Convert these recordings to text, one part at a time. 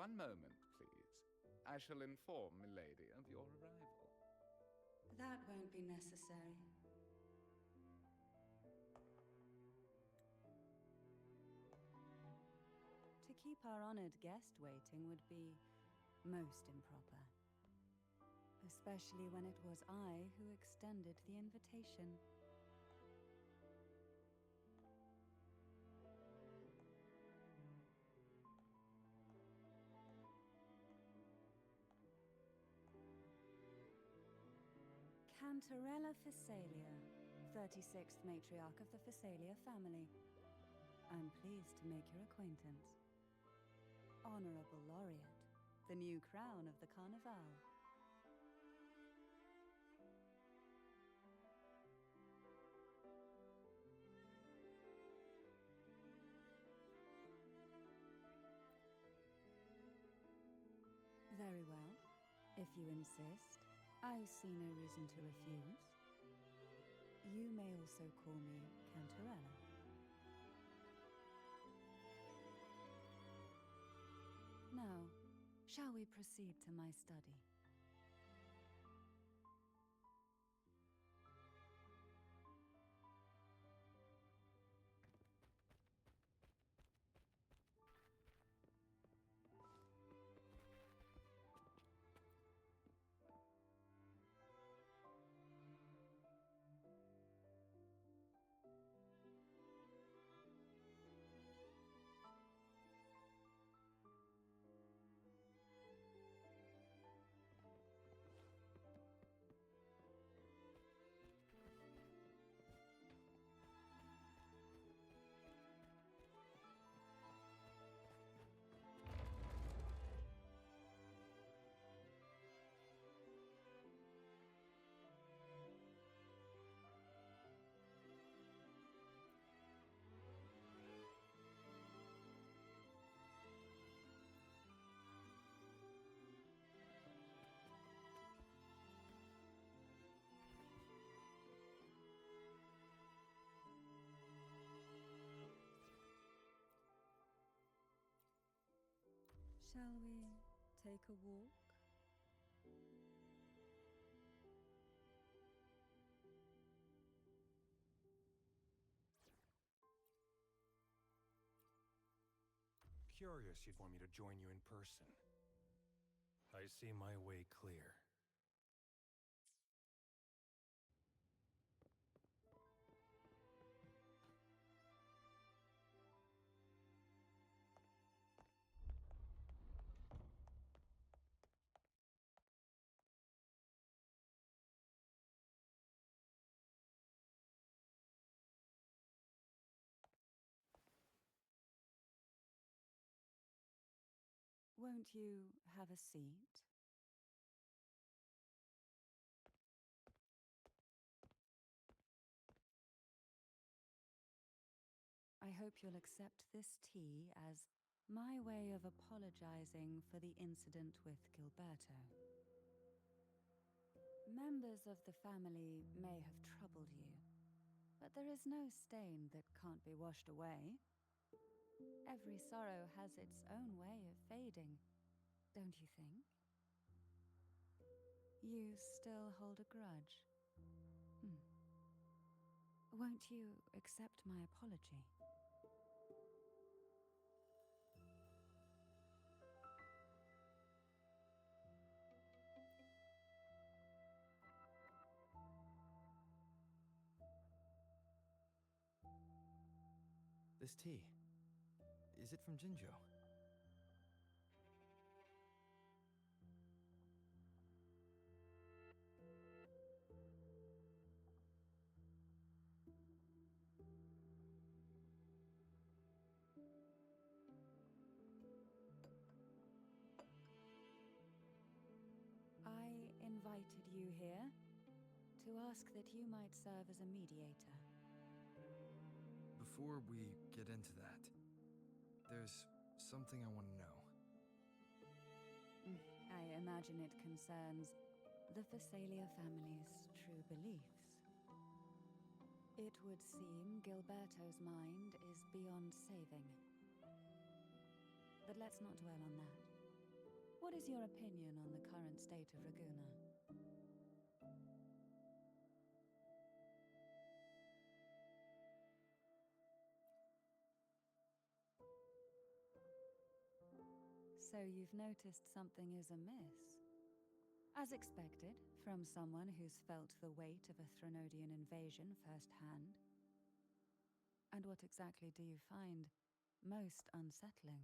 one moment, please. I shall inform Milady of your arrival. That won't be necessary. To keep our honored guest waiting would be most improper. Especially when it was I who extended the invitation. Cantarella Phasalia, 36th matriarch of the Phasalia family. I'm pleased to make your acquaintance. Honorable Laureate, the new crown of the Carnival. Very well, if you insist. I see no reason to refuse. You may also call me Cantarella. Now, shall we proceed to my study? Shall we take a walk? Curious you'd want me to join you in person. I see my way clear. Won't you have a seat? I hope you'll accept this tea as my way of apologizing for the incident with Gilberto. Members of the family may have troubled you, but there is no stain that can't be washed away. Every sorrow has its own way of fading, don't you think? You still hold a grudge. Won't you accept my apology? This tea, is it from Jinzhou? I invited you here to ask that you might serve as a mediator. Before we get into that, there's something I want to know. I imagine it concerns the Phasalia family's true beliefs. It would seem Gilberto's mind is beyond saving. But let's not dwell on that. What is your opinion on the current state of Raguna? So you've noticed something is amiss? As expected, from someone who's felt the weight of a Threnodian invasion firsthand. And what exactly do you find most unsettling?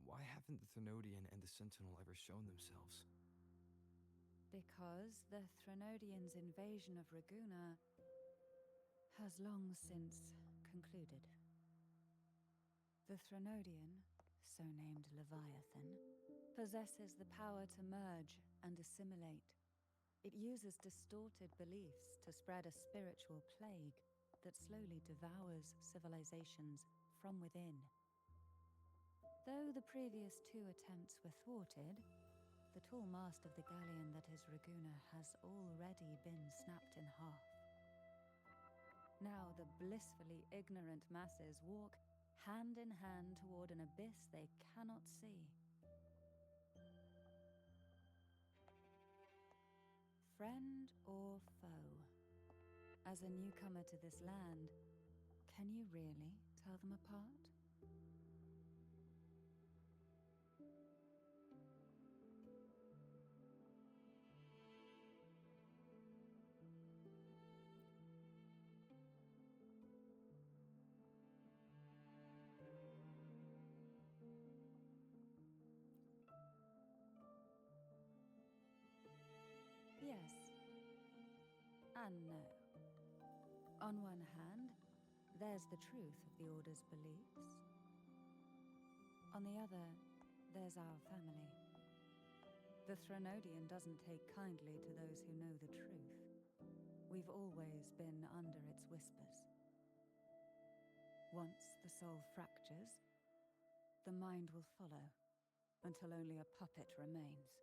Why haven't the Threnodian and the Sentinel ever shown themselves? Because the Threnodians' invasion of Raguna has long since concluded. The Threnodian, so named Leviathan, possesses the power to merge and assimilate. It uses distorted beliefs to spread a spiritual plague that slowly devours civilizations from within. Though the previous 2 attempts were thwarted, the tall mast of the galleon that is Raguna has already been snapped in half. Now the blissfully ignorant masses walk hand in hand toward an abyss they cannot see. Friend or foe? As a newcomer to this land, can you really tell them apart? Yes. And no. On one hand, there's the truth of the Order's beliefs. On the other, there's our family. The Threnodian doesn't take kindly to those who know the truth. We've always been under its whispers. Once the soul fractures, the mind will follow, until only a puppet remains.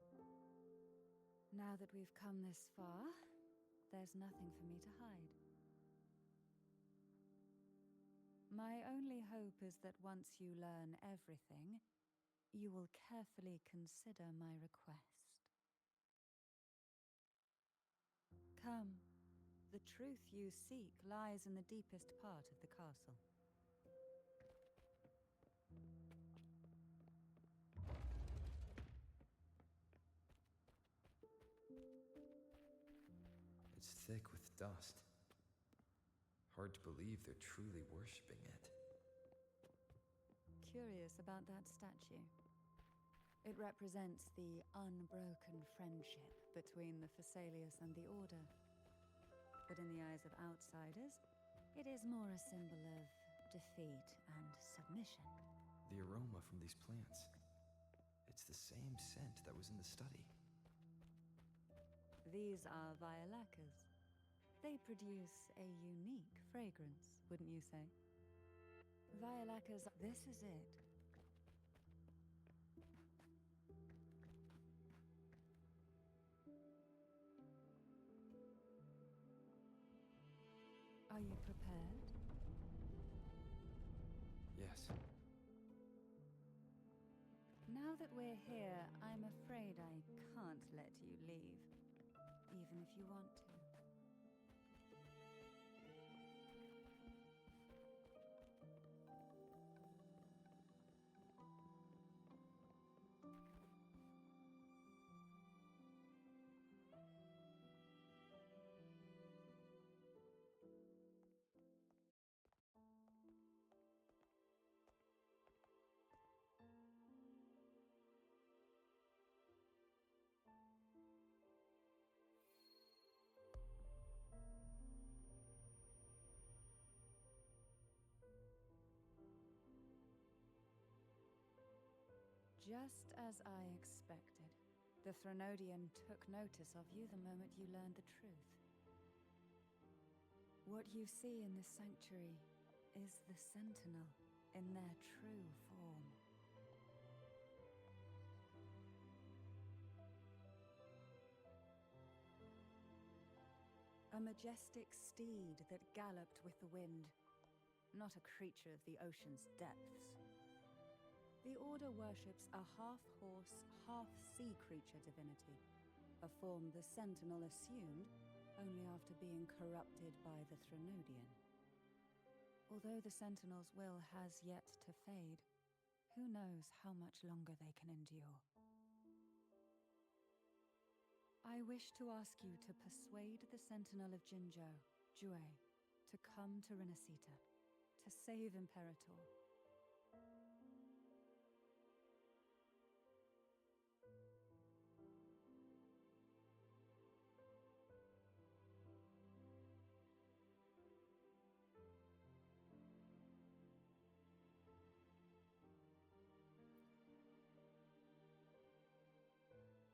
Now that we've come this far, there's nothing for me to hide. My only hope is that once you learn everything, you will carefully consider my request. Come, the truth you seek lies in the deepest part of the castle. It's thick with dust. Hard to believe they're truly worshipping it. Curious about that statue. It represents the unbroken friendship between the Phasaelius and the Order. But in the eyes of outsiders, it is more a symbol of defeat and submission. The aroma from these plants. It's the same scent that was in the study. These are violacas. They produce a unique fragrance, wouldn't you say? Violacas, this is it. Are you prepared? Yes. Now that we're here, I'm afraid I can't let you leave, even if you want to. Just as I expected, the Threnodian took notice of you the moment you learned the truth. What you see in this sanctuary is the Sentinel in their true form. A majestic steed that galloped with the wind, not a creature of the ocean's depths. The Order worships a half-horse, half-sea creature divinity, a form the Sentinel assumed only after being corrupted by the Threnodian. Although the Sentinel's will has yet to fade, who knows how much longer they can endure. I wish to ask you to persuade the Sentinel of Jinzhou, Jue, to come to Renacita, to save Imperator.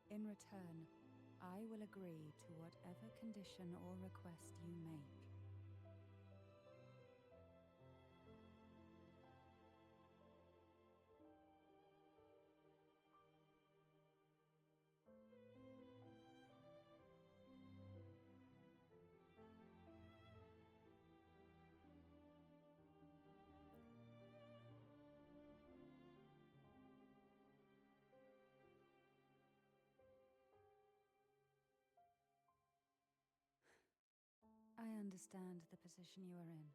In return, I will agree to whatever condition or request you make. I understand the position you are in.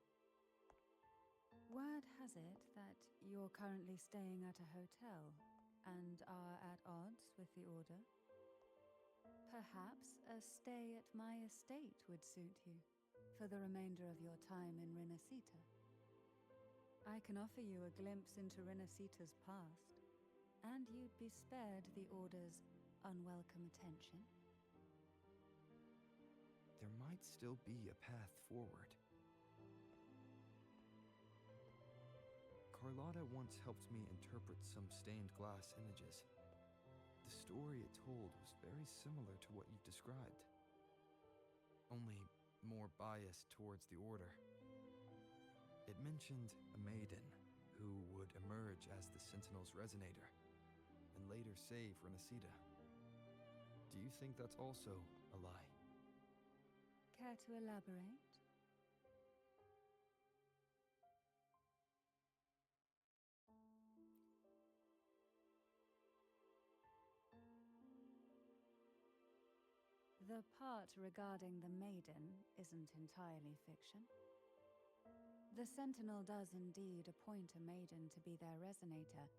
Word has it that you're currently staying at a hotel and are at odds with the Order. Perhaps a stay at my estate would suit you for the remainder of your time in Renacita. I can offer you a glimpse into Renacita's past, and you'd be spared the Order's unwelcome attention. There might still be a path forward. Carlotta once helped me interpret some stained glass images. The story it told was very similar to what you described, only more biased towards the Order. It mentioned a maiden who would emerge as the Sentinel's resonator and later save Renacita. Do you think that's also a lie? Care to elaborate? The part regarding the maiden isn't entirely fiction. The Sentinel does indeed appoint a maiden to be their resonator.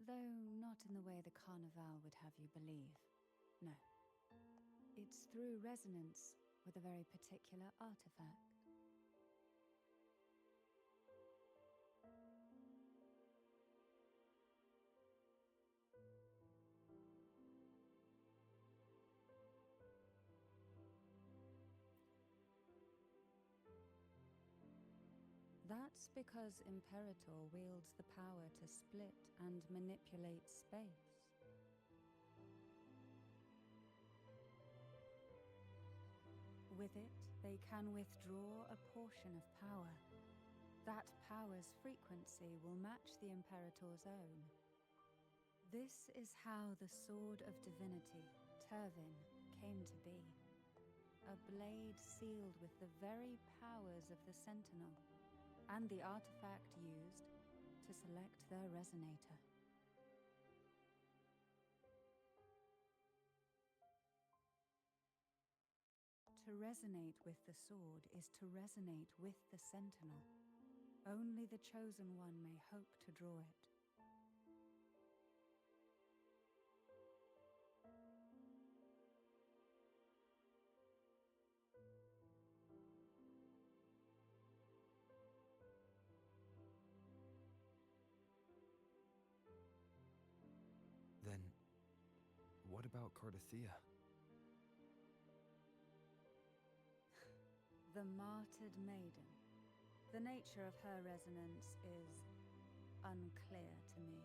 Though not in the way the Carnival would have you believe. No. It's through resonance with a very particular artifact. That's because Imperator wields the power to split and manipulate space. With it, they can withdraw a portion of power. That power's frequency will match the Imperator's own. This is how the Sword of Divinity, Turvin, came to be. A blade sealed with the very powers of the Sentinel, and the artifact used to select their resonator. To resonate with the sword is to resonate with the Sentinel. Only the Chosen One may hope to draw it. Then, what about Cardathea? The martyred maiden. The nature of her resonance is unclear to me.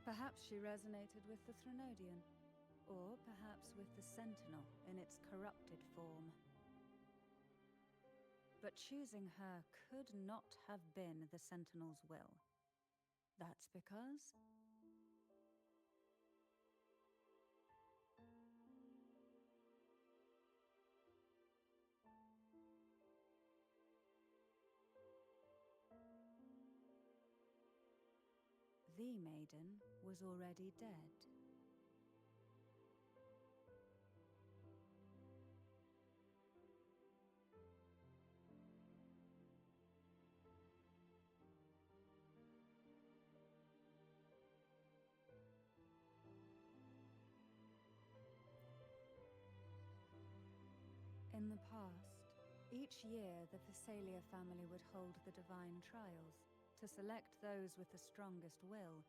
Perhaps she resonated with the Threnodian, or perhaps with the Sentinel in its corrupted form. But choosing her could not have been the Sentinel's will. That's because the maiden was already dead. In the past, each year the Phasalia family would hold the divine trials to select those with the strongest will.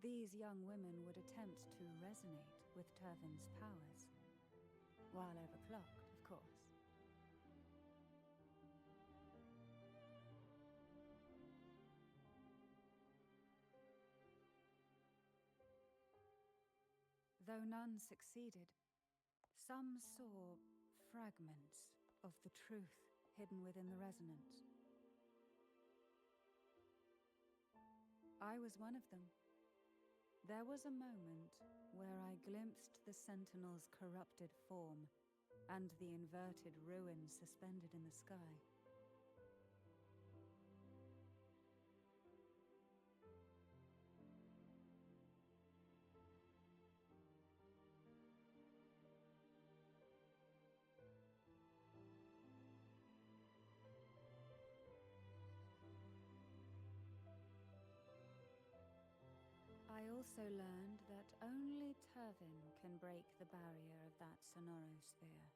These young women would attempt to resonate with Turvin's powers, while overclocked, of course. Though none succeeded, some saw fragments of the truth hidden within the resonance. I was one of them. There was a moment where I glimpsed the Sentinel's corrupted form and the inverted ruin suspended in the sky. I also learned that only Turvin can break the barrier of that sonorosphere.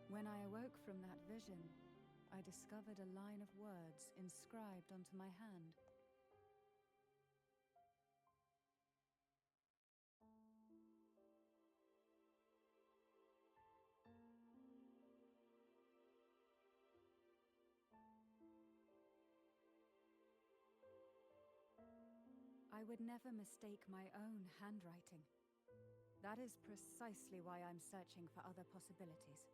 When I awoke from that vision, I discovered a line of words inscribed onto my hand. I would never mistake my own handwriting. That is precisely why I'm searching for other possibilities.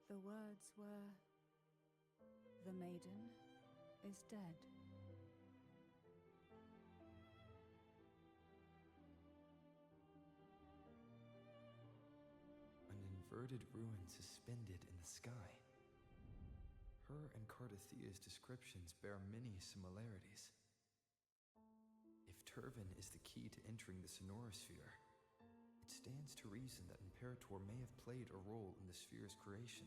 The words were, "The maiden is dead." An inverted ruin suspended in the sky. Her and Cardathia's descriptions bear many similarities. If Turvin is the key to entering the Sonorosphere, it stands to reason that Imperator may have played a role in the sphere's creation.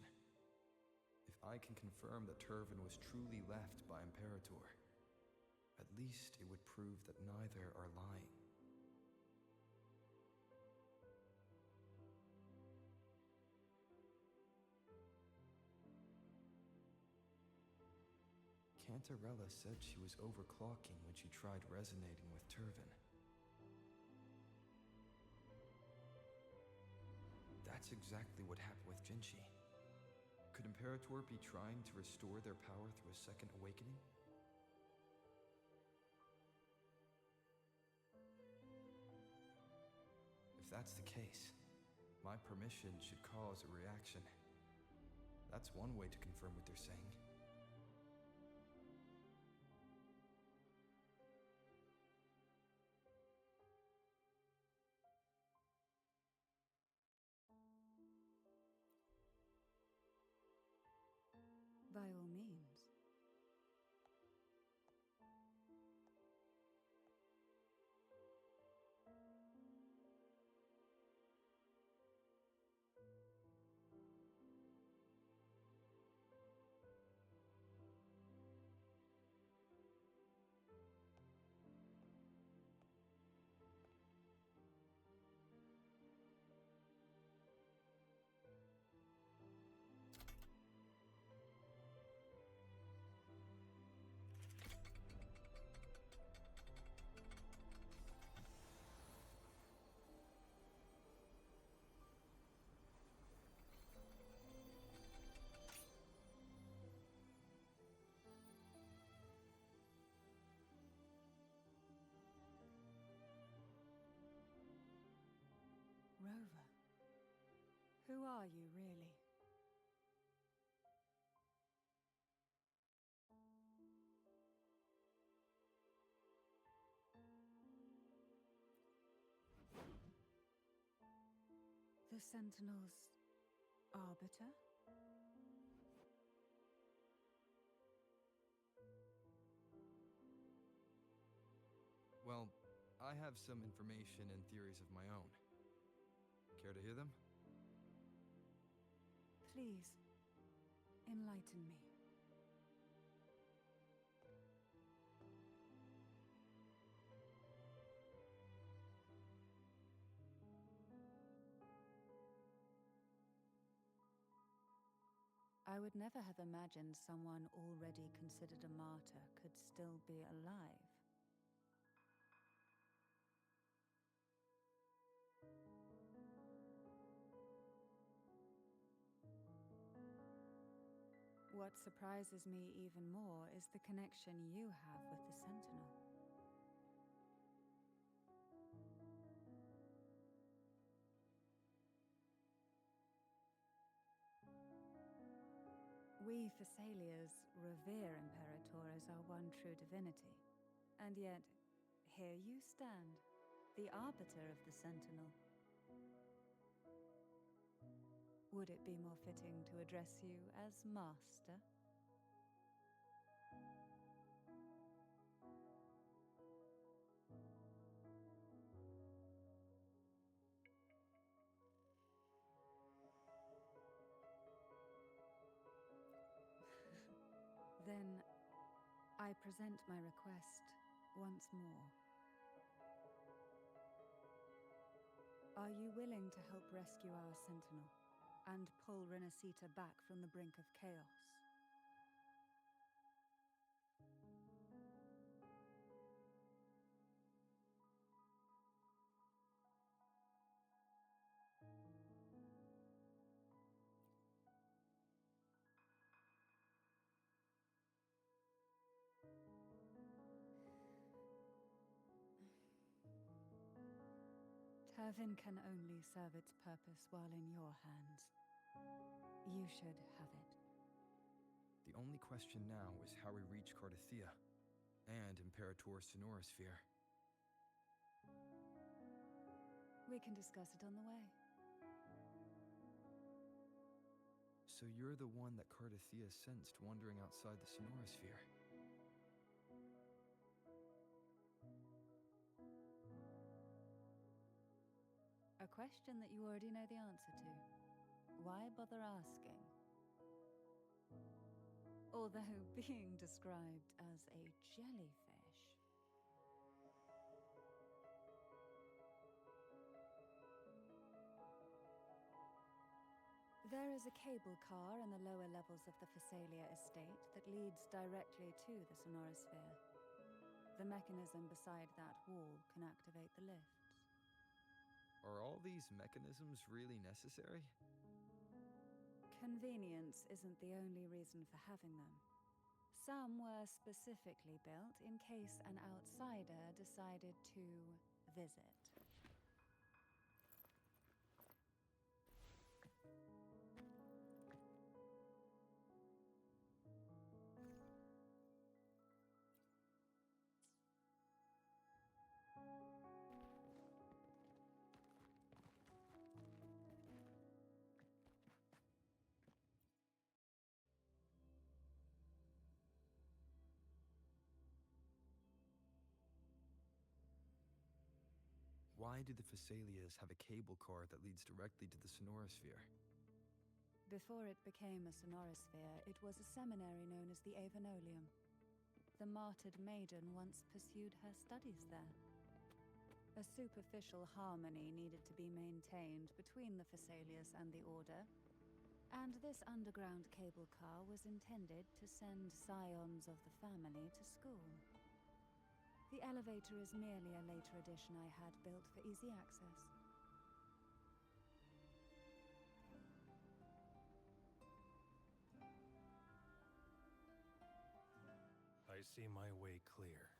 If I can confirm that Turvin was truly left by Imperator, at least it would prove that neither are lying. Cantarella said she was overclocking when she tried resonating with Turvin. That's exactly what happened with Jinchi. Could Imperator be trying to restore their power through a second awakening? If that's the case, my permission should cause a reaction. That's one way to confirm what they're saying. By all means. Rover, who are you really? The Sentinel's arbiter? Well, I have some information and theories of my own. Care to hear them? Please, enlighten me. I would never have imagined someone already considered a martyr could still be alive. What surprises me even more is the connection you have with the Sentinel. We Thessalians revere Imperator as our one true divinity. And yet, here you stand, the arbiter of the Sentinel. Would it be more fitting to address you as Master? Then, I present my request once more. Are you willing to help rescue our Sentinel and pull Renacita back from the brink of chaos? Turvin can only serve its purpose while in your hands. You should have it. The only question now is how we reach Cardathia and Imperator's Sonorosphere. We can discuss it on the way. So you're the one that Cardathea sensed wandering outside the Sonorosphere. A question that you already know the answer to. Why bother asking? Although being described as a jellyfish. There is a cable car in the lower levels of the Phasalia estate that leads directly to the Sonorosphere. The mechanism beside that wall can activate the lifts. Are all these mechanisms really necessary? Convenience isn't the only reason for having them. Some were specifically built in case an outsider decided to visit. Why do the Phasalias have a cable car that leads directly to the Sonorosphere? Before it became a Sonorosphere, it was a seminary known as the Avenolium. The martyred maiden once pursued her studies there. A superficial harmony needed to be maintained between the Phasalias and the Order, and this underground cable car was intended to send scions of the family to school. The elevator is merely a later addition I had built for easy access. I see my way clear.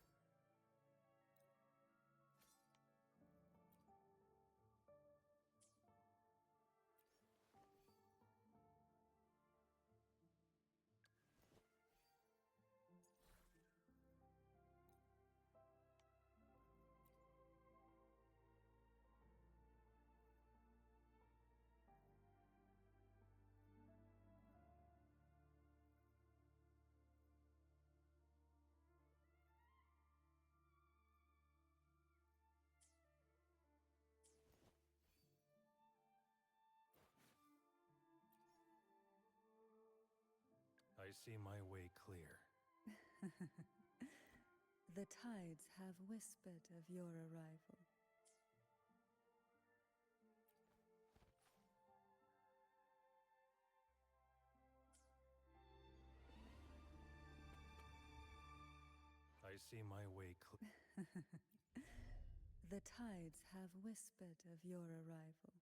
I see my way clear. The tides have whispered of your arrival. I see my way clear. The tides have whispered of your arrival.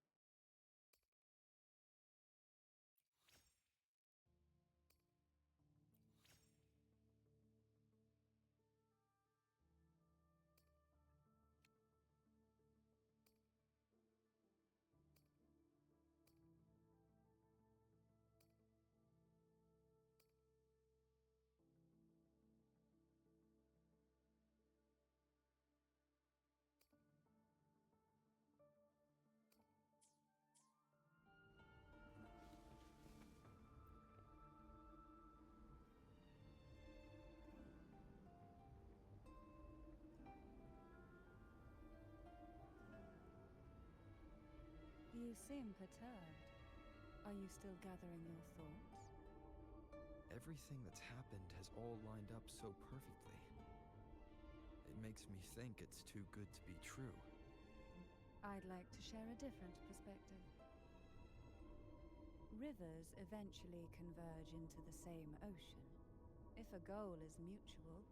You seem perturbed. Are you still gathering your thoughts? Everything that's happened has all lined up so perfectly. It makes me think it's too good to be true. I'd like to share a different perspective. Rivers eventually converge into the same ocean. If a goal is mutual,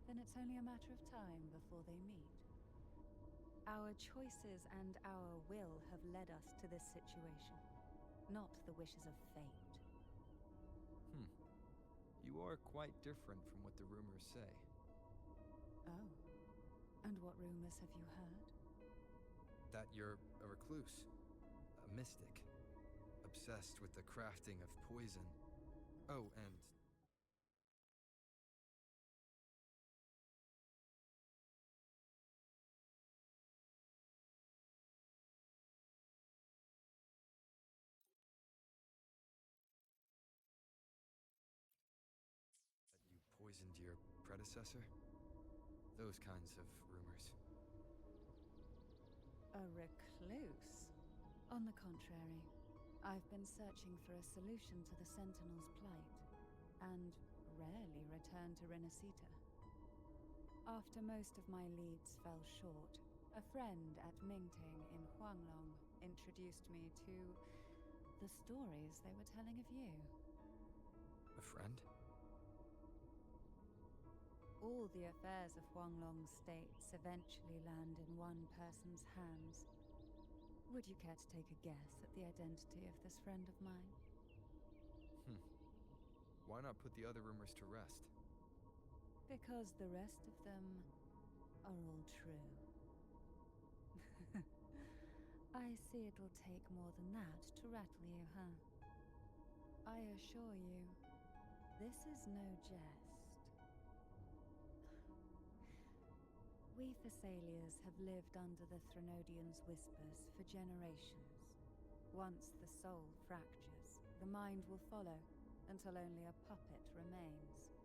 then it's only a matter of time before they meet. Our choices and our will have led us to this situation, not the wishes of fate. You are quite different from what the rumors say. Oh, and what rumors have you heard? That you're a recluse, a mystic, obsessed with the crafting of poison. Oh, and poisoned your predecessor? Those kinds of rumors. A recluse? On the contrary, I've been searching for a solution to the Sentinel's plight, and rarely return to Renacita. After most of my leads fell short, a friend at Mingting in Huanglong introduced me to the stories they were telling of you. A friend? All the affairs of Huanglong states eventually land in one person's hands. Would you care to take a guess at the identity of this friend of mine? Why not put the other rumors to rest? Because the rest of them are all true. I see it'll take more than that to rattle you, huh? I assure you, this is no jest. We Thessalians have lived under the Threnodians' whispers for generations. Once the soul fractures, the mind will follow, until only a puppet remains.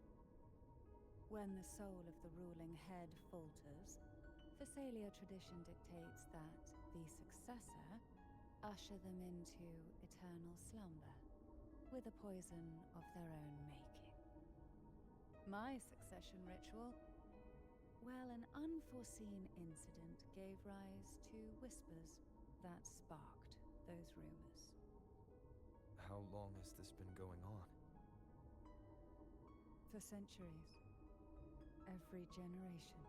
When the soul of the ruling head falters, Thessalia tradition dictates that the successor usher them into eternal slumber, with a poison of their own making. My succession ritual? Well, an unforeseen incident gave rise to whispers that sparked those rumors. How long has this been going on? For centuries. Every generation.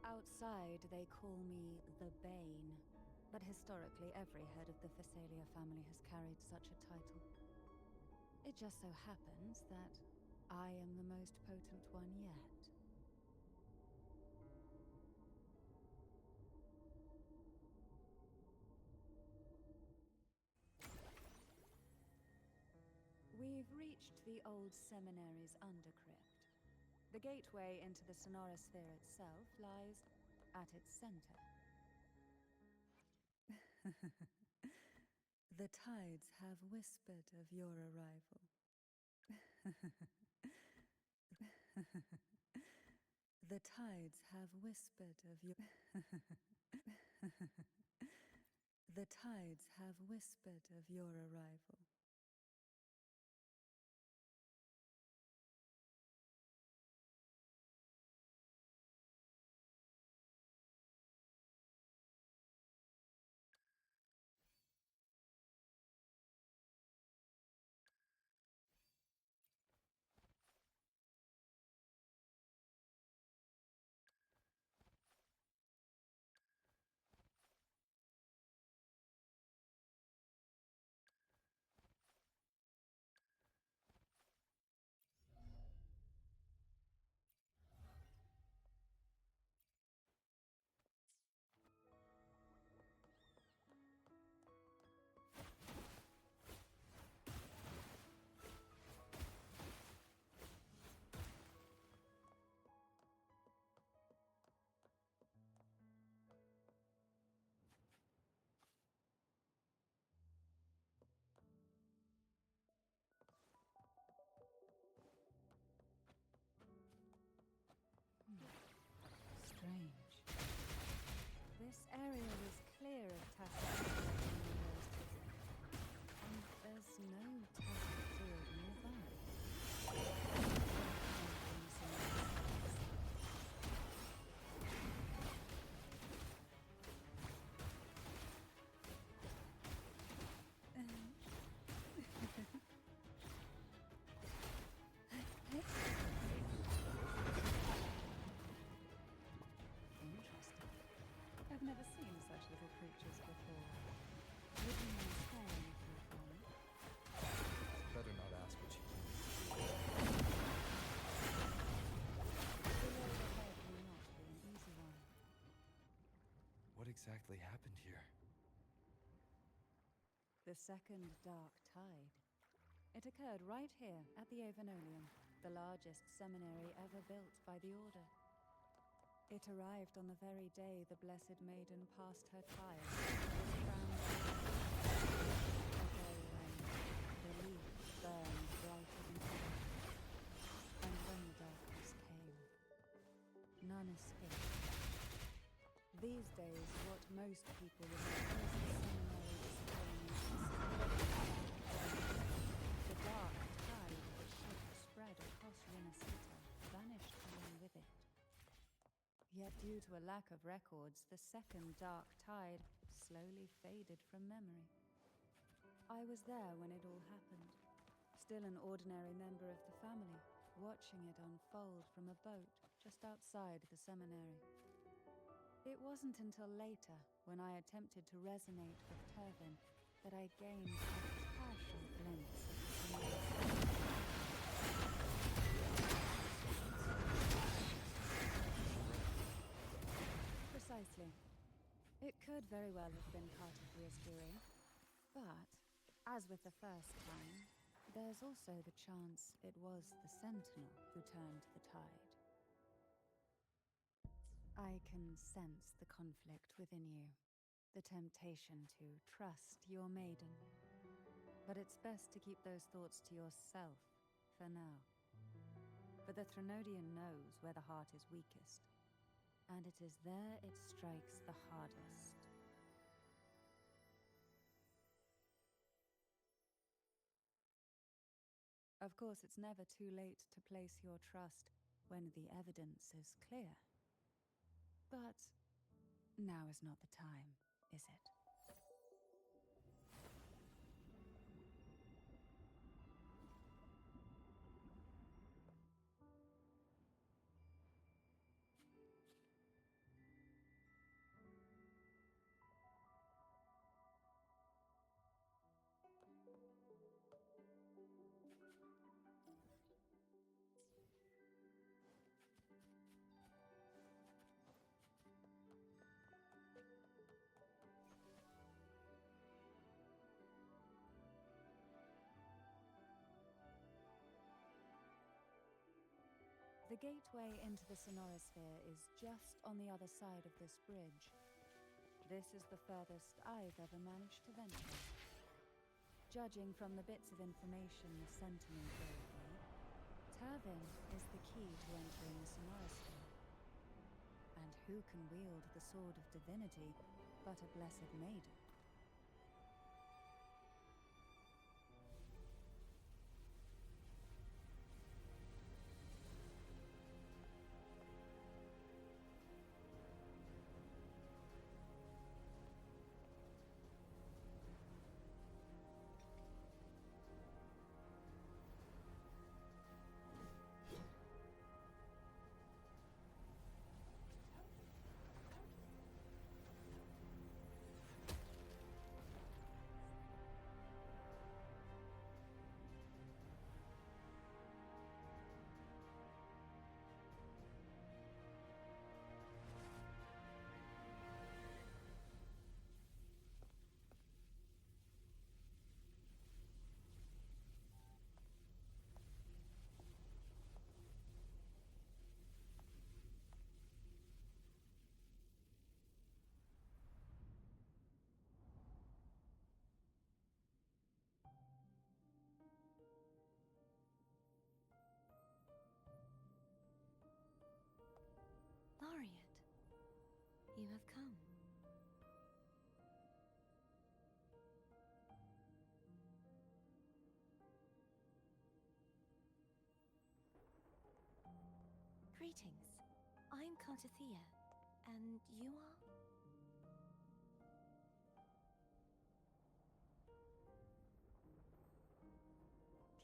Outside, they call me the Bane, but historically every head of the Thessalia family has carried such a title. It just so happens that I am the most potent one yet. We've reached the old seminary's undercrypt. The gateway into the Sonorosphere itself lies at its center. The tides have whispered of your arrival. The tides have whispered of your... The tides have whispered of your arrival. Strange. This area was clear of Tacitus and there's no Tacitus field nearby. I've never seen such little creatures before. Would you mind staring at them for me? Better not ask what she means. The road ahead will not be an easy one. What exactly happened here? The second dark tide. It occurred right here at the Avenolium, the largest seminary ever built by the Order. It arrived on the very day the Blessed Maiden passed her trial. It was found a day when the leaf burned brighter than ever. And when the darkness came, none escaped. These days, what most people remember is the seminary disappearance. The dark tide that should have spread across Rinascita vanished along with it. Yet due to a lack of records, the second dark tide slowly faded from memory. I was there when it all happened, still an ordinary member of the family, watching it unfold from a boat just outside the seminary. It wasn't until later, when I attempted to resonate with Turvin, that I gained a partial glimpse of the seminary. Precisely. It could very well have been Cartipria's doing, but, as with the first time, there's also the chance it was the Sentinel who turned the tide. I can sense the conflict within you, the temptation to trust your maiden. But it's best to keep those thoughts to yourself for now. For the Threnodian knows where the heart is weakest, and it is there it strikes the hardest. Of course, it's never too late to place your trust when the evidence is clear. But now is not the time, is it? The gateway into the Sonorosphere is just on the other side of this bridge. This is the furthest I've ever managed to venture. Judging from the bits of information the Sentinel gave me, Turvin is the key to entering the Sonorosphere. And who can wield the Sword of Divinity but a Blessed Maiden? Laureate, you have come. Greetings. I'm Cartithia, and you are?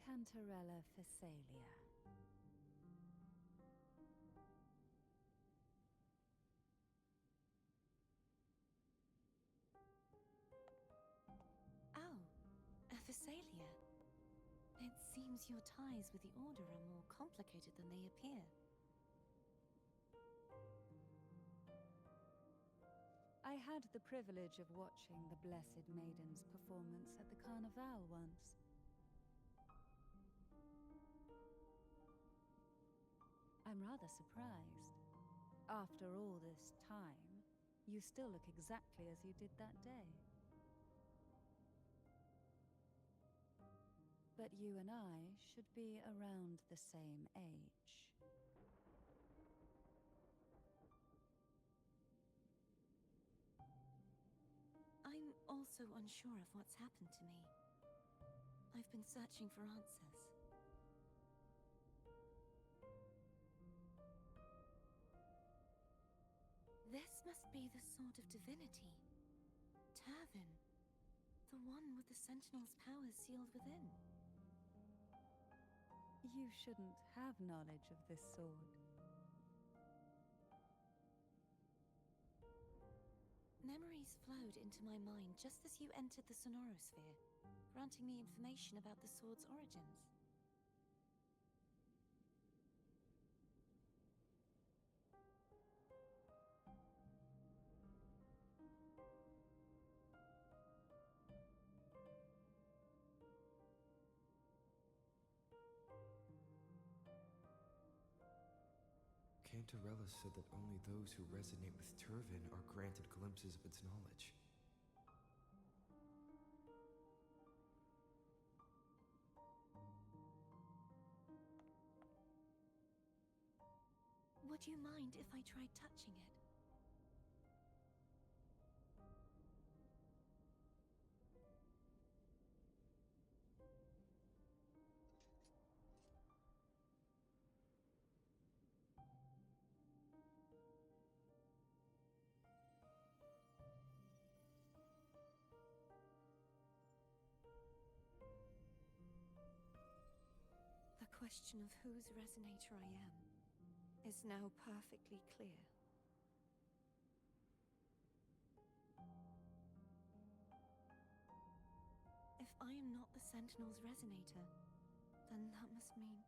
Cantarella Phasalia. Oh, a Phasalia. It seems your ties with the Order are more complicated than they appear. I had the privilege of watching the Blessed Maiden's performance at the Carnival once. I'm rather surprised. After all this time, you still look exactly as you did that day. But you and I should be around the same age. I'm also unsure of what's happened to me. I've been searching for answers. This must be the Sword of Divinity. Turvin. The one with the Sentinel's powers sealed within. You shouldn't have knowledge of this sword. Memories flowed into my mind just as you entered the Sonorosphere, granting me information about the sword's origins. Cantarella said that only those who resonate with Turvin are granted glimpses of its knowledge. Would you mind if I tried touching it? The question of whose resonator I am is now perfectly clear. If I am not the Sentinel's resonator, then that must mean...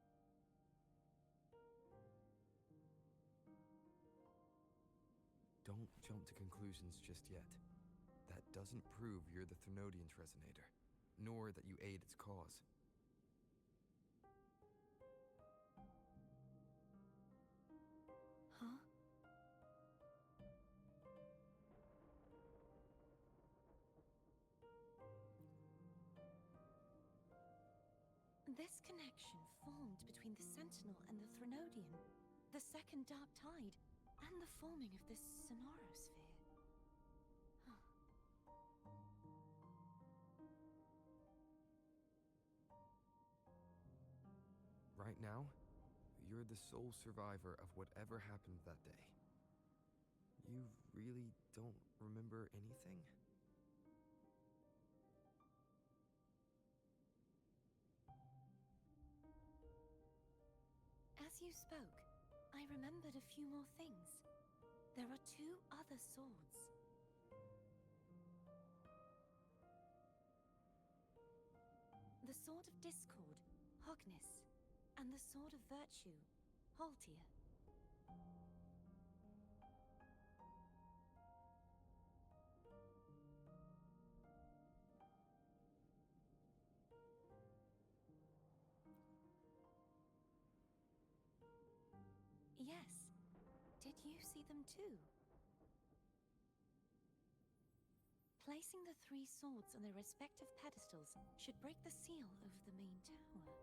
Don't jump to conclusions just yet. That doesn't prove you're the Thrunodian's resonator, nor that you aid its cause. Huh? This connection formed between the Sentinel and the Thrunodian, the second Dark Tide, and the forming of this Sonorosphere. Huh. Right now, you're the sole survivor of whatever happened that day. You really don't remember anything? As you spoke, I remembered a few more things. There are two other swords. The Sword of Discord, Hogness, and the Sword of Virtue, Haltia. Yes. Did you see them too? Placing the three swords on their respective pedestals should break the seal over the main tower.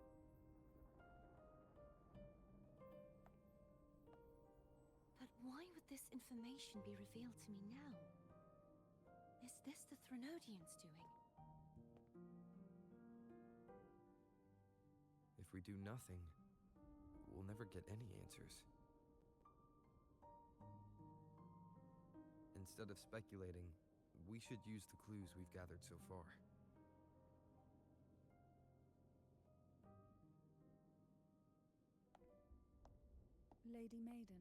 But why would this information be revealed to me now? Is this the Thrunodians' doing? If we do nothing, we'll never get any answers. Instead of speculating, we should use the clues we've gathered so far. Lady Maiden.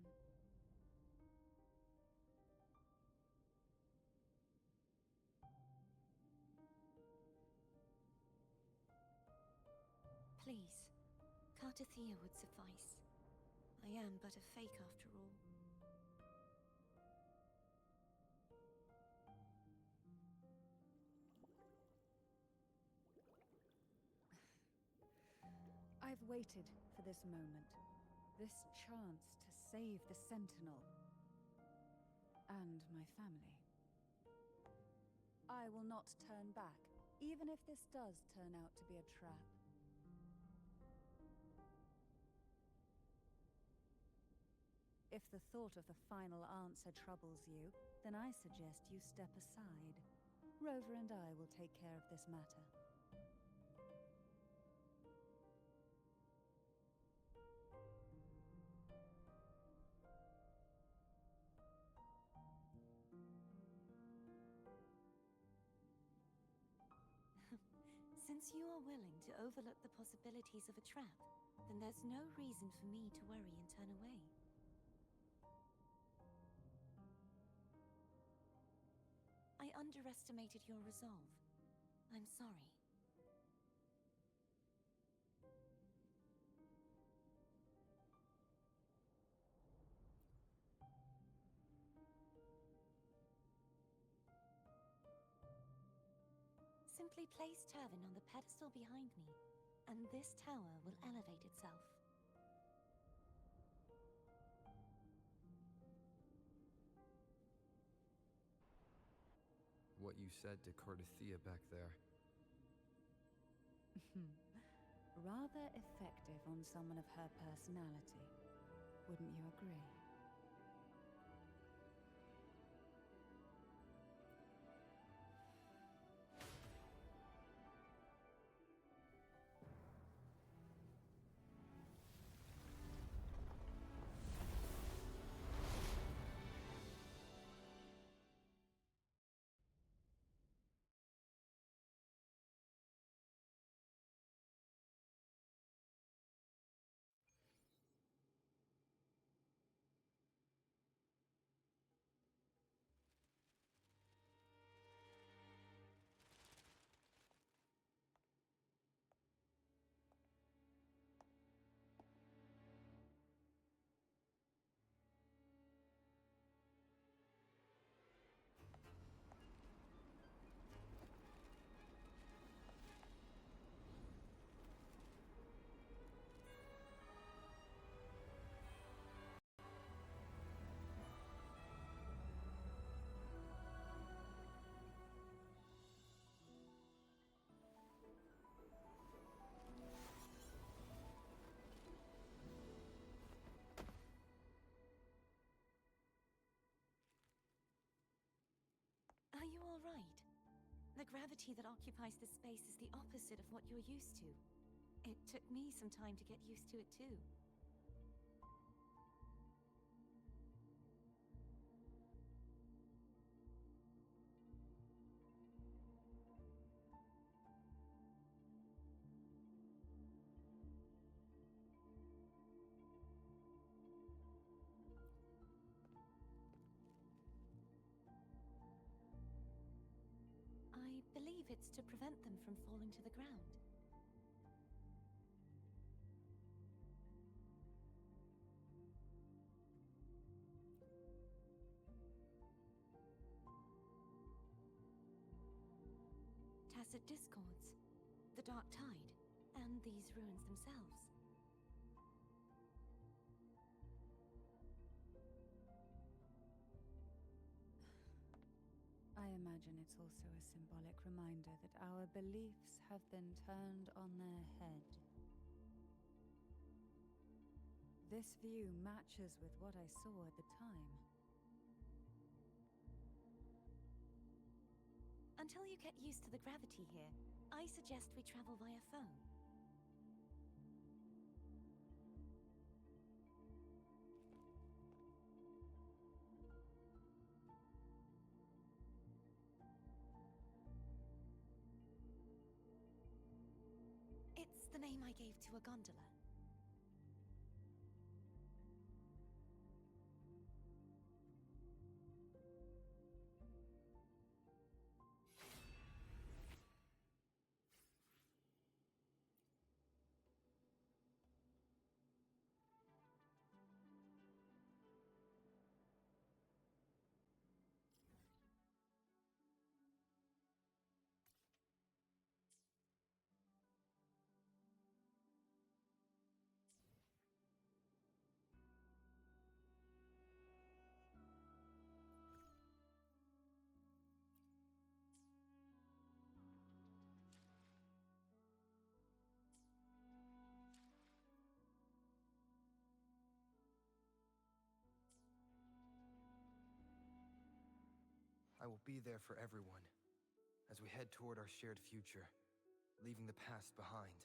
Please, Cartathea would suffice. I am but a fake after all. I've waited for this moment, this chance to save the Sentinel, And my family. I will not turn back, even if this does turn out to be a trap. If the thought of the final answer troubles you, then I suggest you step aside. Rover and I will take care of this matter. Since you are willing to overlook the possibilities of a trap, then there's no reason for me to worry and turn away. I underestimated your resolve. I'm sorry. Simply place Turvin on the pedestal behind me, and this tower will elevate itself. What you said to Cardathea back there. Rather effective on someone of her personality. Wouldn't you agree? Are you all right? The gravity that occupies this space is the opposite of what you're used to. It took me some time to get used to it too. I believe it's to prevent them from falling to the ground. Tacit discords, the dark tide, and these ruins themselves. I imagine it's also a symbolic reminder that our beliefs have been turned on their head. This view matches with what I saw at the time. Until you get used to the gravity here, I suggest we travel via phone. It's the name I gave to a gondola. I will be there for everyone as we head toward our shared future, leaving the past behind.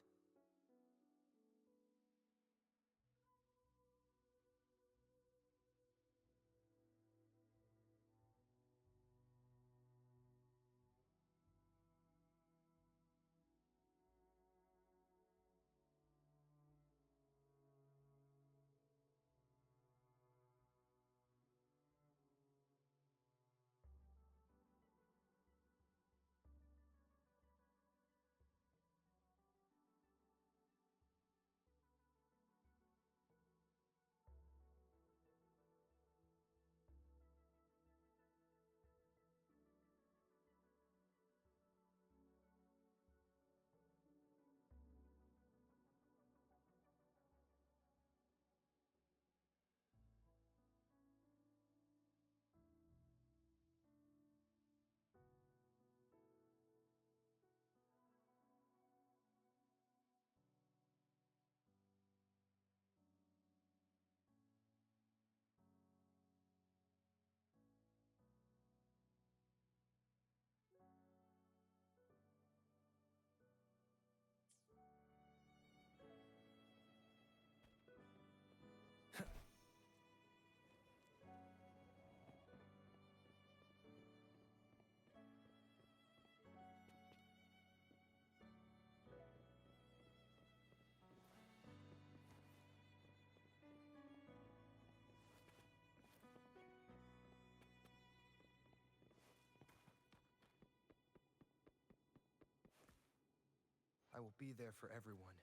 I will be there for everyone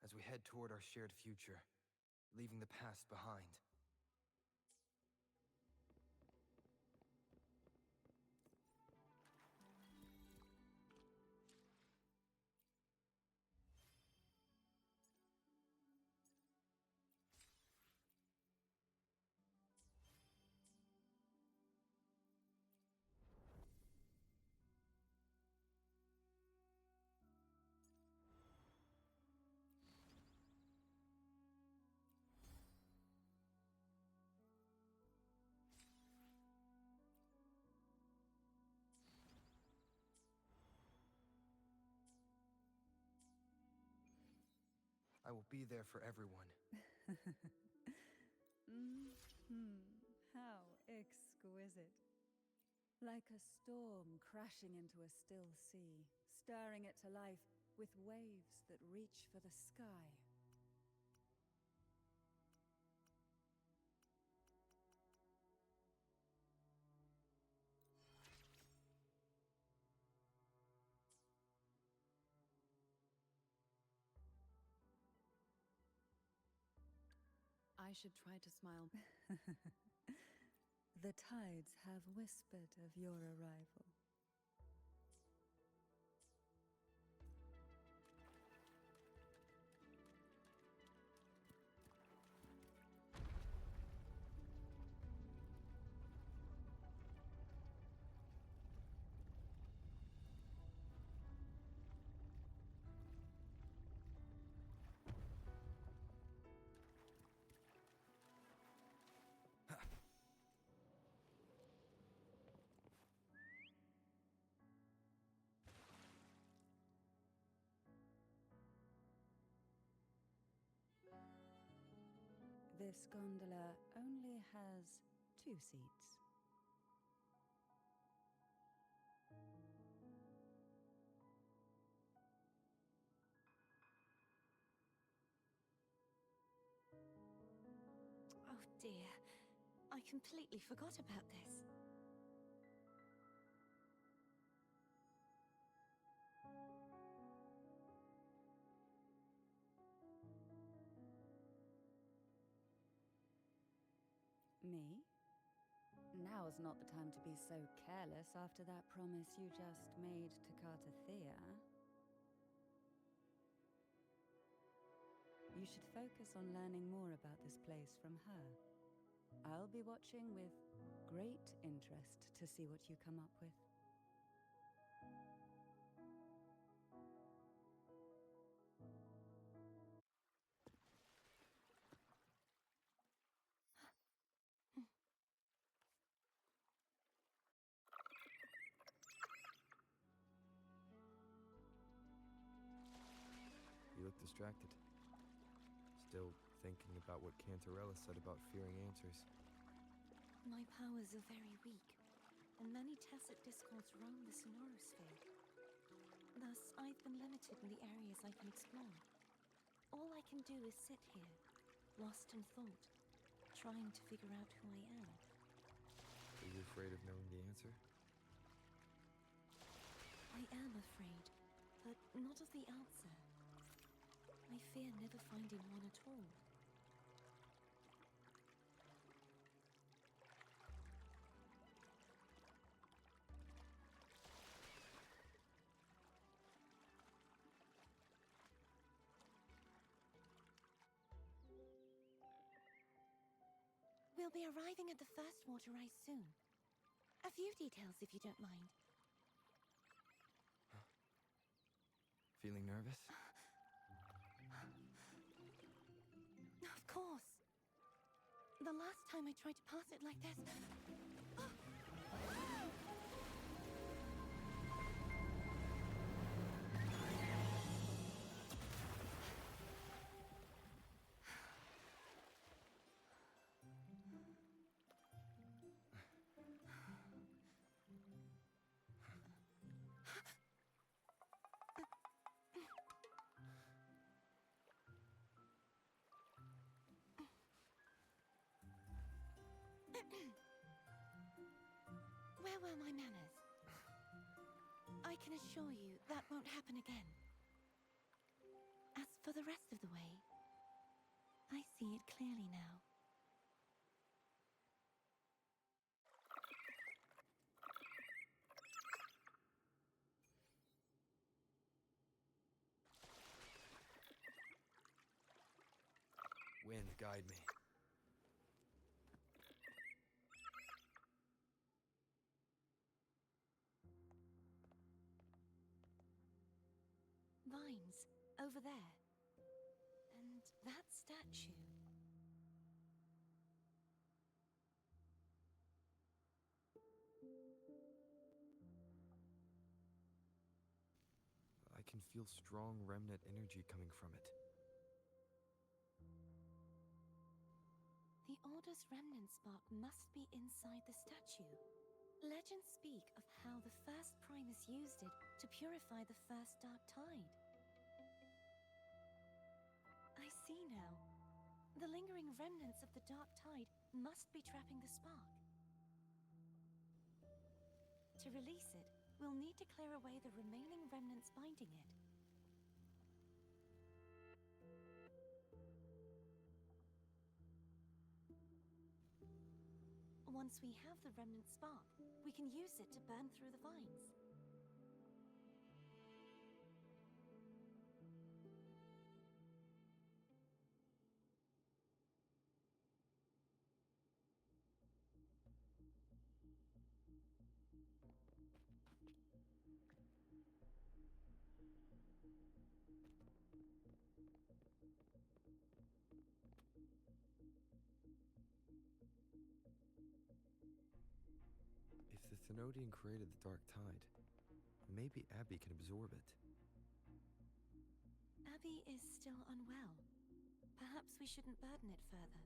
as we head toward our shared future, leaving the past behind. I will be there for everyone. How exquisite. Like a storm crashing into a still sea, stirring it to life with waves that reach for the sky. I should try to smile. The tides have whispered of your arrival. This gondola only has 2 seats. Oh dear, I completely forgot about this. Me? Now's not the time to be so careless after that promise you just made to Cartathea. You should focus on learning more about this place from her. I'll be watching with great interest to see what you come up with. distracted. Still thinking about what Cantarella said about fearing answers. My powers are very weak, and many tacit discords roam the Sonorosphere. Thus, I've been limited in the areas I can explore. All I can do is sit here, lost in thought, trying to figure out who I am. Are you afraid of knowing the answer? I am afraid, but not of the answer. I fear never finding one at all. We'll be arriving at the first water rise soon. A few details, if you don't mind. Feeling nervous? Of course. The last time I tried to pass it like this... Where were my manners? I can assure you that won't happen again. As for the rest of the way, I see it clearly now. Wind, guide me. Vines, over there. And that statue. I can feel strong remnant energy coming from it. The Order's remnant spark must be inside the statue. Legends speak of how the first Primus used it to purify the first Dark Tide. I see now. The lingering remnants of the Dark Tide must be trapping the spark. To release it, we'll need to clear away the remaining remnants binding it. Once we have the remnant spark, we can use it to burn through the vines. If the Thenodian created the Dark Tide, maybe Abby can absorb it. Abby is still unwell. Perhaps we shouldn't burden it further.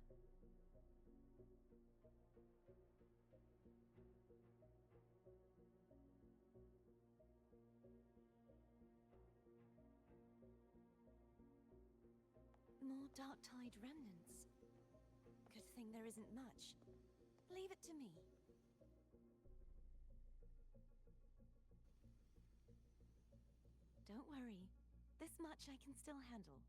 More Dark Tide remnants. Good thing there isn't much. Leave it to me. Don't worry. This much I can still handle.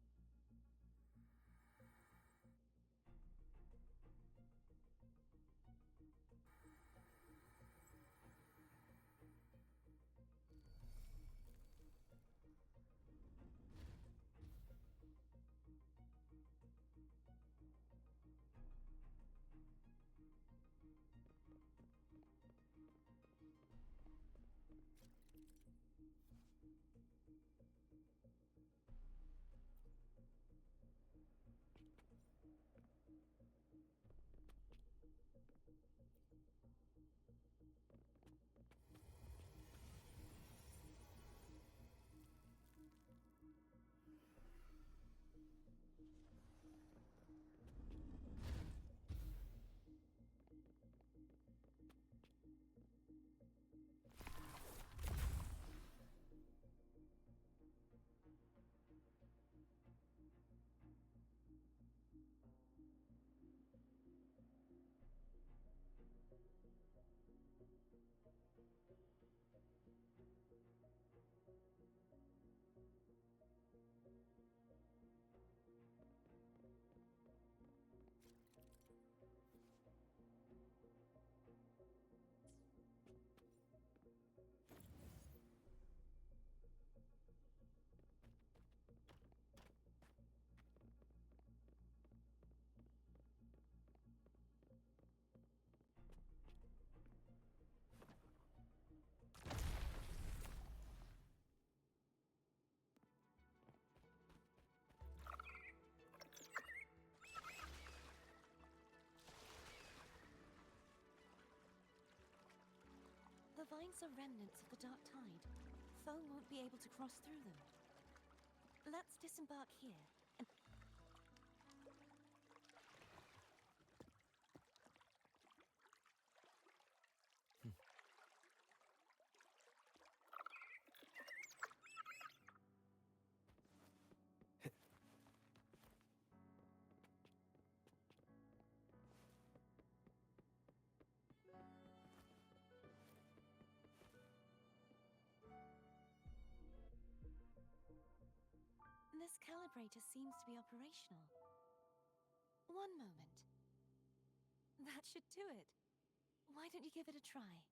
finds the remnants of the dark tide, foam won't be able to cross through them. Let's disembark here and... This calibrator seems to be operational. One moment. That should do it. Why don't you give it a try?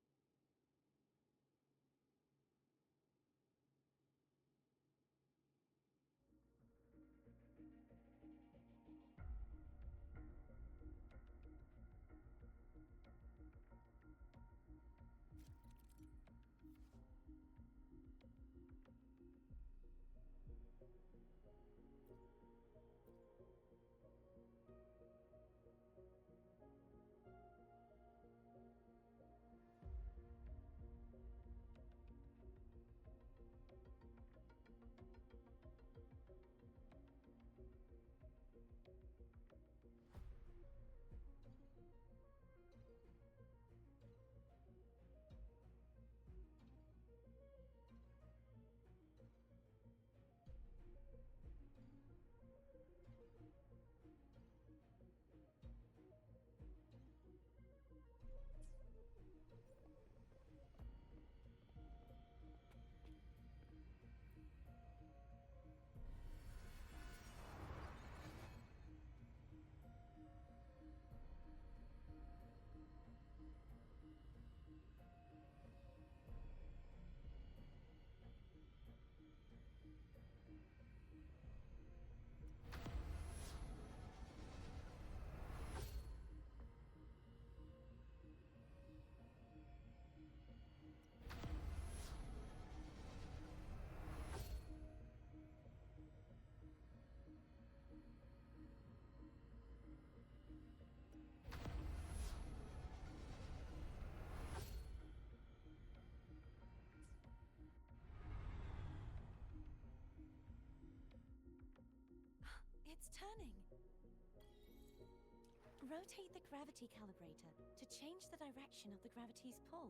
It's turning. Rotate the gravity calibrator to change the direction of the gravity's pull.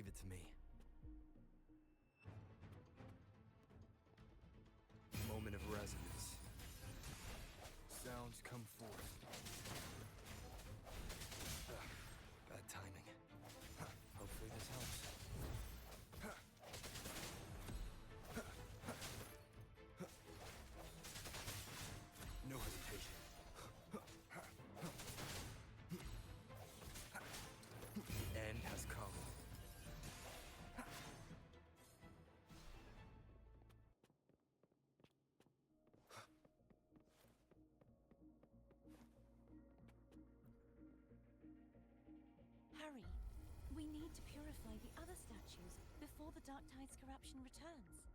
Leave it to me. Moment of resonance. Sounds come forth. Bad timing. Hopefully this helps. No hesitation. The end has come. Hurry. We need to purify the other statues before the Dark Tide's corruption returns.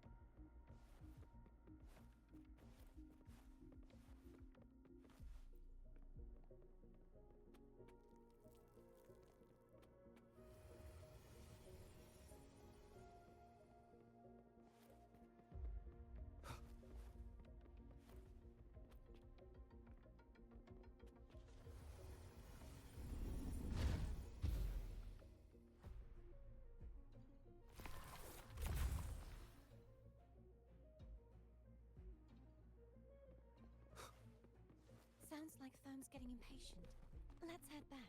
Sounds like Therm's getting impatient. Let's head back.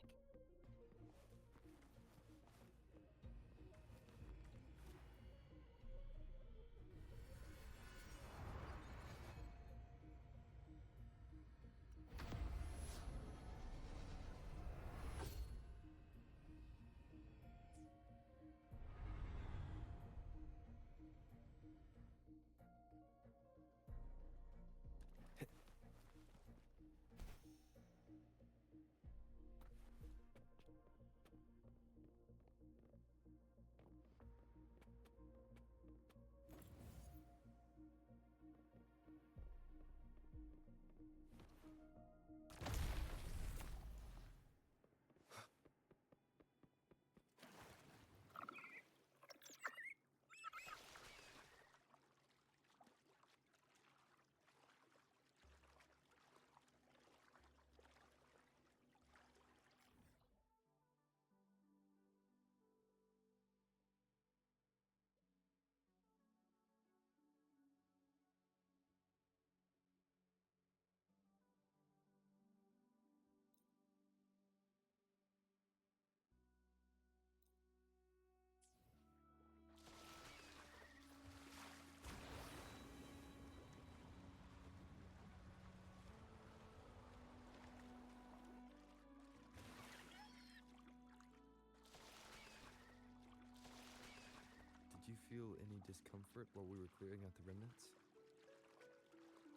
Did you feel any discomfort while we were clearing out the remnants?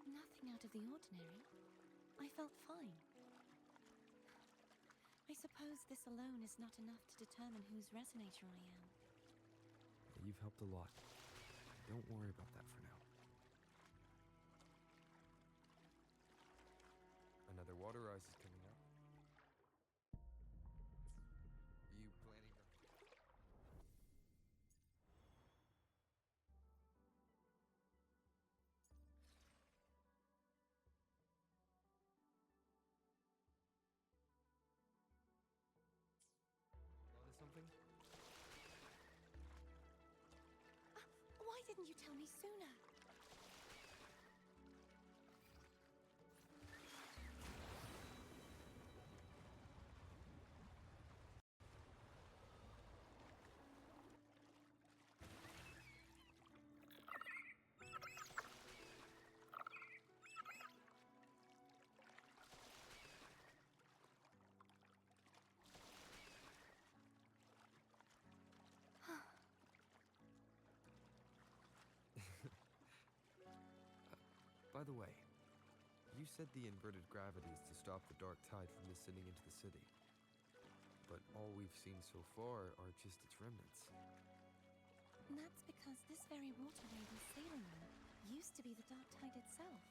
Nothing out of the ordinary. I felt fine. I suppose this alone is not enough to determine whose resonator I am. You've helped a lot. Don't worry about that for now. Another water rise is coming up. You planning to... Notice something? Why didn't you tell me sooner? By the way, you said the inverted gravity is to stop the dark tide from descending into the city. But all we've seen so far are just its remnants. That's because this very waterway we're sailing on used to be the dark tide itself.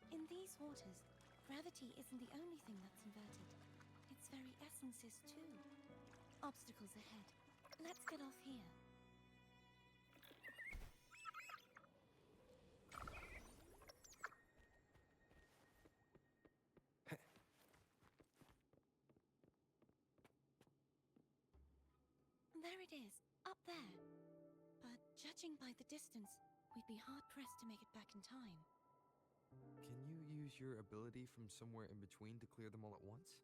In these waters, gravity isn't the only thing that's inverted. Its very essence is too. Obstacles ahead. Let's get off here. There it is, up there. But judging by the distance, we'd be hard-pressed to make it back in time. Can you use your ability from somewhere in between to clear them all at once?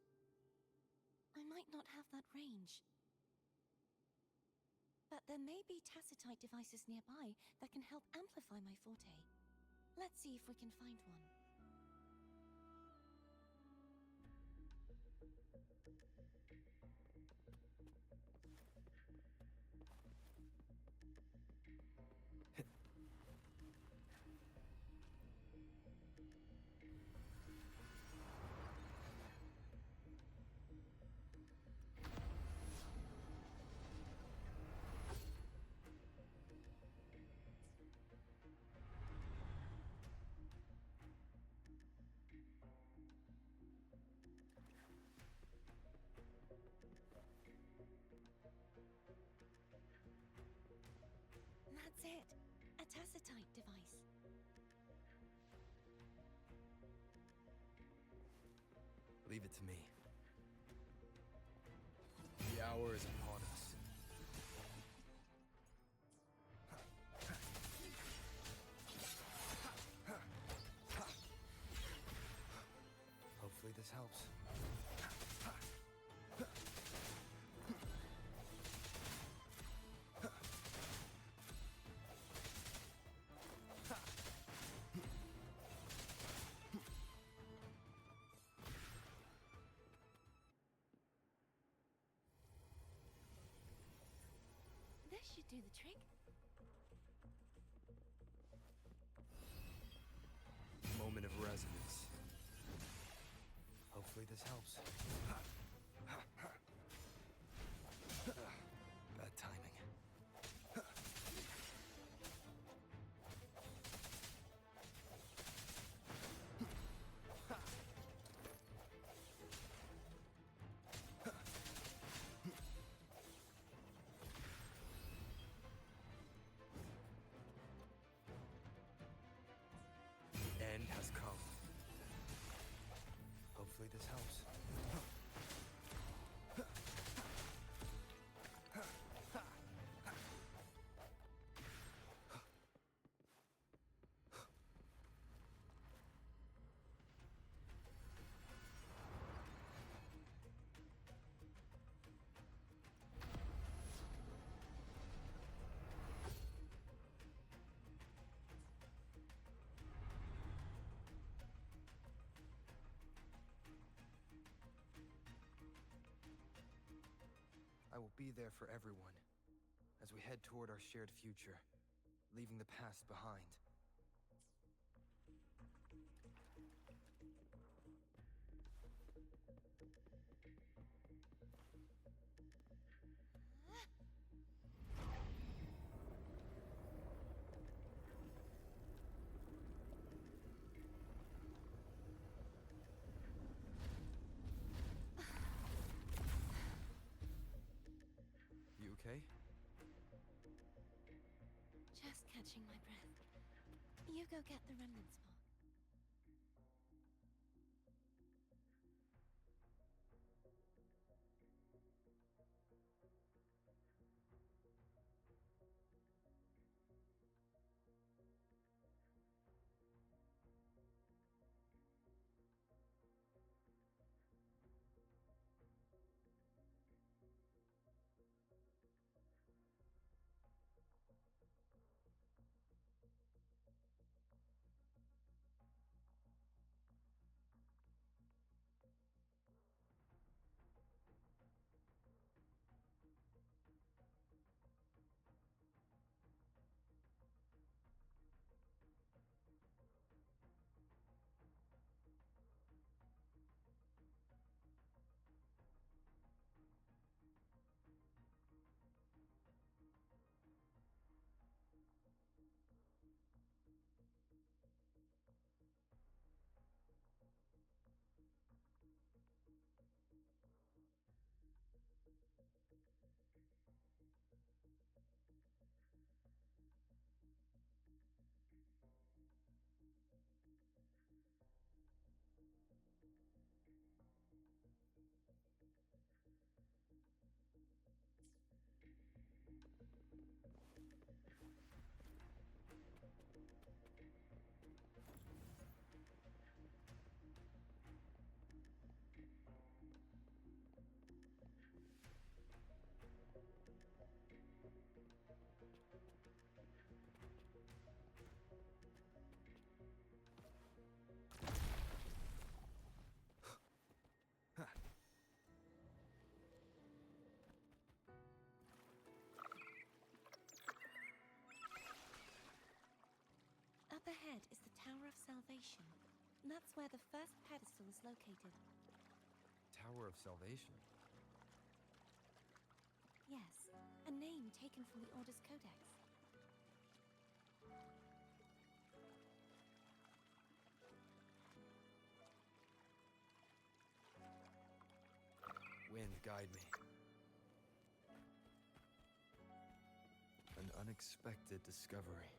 I might not have that range. But there may be tacitite devices nearby that can help amplify my forte. Let's see if we can find one. That's it. A tacitite device. Leave it to me. The hour is upon us. Hopefully this helps. This should do the trick. Moment of resonance. Hopefully this helps. Bad timing. The end has come. Hopefully this helps. I will be there for everyone as we head toward our shared future, leaving the past behind. You okay? Just catching my breath. You go get the remnant spark. Salvation. That's where the first pedestal is located. Tower of Salvation? Yes, a name taken from the Order's Codex. Wind, guide me. An unexpected discovery.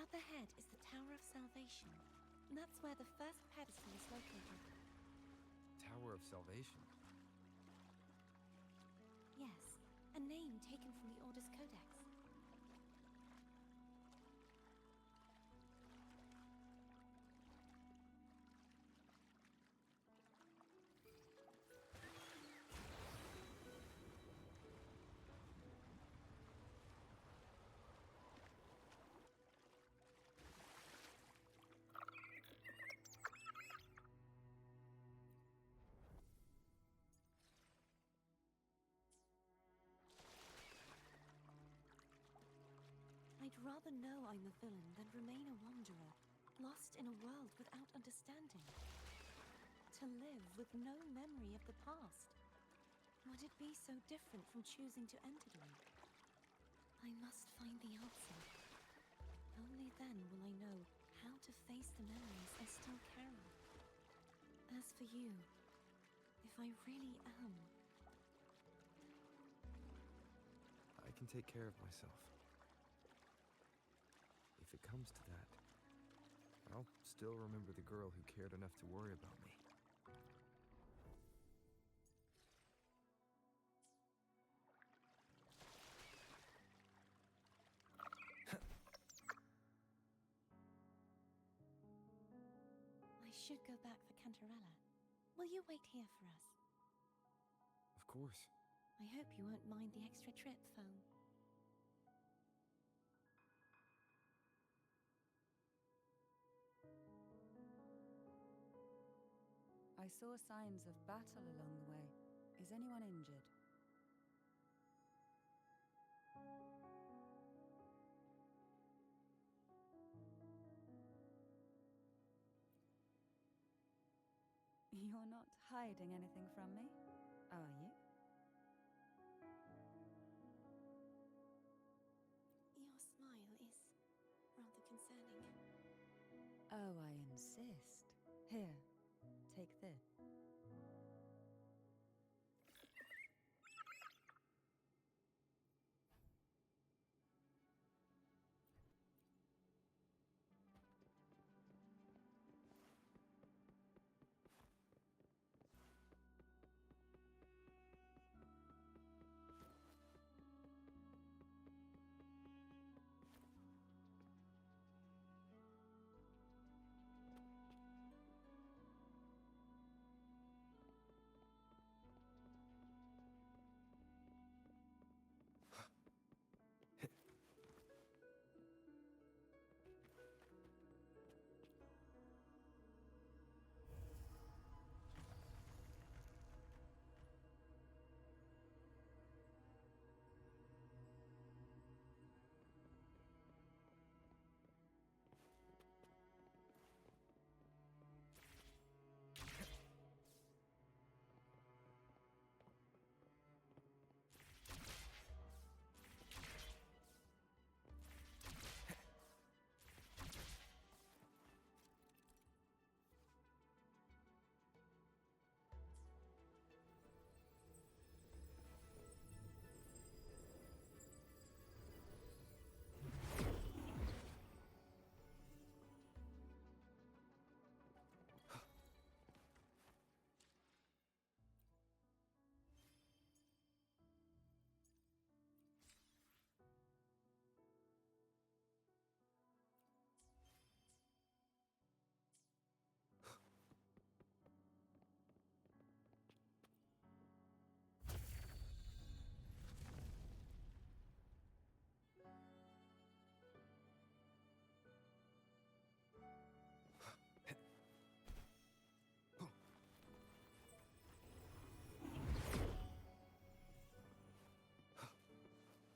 Up ahead is the Tower of Salvation. That's where the first pedestal is located. Tower of Salvation? Yes, a name taken from the Order's Codex. I'd rather know I'm a villain than remain a wanderer, lost in a world without understanding. To live with no memory of the past. Would it be so different from choosing to enter them? I must find the answer. Only then will I know how to face the memories I still carry. As for you, if I really am... I can take care of myself. if it comes to that, I'll still remember the girl who cared enough to worry about me. I should go back for Cantarella. Will you wait here for us? Of course. I hope you won't mind the extra trip, Foam. I saw signs of battle along the way. Is anyone injured? You're not hiding anything from me, are you? Your smile is rather concerning. Oh, I insist. Here, take this.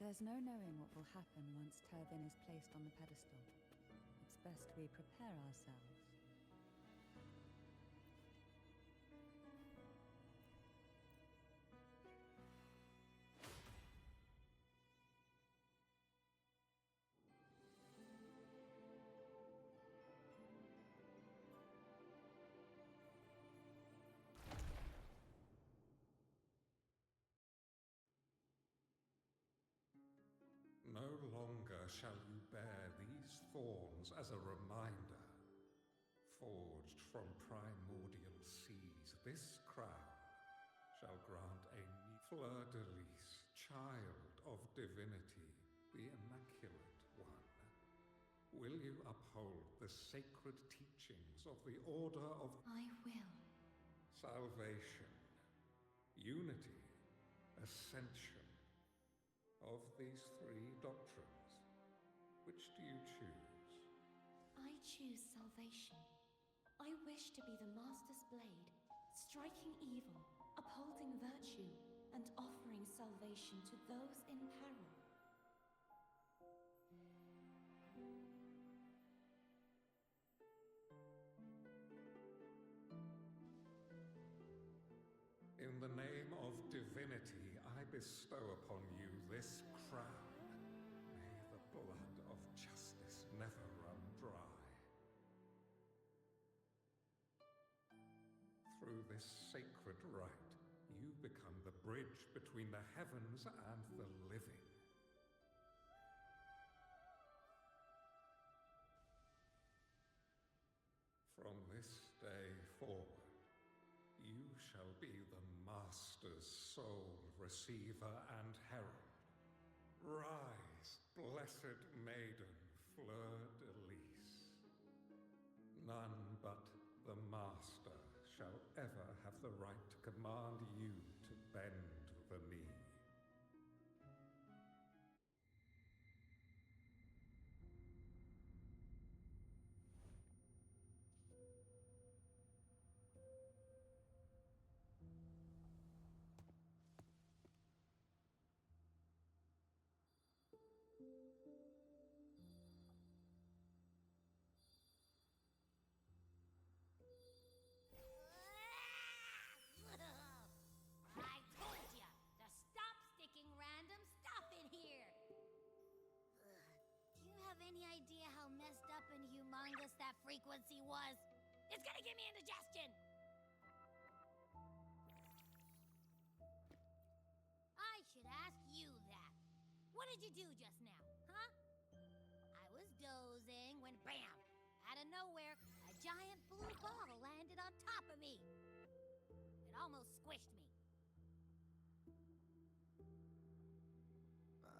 There's no knowing what will happen once Turvin is placed on the pedestal. It's best we prepare ourselves. No longer shall you bear these thorns as a reminder. Forged from primordial seas, this crown shall grant a fleur-de-lis, child of divinity, the Immaculate One. Will you uphold the sacred teachings of the Order of I will. Salvation, Unity, Ascension? Of these three doctrines, which do you choose? I choose salvation. I wish to be the Master's blade, striking evil, upholding virtue, and offering salvation to those in peril. In the name of divinity, I bestow upon you this crown. May the blood of justice never run dry. Through this sacred rite, you become the bridge between the heavens and the living. soul receiver and herald. Rise, blessed maiden, fleur de lis. None but the Master shall ever have the right to command you to bend the knee. I told ya to stop sticking random stuff in here. Do you have any idea how messed up and humongous that frequency was? It's gonna give me indigestion. I should ask you that. What did you do just now, huh? I was dozing when bam! Out of nowhere, a giant blue ball landed on top of me. It almost squished me.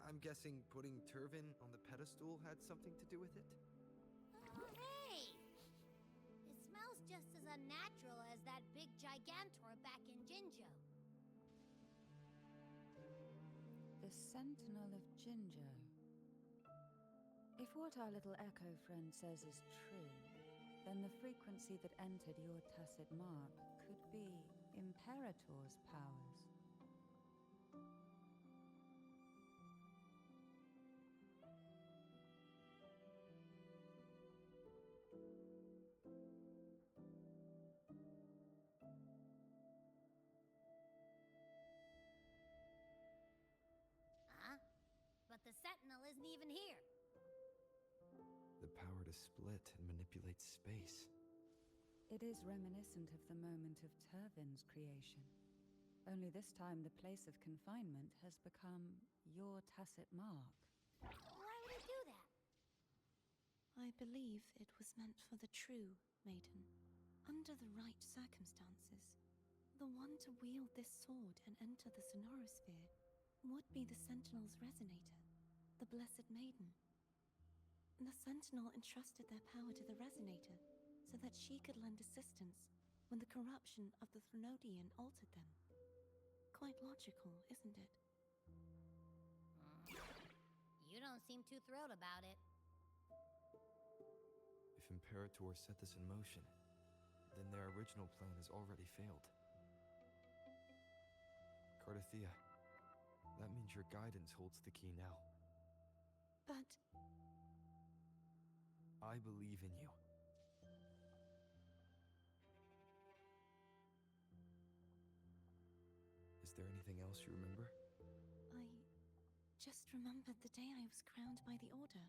I'm guessing putting Turvin on the pedestal had something to do with it? Oh, hey! It smells just as unnatural as that big gigantor back in Jinjo. The Sentinel of Jinjo. If what our little echo friend says is true, then the frequency that entered your tacit mark could be Imperator's powers. Huh? But the Sentinel isn't even here. The power to split and manipulate space. It is reminiscent of the moment of Turvin's creation. Only this time the place of confinement has become your tacit mark. Why would it do that? I believe it was meant for the true maiden. Under the right circumstances, the one to wield this sword and enter the Sonorosphere would be the Sentinel's resonator, the Blessed Maiden. The Sentinel entrusted their power to the resonator so that she could lend assistance when the corruption of the Threnodian altered them. Quite logical, isn't it? You don't seem too thrilled about it. If Imperator set this in motion, then their original plan has already failed. Cardathea, that means your guidance holds the key now. But I believe in you. Is there anything else you remember? I just remembered the day I was crowned by the Order.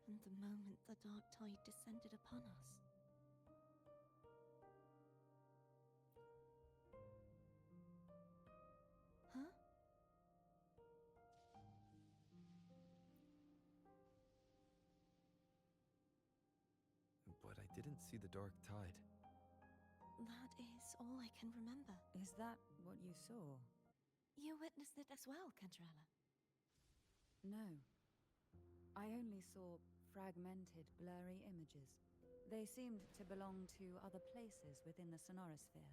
And the moment the dark tide descended upon us. Huh? But I didn't see the dark tide. That is all I can remember. Is that what you saw? You witnessed it as well, Cantarella. No. I only saw fragmented, blurry images. They seemed to belong to other places within the Sonorosphere.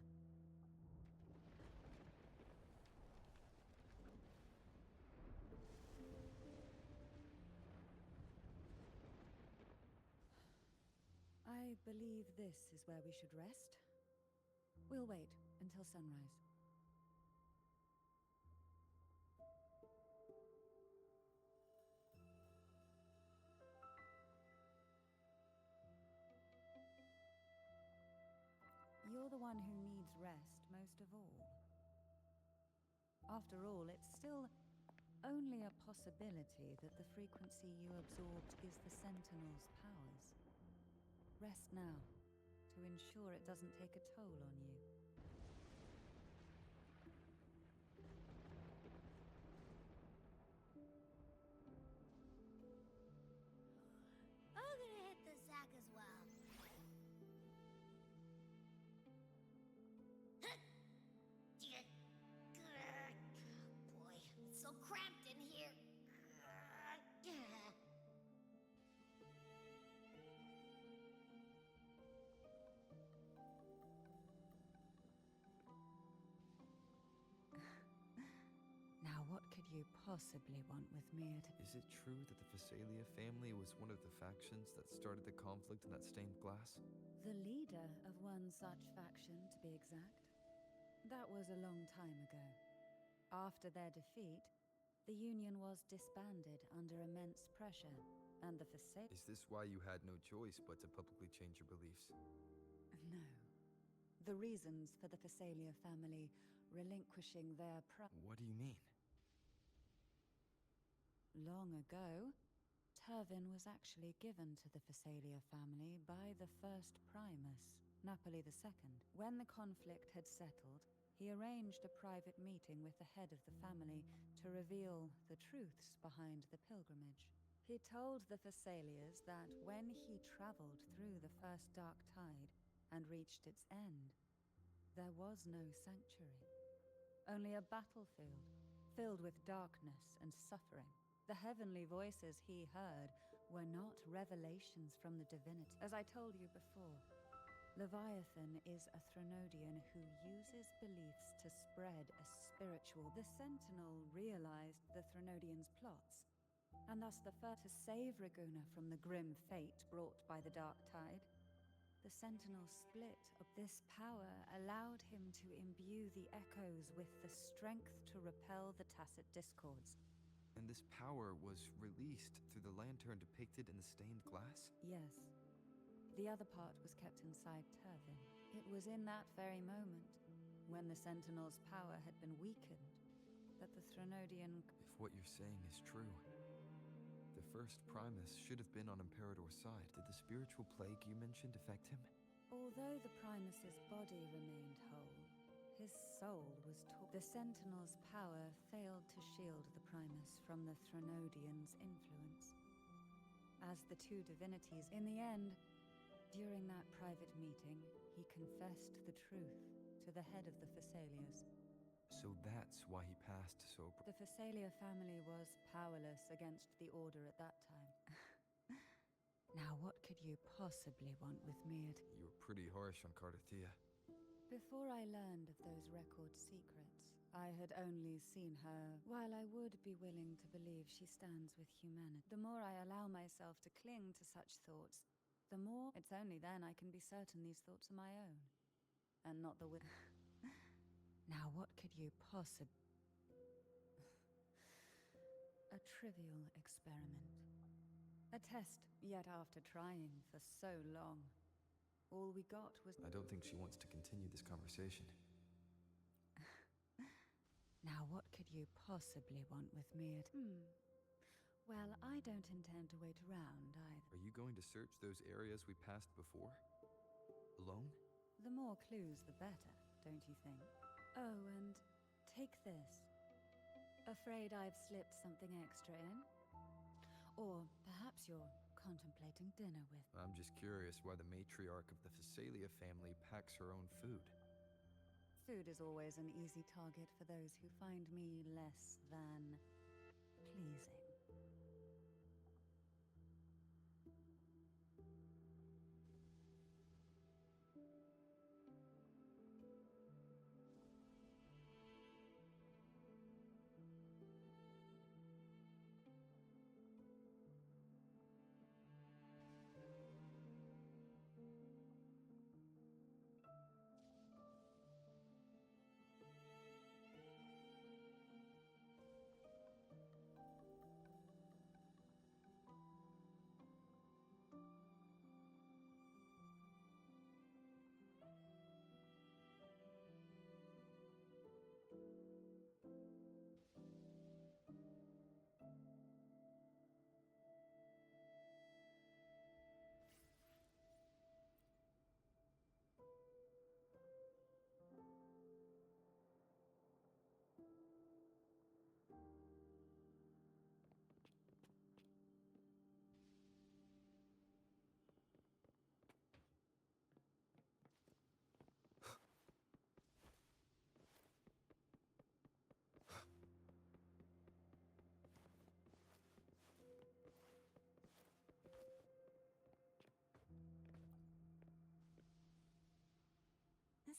I believe this is where we should rest. We'll wait until sunrise. You're the one who needs rest most of all. After all, it's still only a possibility that the frequency you absorbed is the Sentinel's powers. Rest now, to ensure it doesn't take a toll on you. I'm gonna hit the sack as well. so cramped in here. Now, what could you possibly want with me? Is it true that the Phasalia family was one of the factions that started the conflict in that stained glass? The leader of one such faction, to be exact. That was a long time ago. After their defeat, the Union was disbanded under immense pressure, and the Phasalia... Is this why you had no choice but to publicly change your beliefs? No. The reasons for the Phasalia family relinquishing their What do you mean? Long ago, Turvin was actually given to the Phasalia family by the first Primus, Napoli II. When the conflict had settled, he arranged a private meeting with the head of the family to reveal the truths behind the pilgrimage. He told the Phasalias that when he traveled through the first dark tide and reached its end, there was no sanctuary, only a battlefield filled with darkness and suffering. The heavenly voices he heard were not revelations from the divinity. As I told you before, Leviathan is a Threnodian who uses beliefs to spread a spiritual. The Sentinel realized the Threnodian's plots, and thus the first to save Raguna from the grim fate brought by the dark tide. The Sentinel split of this power allowed him to imbue the echoes with the strength to repel the tacit discords. And this power was released through the lantern depicted in the stained glass? Yes. The other part was kept inside Turvin. It was in that very moment, when the Sentinel's power had been weakened, that the Threnodian... If what you're saying is true, the first Primus should have been on Imperador's side. Did the spiritual plague you mentioned affect him? Although the Primus's body remained whole, his soul was torn. The Sentinel's power failed to shield the Primus from the Threnodian's influence. As the two divinities, in the end, during that private meeting, he confessed the truth to the head of the Phasalias. So that's why he passed so... The Phasalia family was powerless against the Order at that time. Now, what could you possibly want with me? You were pretty harsh on Cardathia. Before I learned of those record secrets, I had only seen her. While I would be willing to believe she stands with humanity, the more I allow myself to cling to such thoughts, the more it's only then I can be certain these thoughts are my own, and not the Now, what could you possibly... A trivial experiment. A test, yet after trying for so long, all we got was... I don't think she wants to continue this conversation. Now, what could you possibly want with me? Well, I don't intend to wait around either. Are you going to search those areas we passed before? Alone? The more clues, the better, don't you think? Oh, and take this. Afraid I've slipped something extra in? Or perhaps you're contemplating dinner with... I'm just curious why the matriarch of the Phasalia family packs her own food. Food is always an easy target for those who find me less than pleasing.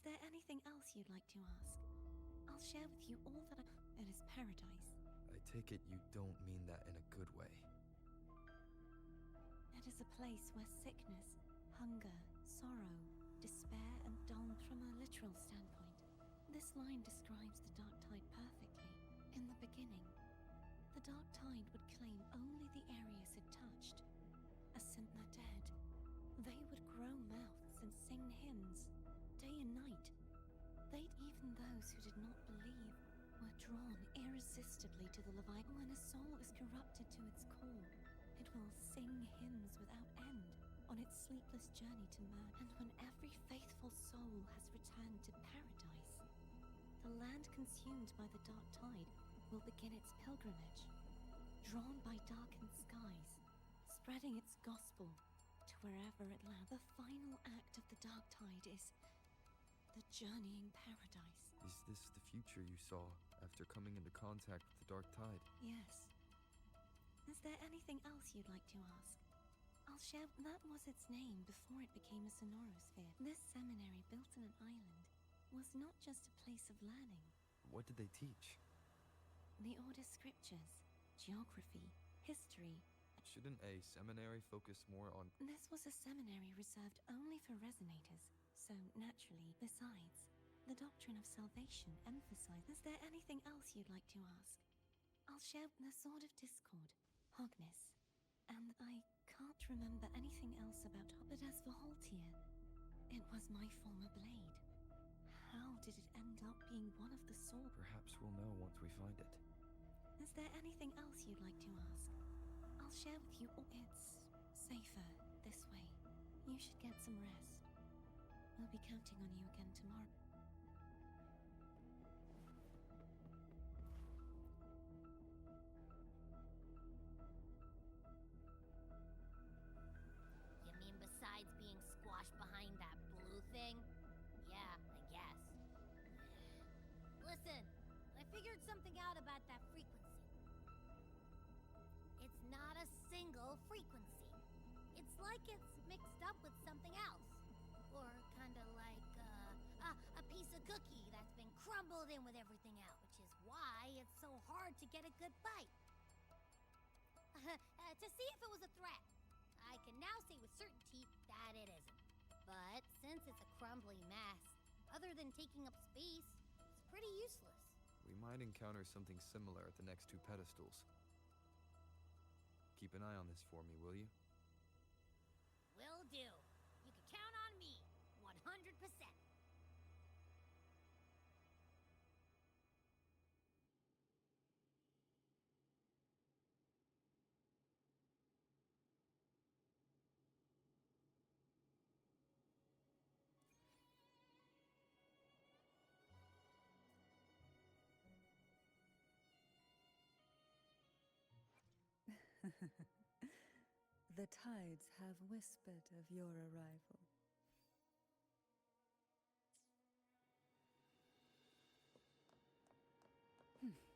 Is there anything else you'd like to ask? I'll share with you all that It is paradise. I take it you don't mean that in a good way. It is a place where sickness, hunger, sorrow, despair, and dawn from a literal standpoint. This line describes the dark tide perfectly. In the beginning, the dark tide would claim only the areas it touched. The dead. They would grow mouths and sing hymns, day and night. Even those who did not believe were drawn irresistibly to the Leviathan. When a soul is corrupted to its core, it will sing hymns without end on its sleepless journey to man. And when every faithful soul has returned to paradise, the land consumed by the dark tide will begin its pilgrimage, drawn by darkened skies, spreading its gospel to wherever it lands. The final act of the dark tide is the journeying paradise. Is this the future you saw after coming into contact with the dark tide? Yes. Is there anything else you'd like to ask? I'll share. That was its name before it became a sonorosphere. This seminary, built in an island, was not just a place of learning. What did they teach? The Order scriptures, geography, history. Shouldn't a seminary focus more on... This was a seminary reserved only for resonators, so naturally, besides, the doctrine of salvation emphasizes. Is there anything else you'd like to ask? I'll share the Sword of Discord, Hogness, and I can't remember anything else about But as for Haltier, it was my former blade. How did it end up being one of the sword? Perhaps we'll know once we find it. Is there anything else you'd like to ask? I'll share with you all. It's safer this way. You should get some rest. We'll be counting on you again tomorrow. You mean besides being squashed behind that blue thing? Yeah, I guess. Listen, I figured something out about that frequency. It's not a single frequency. It's like it's mixed up with something else. Or kinda like a piece of cookie that's been crumbled in with everything else, which is why it's so hard to get a good bite. To see if it was a threat, I can now say with certainty that it isn't. But since it's a crumbly mess, other than taking up space, it's pretty useless. We might encounter something similar at the next two pedestals. Keep an eye on this for me, will you? Will do. You can count on me, 100%. The tides have whispered of your arrival.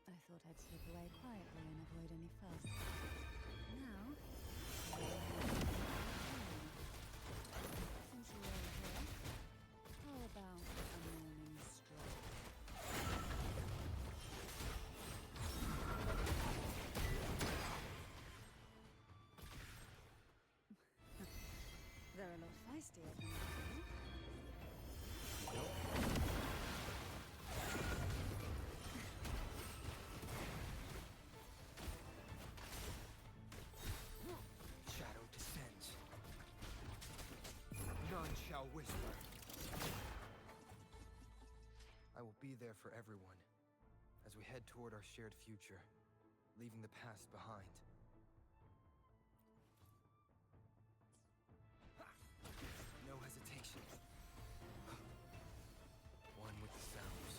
I thought I'd slip away quietly and avoid any fuss. Now, since you're all here, how about a morning stroll? They're a lot feistier than I Shadow descends. None shall whisper. I will be there for everyone as we head toward our shared future, leaving the past behind. No hesitation. One with the sounds.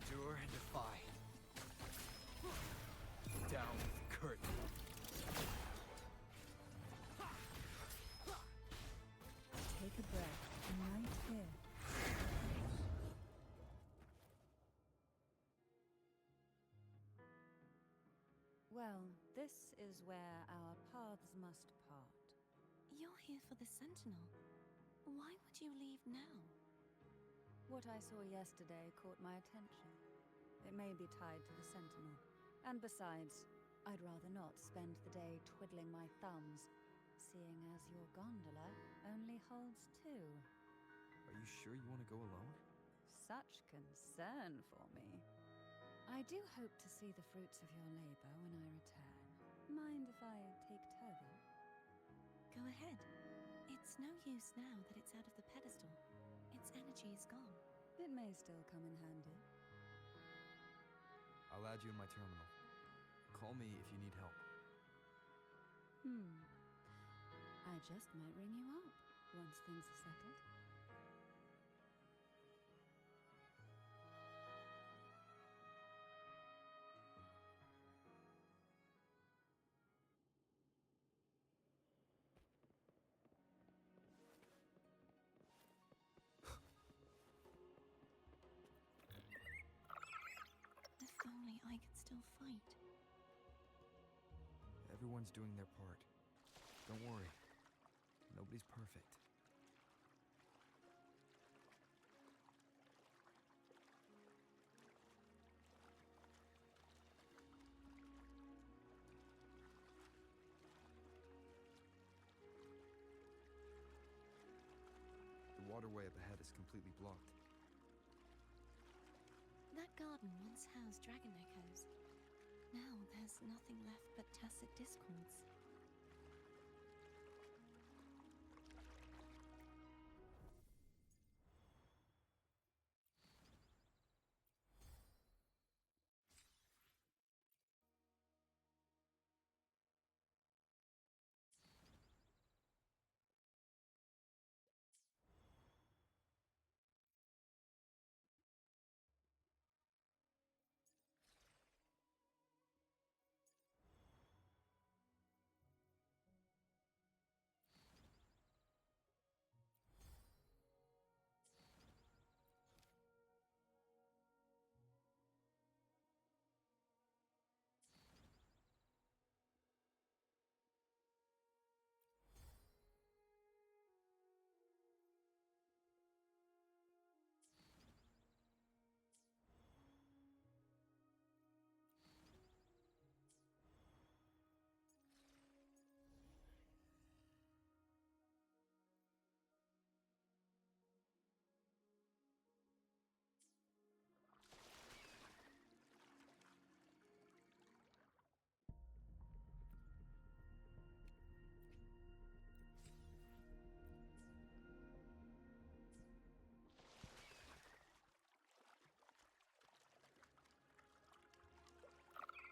Endure and defy. Down with the curtain. take a breath right here. Well, This is where our paths must part. You're here for the Sentinel. Why would you leave now? What I saw yesterday caught my attention. It may be tied to the Sentinel. And besides, I'd rather not spend the day twiddling my thumbs, seeing as your gondola only holds 2. Are you sure you want to go alone? Such concern for me. I do hope to see the fruits of your labor when I return. Mind if I take Toby? Go ahead. It's no use now that it's out of the pedestal. Its energy is gone. It may still come in handy. I'll add you in my terminal. Call me if you need help. I just might ring you up once things are settled. If only I could still fight. Everyone's doing their part. Don't worry. Nobody's perfect. The waterway up ahead is completely blocked. That garden once housed dragon echoes. Now there's nothing left but tacit discords.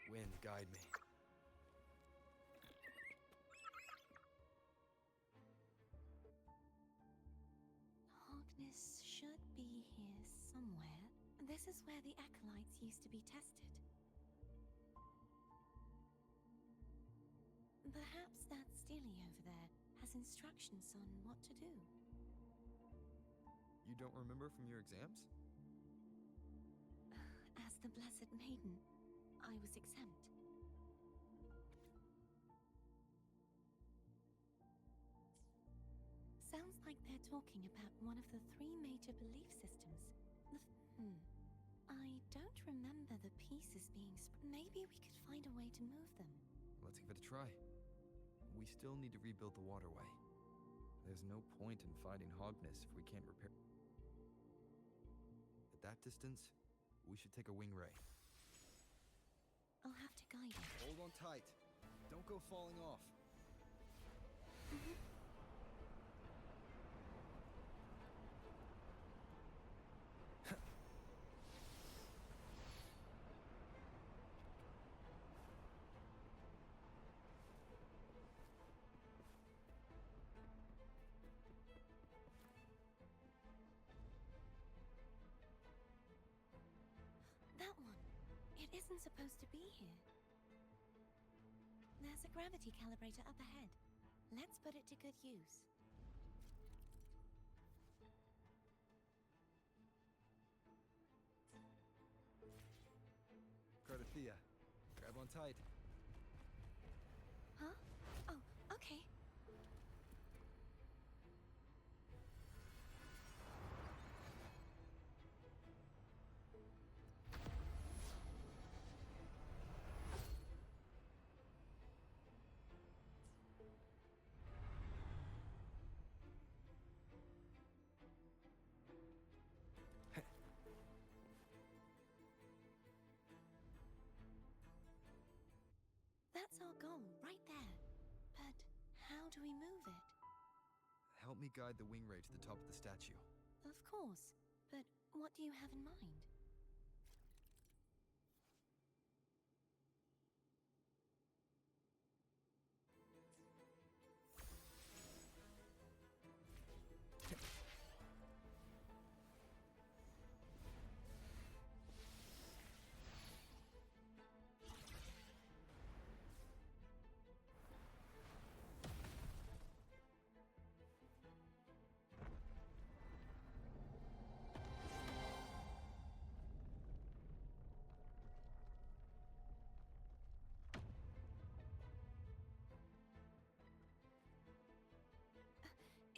Wind, guide me. Harkness should be here somewhere. This is where the acolytes used to be tested. Perhaps that Steely over there has instructions on what to do. You don't remember from your exams? As the Blessed Maiden, I was exempt. Sounds like they're talking about one of the 3 major belief systems. I don't remember the pieces being Maybe we could find a way to move them. Let's give it a try. We still need to rebuild the waterway. There's no point in fighting Hogness if we can't repair... At that distance, we should take a wing ray. I'll have to guide you. Hold on tight. Don't go falling off. That one. It isn't supposed to be here. There's a gravity calibrator up ahead. Let's put it to good use. Cardothea, grab on tight. goal right there. But how do we move it? Help me guide the wing ray to the top of the statue. Of course. But what do you have in mind?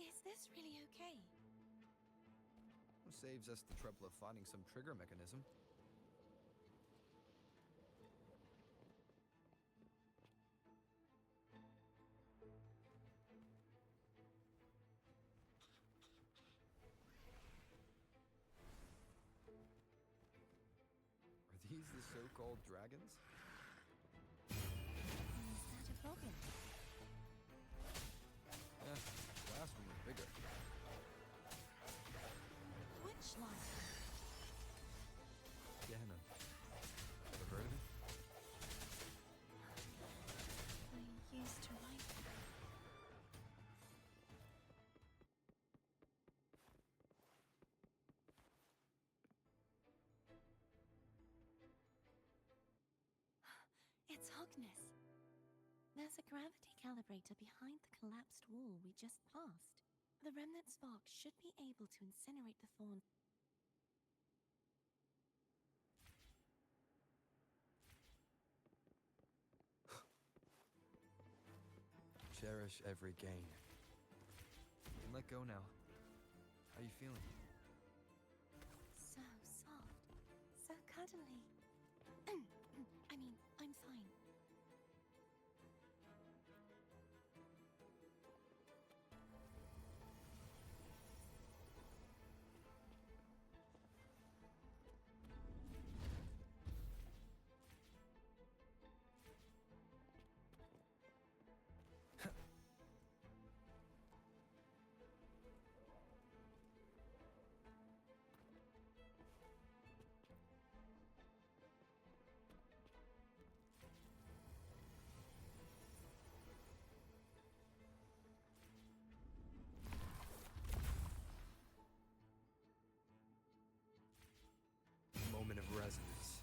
Is this really okay? Saves us the trouble of finding some trigger mechanism. Are these the so-called dragons? Is that a problem? The last one was bigger. Which line? Gehenna. Ever heard of it? I used to write that. It's Hogness. There's a gravity calibrator behind the collapsed wall we just passed. The remnant spark should be able to incinerate the thorn. Cherish every gain. You can let go now. How you feeling? So soft. So cuddly. I mean, I'm fine. Moment of resonance.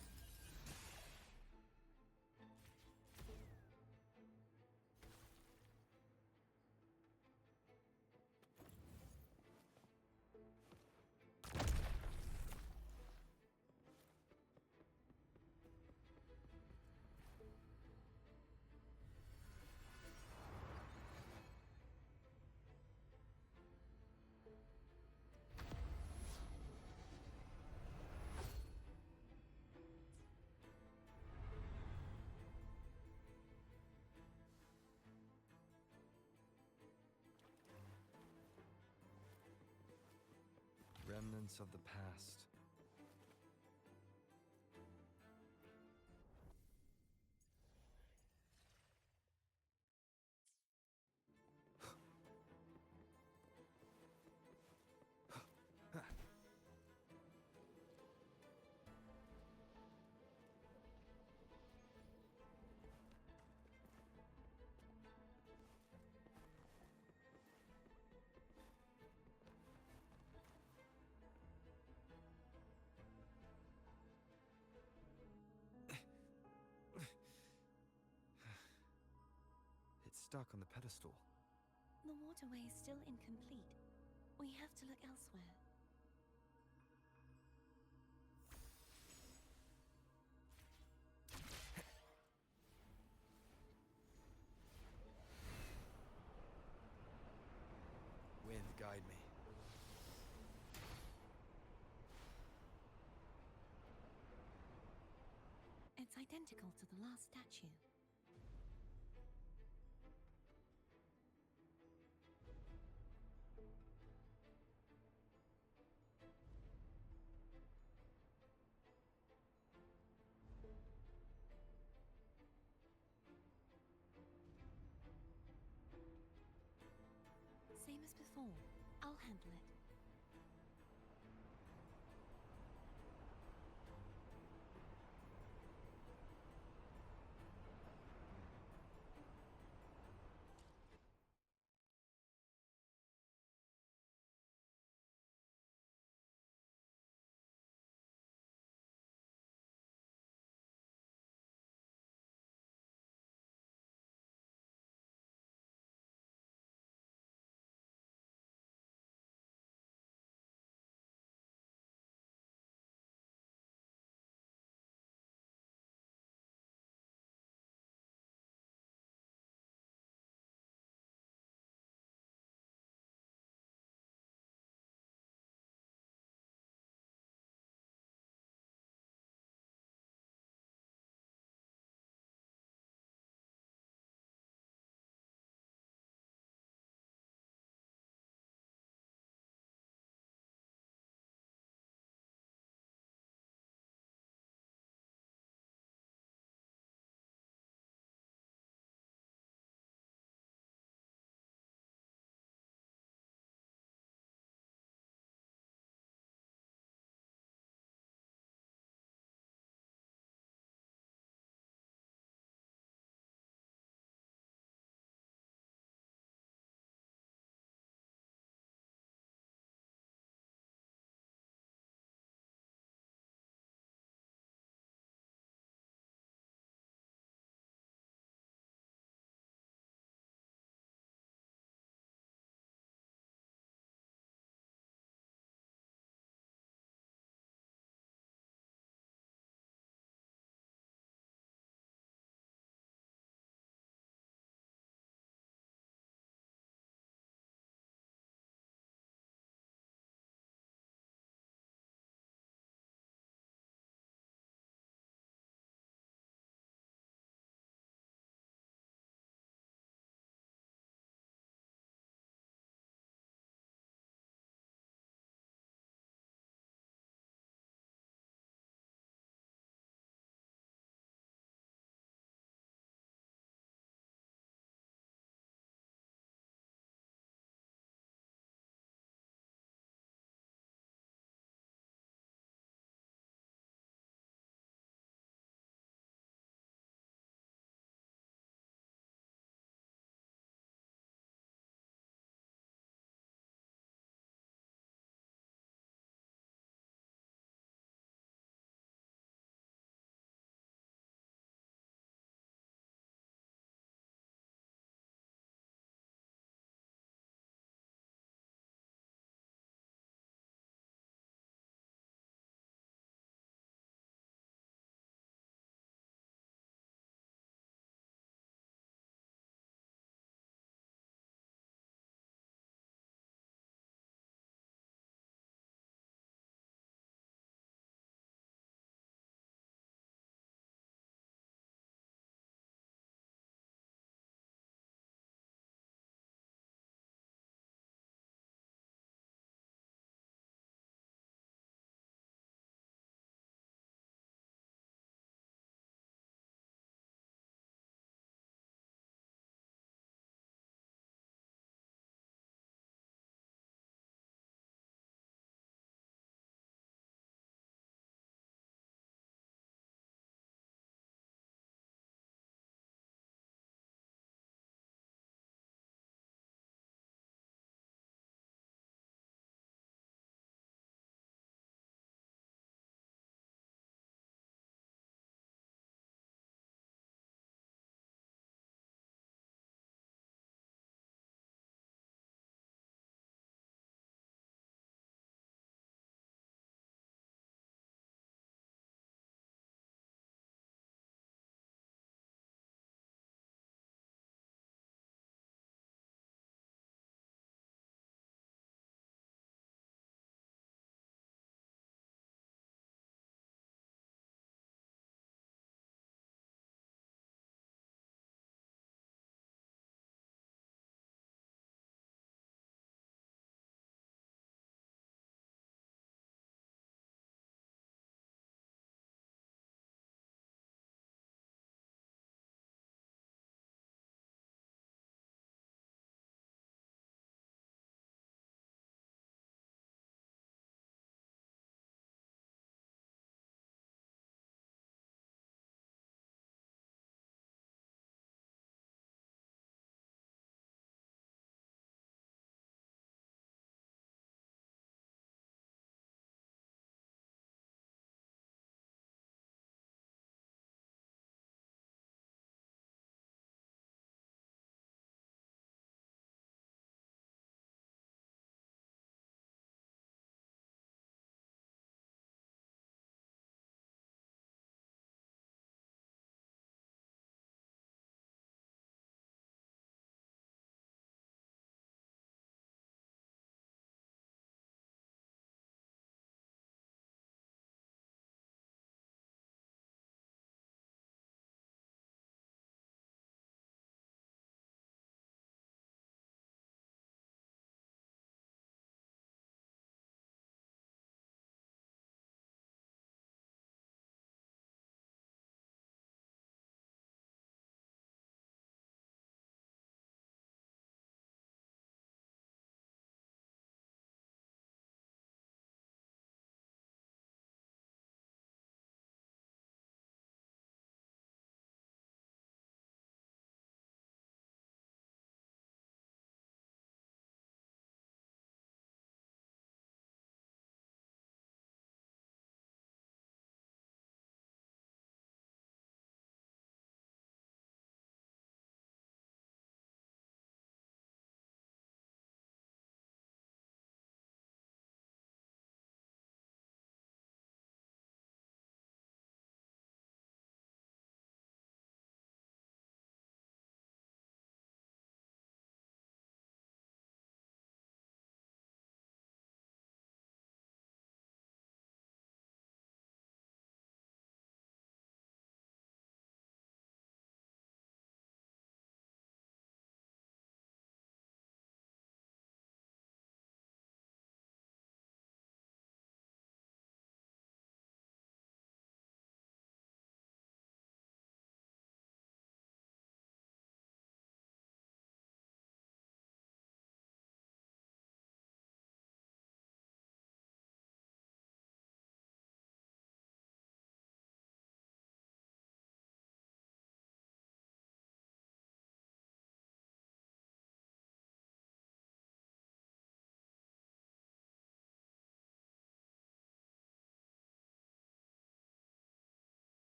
Remnants of the past. It's stuck on the pedestal. The waterway is still incomplete. We have to look elsewhere. Wind, guide me. It's identical to the last statue. before. I'll handle it.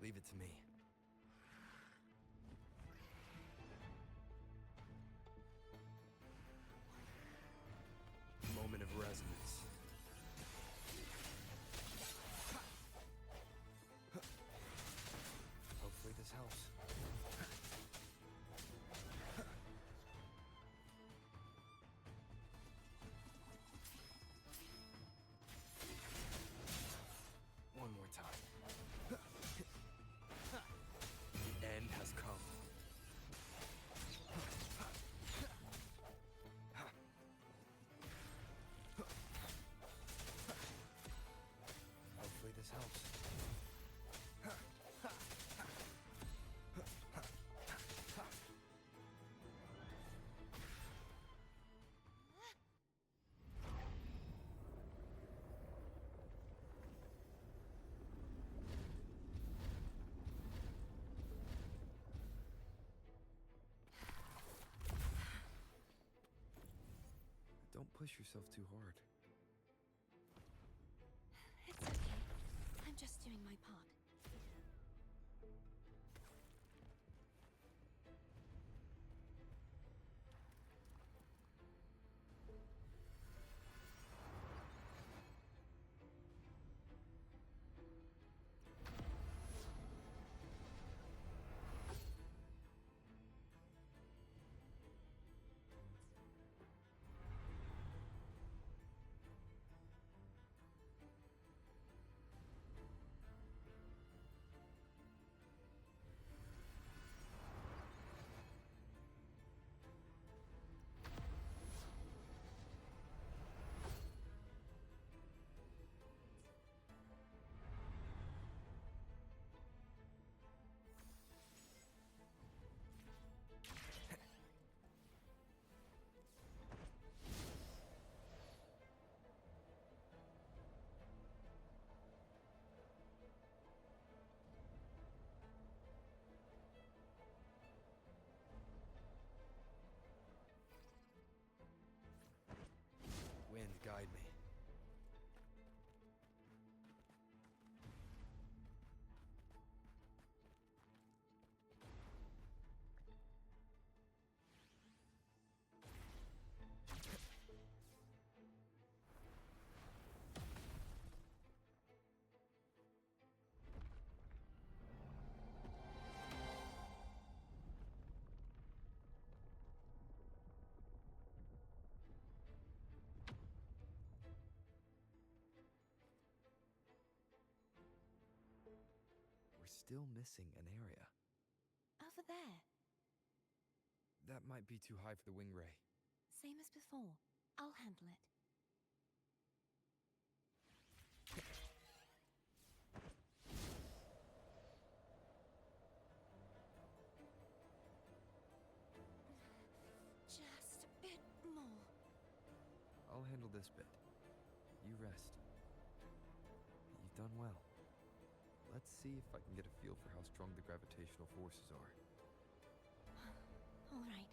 Leave it to me. Moment of resonance. Hopefully this helps. One more time. The end has come. Hopefully this helps. Don't push yourself too hard. It's okay. I'm just doing my part. Wind, guide me. We're still missing an area. Over there. That might be too high for the wing ray. Same as before. I'll handle it. Just a bit more. I'll handle this bit. You rest. You've done well. Let's see if I can get a feel for how strong the gravitational forces are. All right.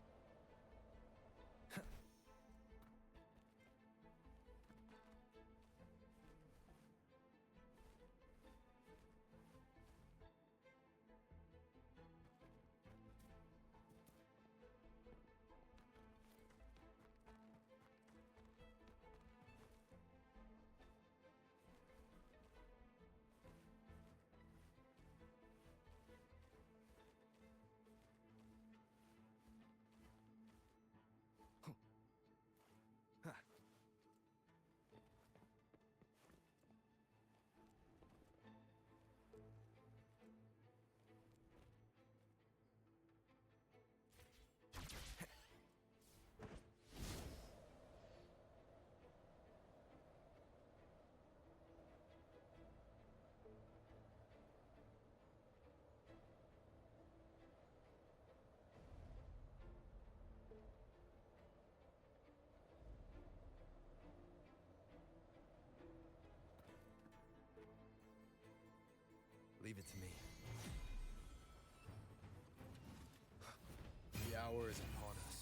Leave it to me. The hour is upon us.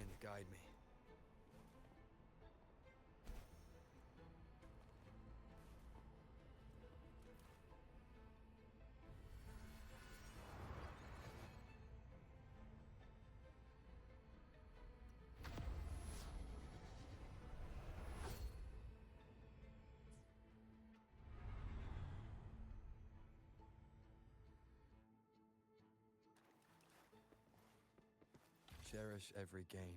to guide me. Cherish every gain.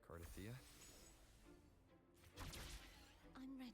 Cardathea? I'm ready.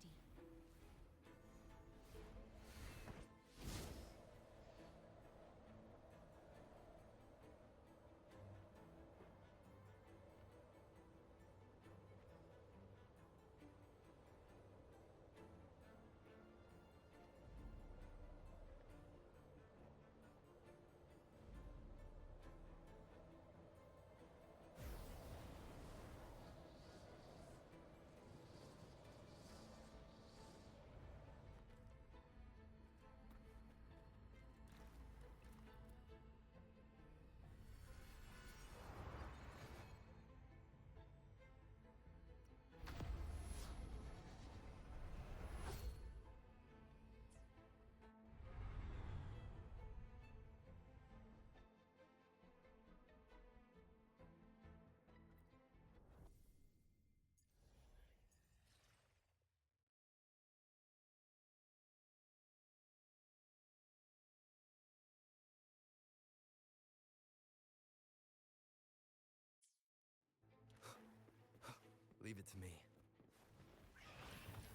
Leave it to me.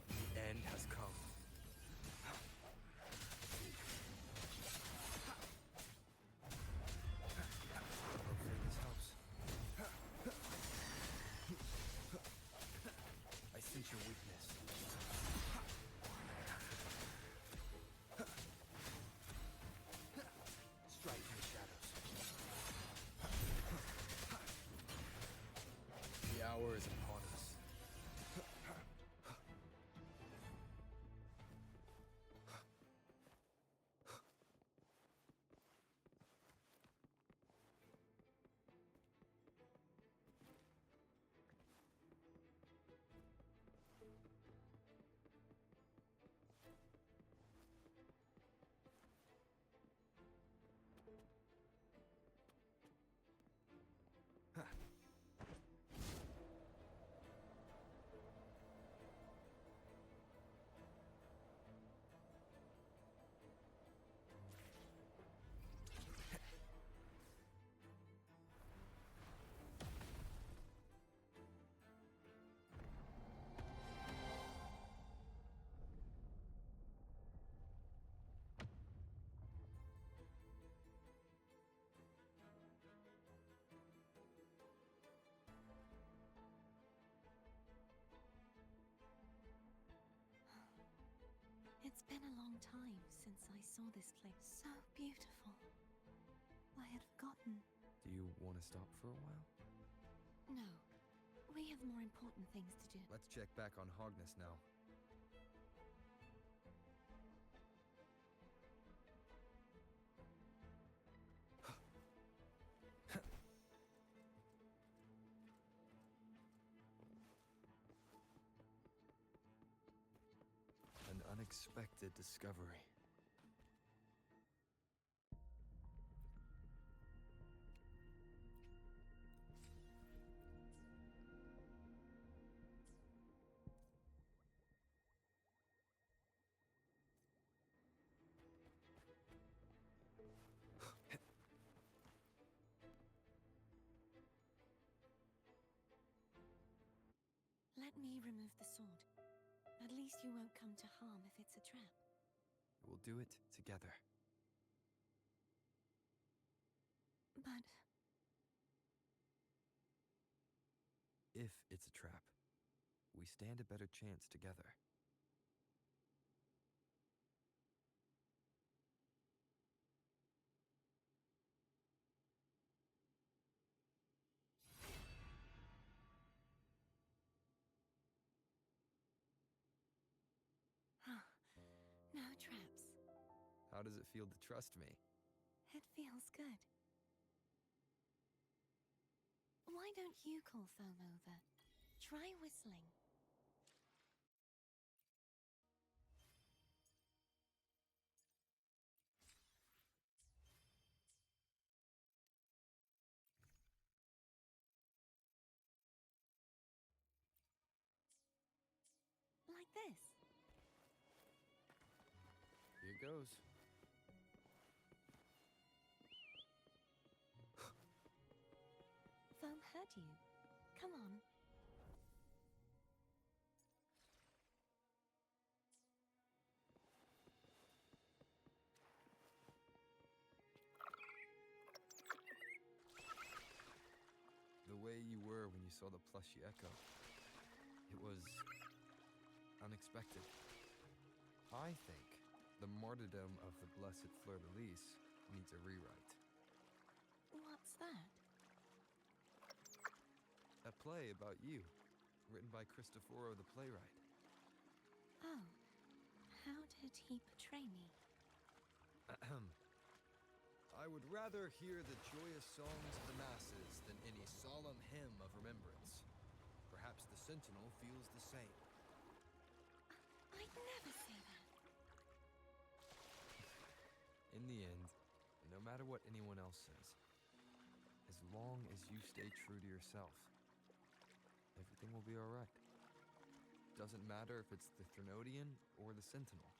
The end has come. Hopefully this helps. I sense your weakness. Strike in the shadows. The hour is upon us. It's been a long time since I saw this place. So beautiful. I had forgotten. Do you want to stop for a while? No. We have more important things to do. Let's check back on Hogness now. An unexpected discovery. Let me remove the sword. At least you won't come to harm if it's a trap. We'll do it together. But If it's a trap, we stand a better chance together. traps. How does it feel to trust me? It feels good. Why don't you call Foam over? Try whistling. Like this. Here goes. Foam heard you. Come on. The way you were when you saw the plushy echo. It was unexpected. I think the martyrdom of the blessed fleur-de-lis needs a rewrite. What's that? A play about you, written by Cristoforo the playwright. Oh. How did he portray me? I would rather hear the joyous songs of the masses than any solemn hymn of remembrance. Perhaps the Sentinel feels the same. I'd never say that. In the end, no matter what anyone else says, as long as you stay true to yourself, everything will be alright. Doesn't matter if it's the Threnodian or the Sentinel.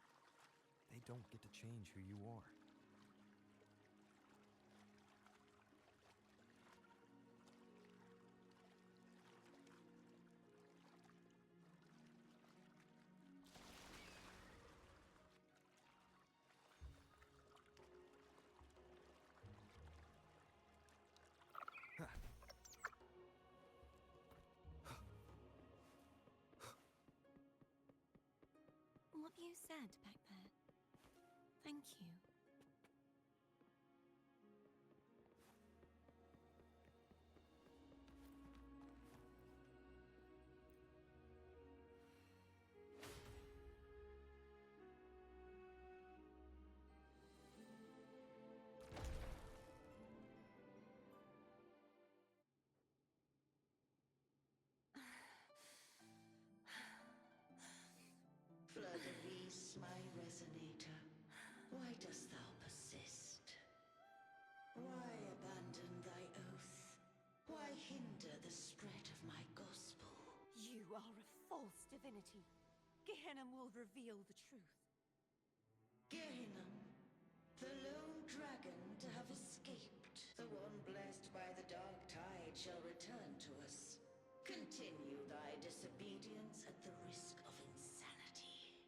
They don't get to change who you are. What you said back there. Thank you. Fleur-de-lis, my resonator, why dost thou persist? Why abandon thy oath? Why hinder the spread of my gospel? You are a false divinity. Gehenna will reveal the truth. Gehenna, the lone dragon to have escaped, the one blessed by the dark tide shall return to us. Continue thy disobedience at the risk of insanity.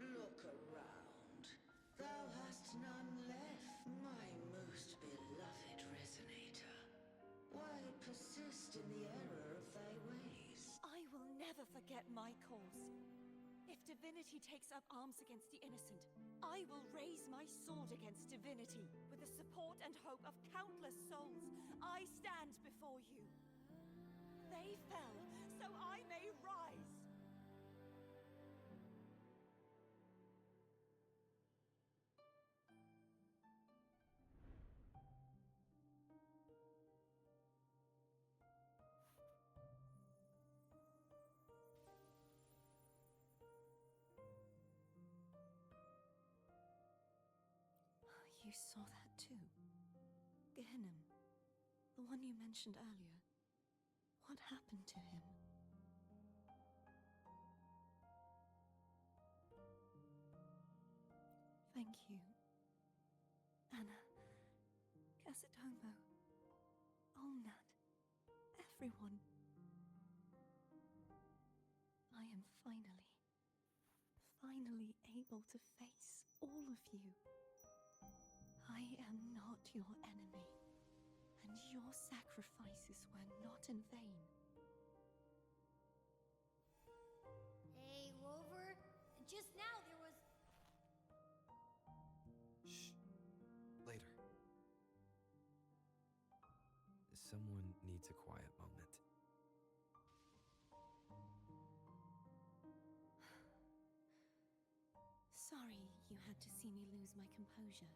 Look around. Thou hast none left, my most beloved resonator. Why persist in the error of thy ways? I will never forget my cause. If divinity takes up arms against the innocent, I will raise my sword against divinity. With the support and hope of countless souls, I stand before you. They fell, so I may rise. You saw that too. Gehenna, the one you mentioned earlier. What happened to him? Thank you. Anna, Casatomo, Olnat, everyone. I am finally able to face all of you. I am not your enemy, and your sacrifices were not in vain. Hey, Rover, just now there was... Shh. Later. Someone needs a quiet moment. sorry you had to see me lose my composure.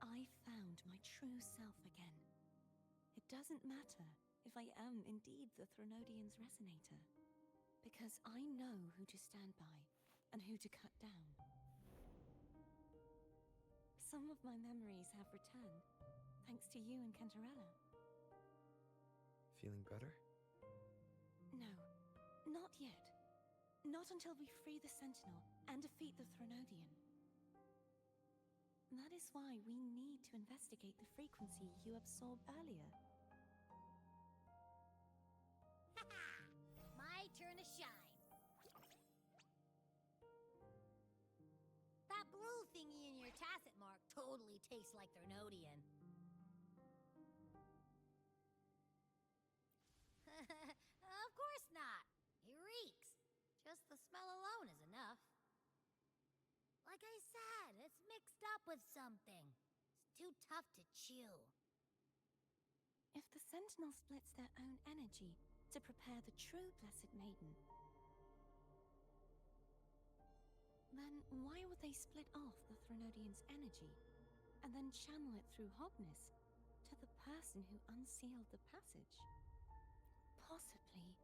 I found my true self again. It doesn't matter if I am indeed the Threnodian's resonator, because I know who to stand by and who to cut down. Some of my memories have returned, thanks to you and Cantarella. Feeling better? No, not yet. Not until we free the Sentinel and defeat the Threnodian. That is why we need to investigate the frequency you absorbed earlier. My turn to shine. That blue thingy in your tacit mark totally tastes like Threnodian. Of course not. It reeks. Just the smell alone is enough. Like I said, it's mixed up with something. It's too tough to chew. If the Sentinel splits their own energy to prepare the true Blessed Maiden, then why would they split off the Threnodian's energy and then channel it through Hobness to the person who unsealed the passage? Possibly.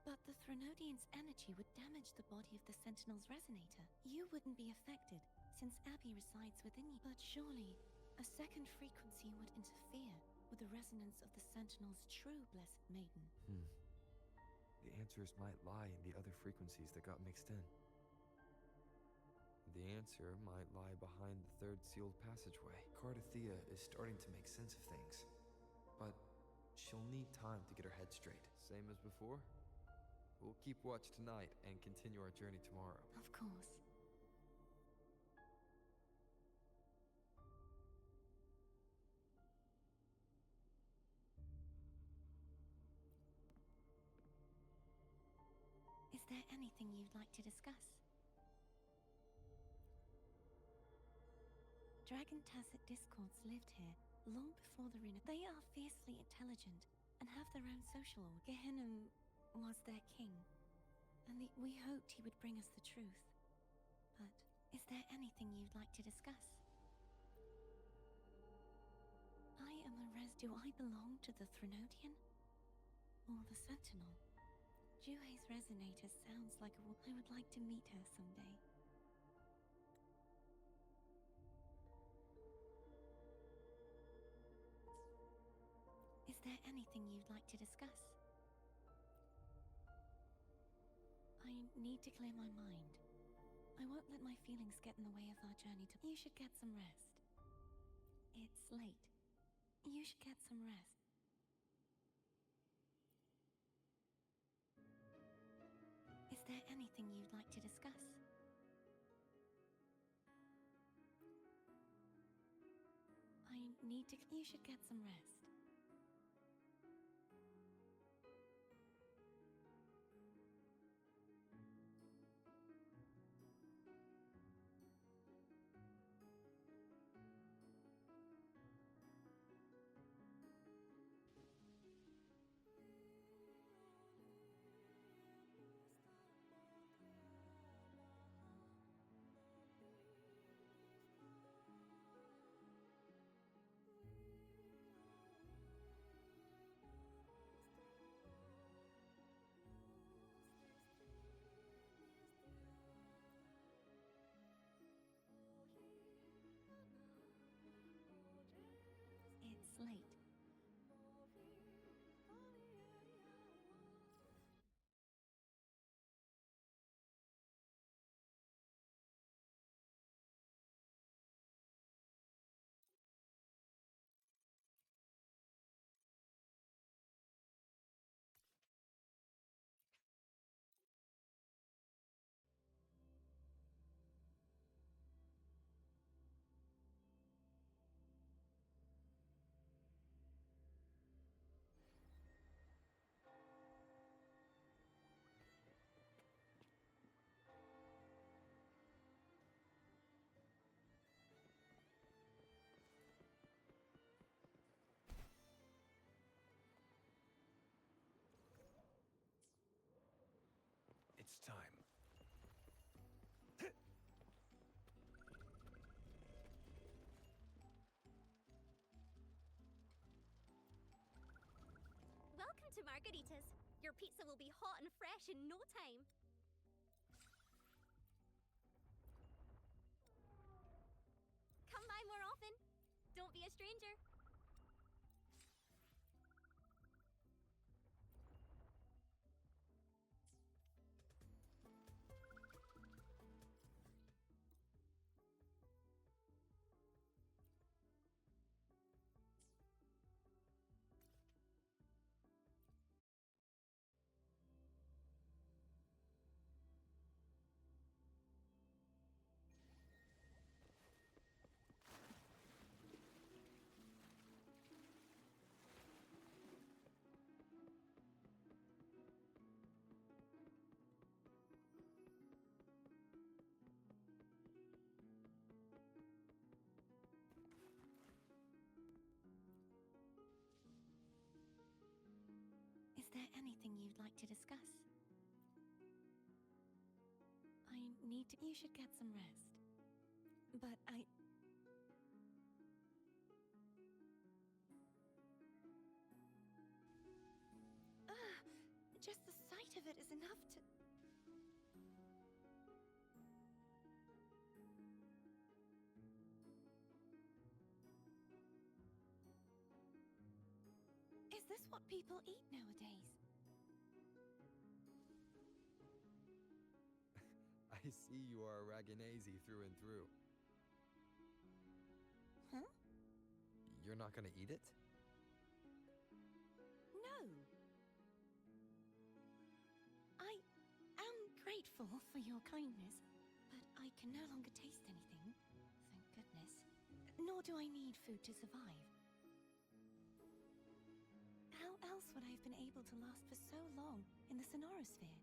But the Threnodian's energy would damage the body of the Sentinel's resonator. You wouldn't be affected, since Abby resides within you. But surely, a second frequency would interfere with the resonance of the Sentinel's true Blessed Maiden. The answers might lie in the other frequencies that got mixed in. The answer might lie behind the third sealed passageway. Cardathea is starting to make sense of things, but she'll need time to get her head straight. Same as before? We'll keep watch tonight and continue our journey tomorrow. Of course. Is there anything you'd like to discuss? Dragon Tacit discords lived here long before the Runa. They are fiercely intelligent and have their own social order. Gehinnom was their king, and we hoped he would bring us the truth. But is there anything you'd like to discuss? I am a Do I belong to the Threnodian? Or the Sentinel? Juhe's resonator sounds like I would like to meet her someday. Is there anything you'd like to discuss? I need to clear my mind. I won't let my feelings get in the way of our journey to... You should get some rest. It's late. You should get some rest. Is there anything you'd like to discuss? I need to... You should get some rest. It's late. It's time. margaritas. Your pizza will be hot and fresh in no time. Come by more often. Don't be a stranger. Is there anything you'd like to discuss? I need to. You should get some rest. But just the sight of it is enough to. Is this what people eat nowadays? I see you are a Raganese through and through. Huh? You're not gonna eat it? No. I am grateful for your kindness, but I can no longer taste anything. Thank goodness. Nor do I need food to survive. How else would I have been able to last for so long in the Sonorosphere?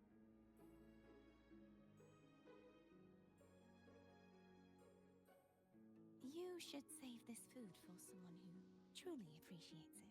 You should save this food for someone who truly appreciates it.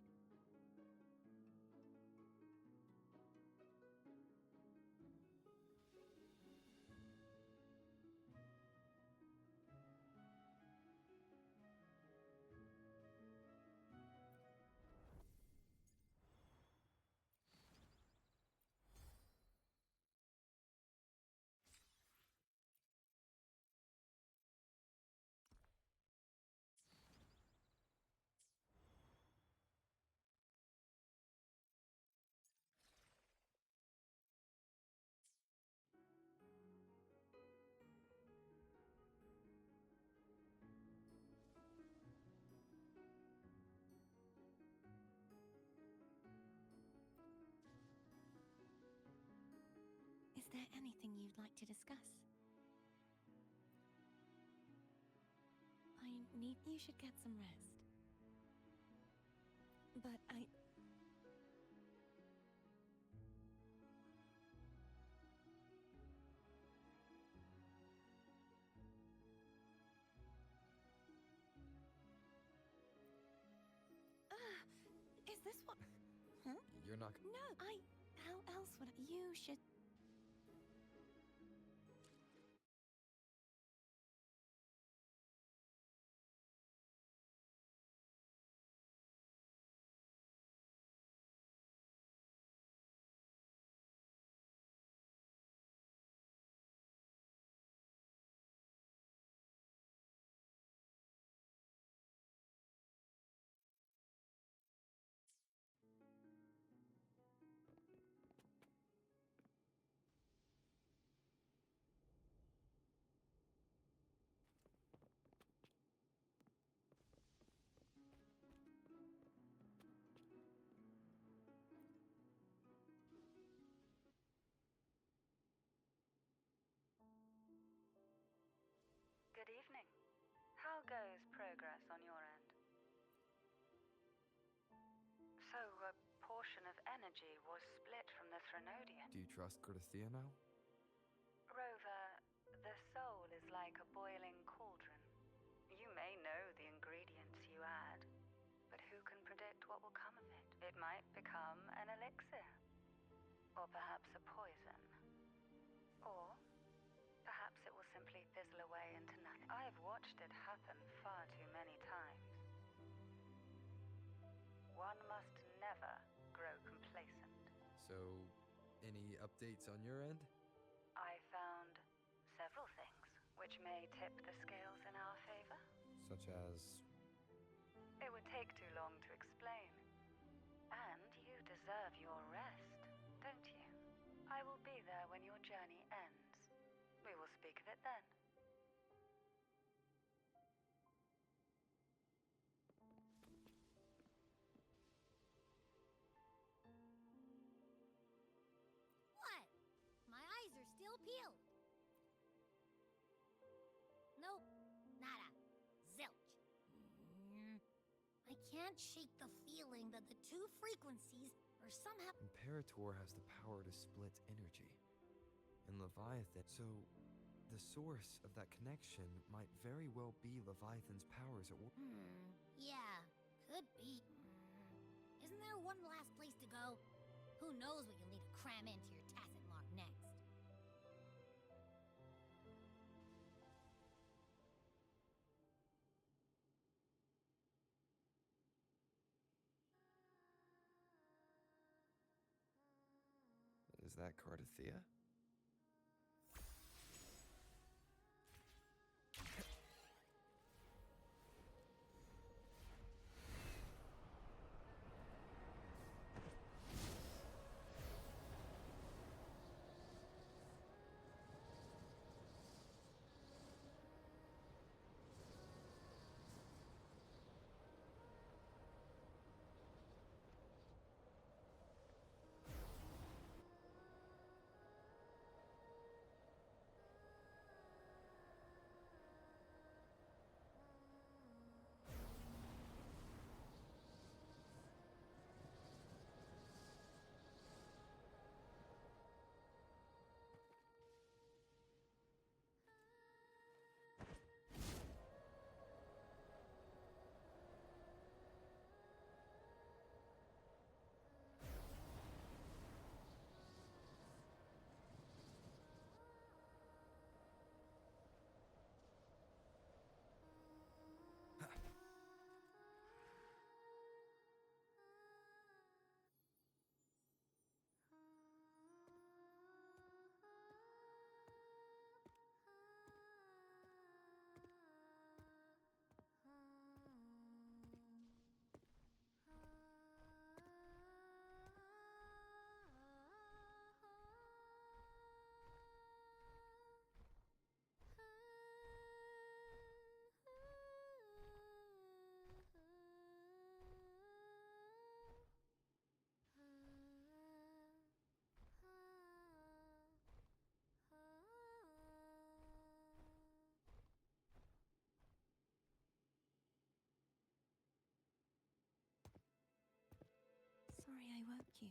Is there anything you'd like to discuss? I need. You should get some rest. But is this what? Huh? You're not. No, How else would you should. Good evening. How goes progress on your end? So, a portion of energy was split from the Threnodian. Do you trust Corthia now? Rover, the soul is like a boiling cauldron. You may know the ingredients you add, but who can predict what will come of it? It might become an elixir, or perhaps a poison, or perhaps it will simply fizzle away into nothing. I've watched it happen far too many times. One must never grow complacent. So, any updates on your end? I found several things which may tip the scales in our favor. Such as. It would take too long to explain. And you deserve your rest, don't you? I will be there when your journey ends. We will speak of it then. What? My eyes are still peeled. Nope, nada. Zilch. I can't shake the feeling that the two frequencies are somehow... Imperator has the power to split energy. And Leviathan. So, the source of that connection might very well be Leviathan's powers at work. Yeah, could be. Isn't there one last place to go? Who knows what you'll need to cram into your tacit mark next? Is that Cardathea? Sorry I woke you.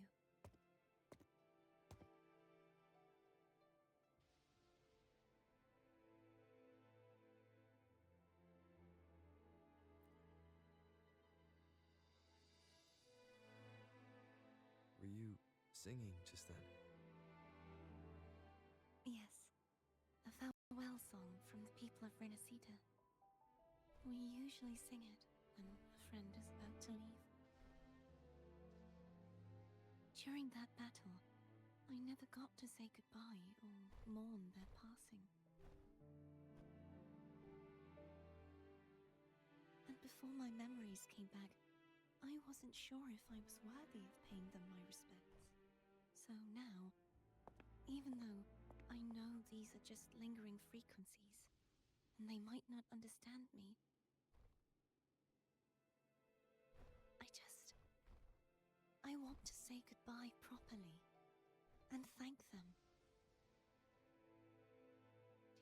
Were you singing just then? Yes. A farewell song from the people of Renacita. We usually sing it when a friend is about to leave. During that battle, I never got to say goodbye or mourn their passing. And before my memories came back, I wasn't sure if I was worthy of paying them my respects. So now, even though I know these are just lingering frequencies, and they might not understand me, I want to say goodbye properly and thank them.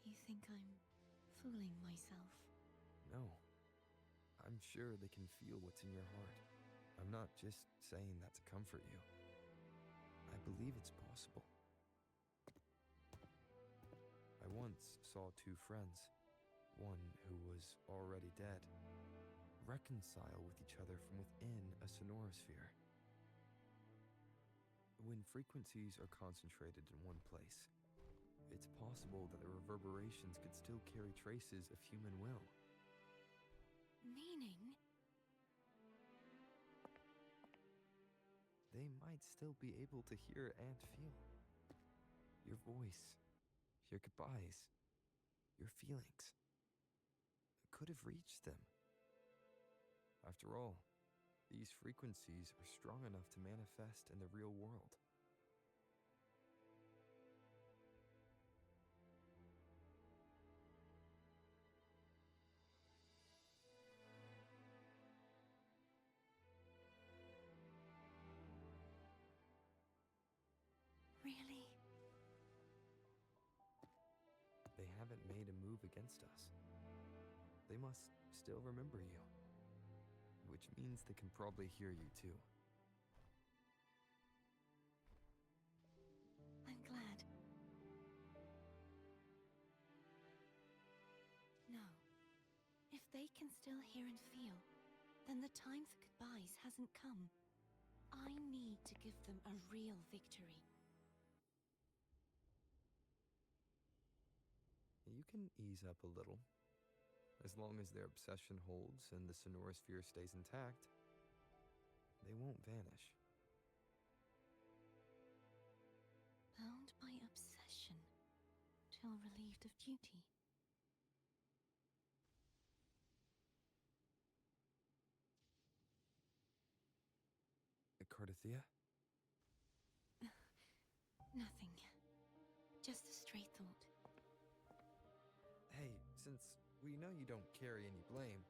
Do you think I'm fooling myself? No. I'm sure they can feel what's in your heart. I'm not just saying that to comfort you. I believe it's possible. I once saw two friends, one who was already dead, reconcile with each other from within a sonorosphere. When frequencies are concentrated in one place, it's possible that the reverberations could still carry traces of human will. Meaning? They they might still be able to hear and feel. Your voice, your goodbyes, your feelings could have reached them. After all, these frequencies are strong enough to manifest in the real world. Really? They haven't made a move against us. They must still remember you. Which means they can probably hear you too. I'm glad. No. If they can still hear and feel, then the time for goodbyes hasn't come. I need to give them a real victory. You can ease up a little. As long as their obsession holds and the sonorosphere stays intact, they won't vanish. Bound by obsession, till relieved of duty. Cardathia? Nothing. Just a stray thought. Hey, since we know you don't carry any blame,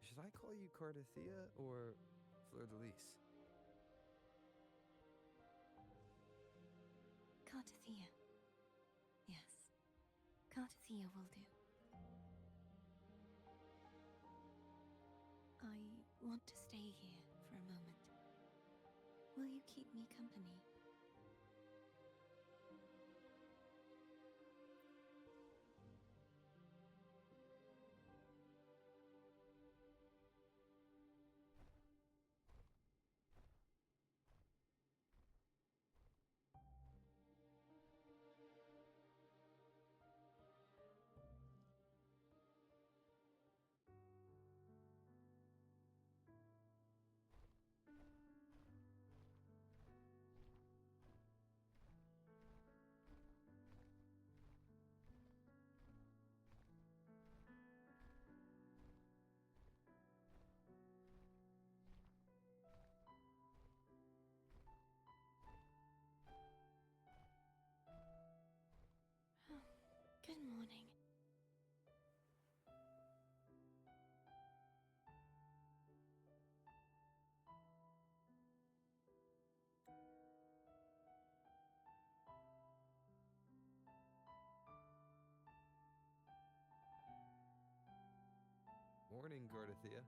should I call you Cardathia or Fleur de Lis? Cardathia. Yes. Cardathia will do. I want to stay here for a moment. Will you keep me company? Good morning. Morning, Cardathia.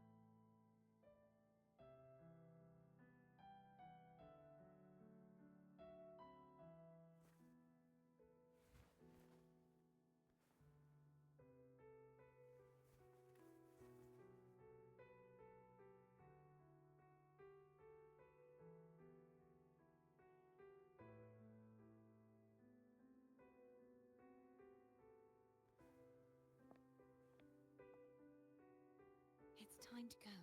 It's time to go.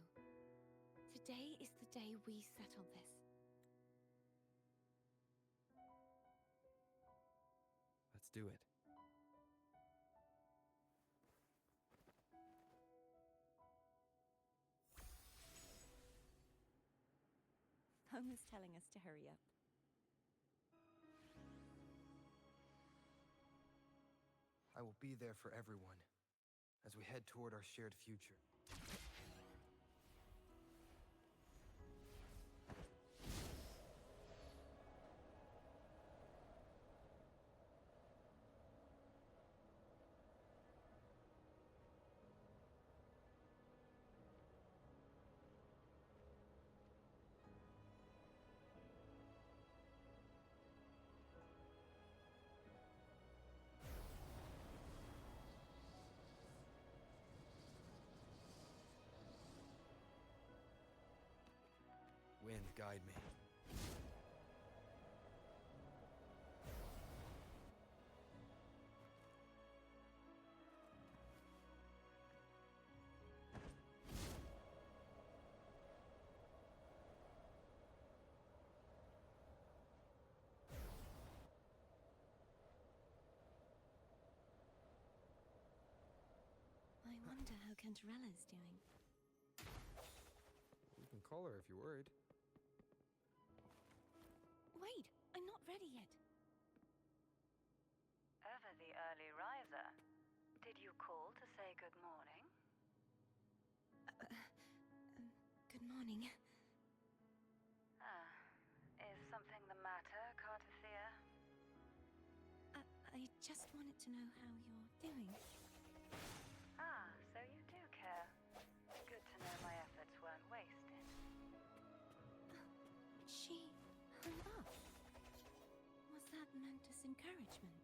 Today is the day we settle this. Let's do it. Home is telling us to hurry up. I will be there for everyone as we head toward our shared future. Wind, guide me. Cantarella's doing. You can call her if you're worried. Wait, I'm not ready yet. Ever the early riser. Did you call to say good morning? Good morning. Is something the matter, Cartathea? I just wanted to know how you're doing. So you do care. Good to know my efforts weren't wasted. She hung up. Was that meant as encouragement?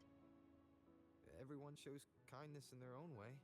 Everyone shows kindness in their own way.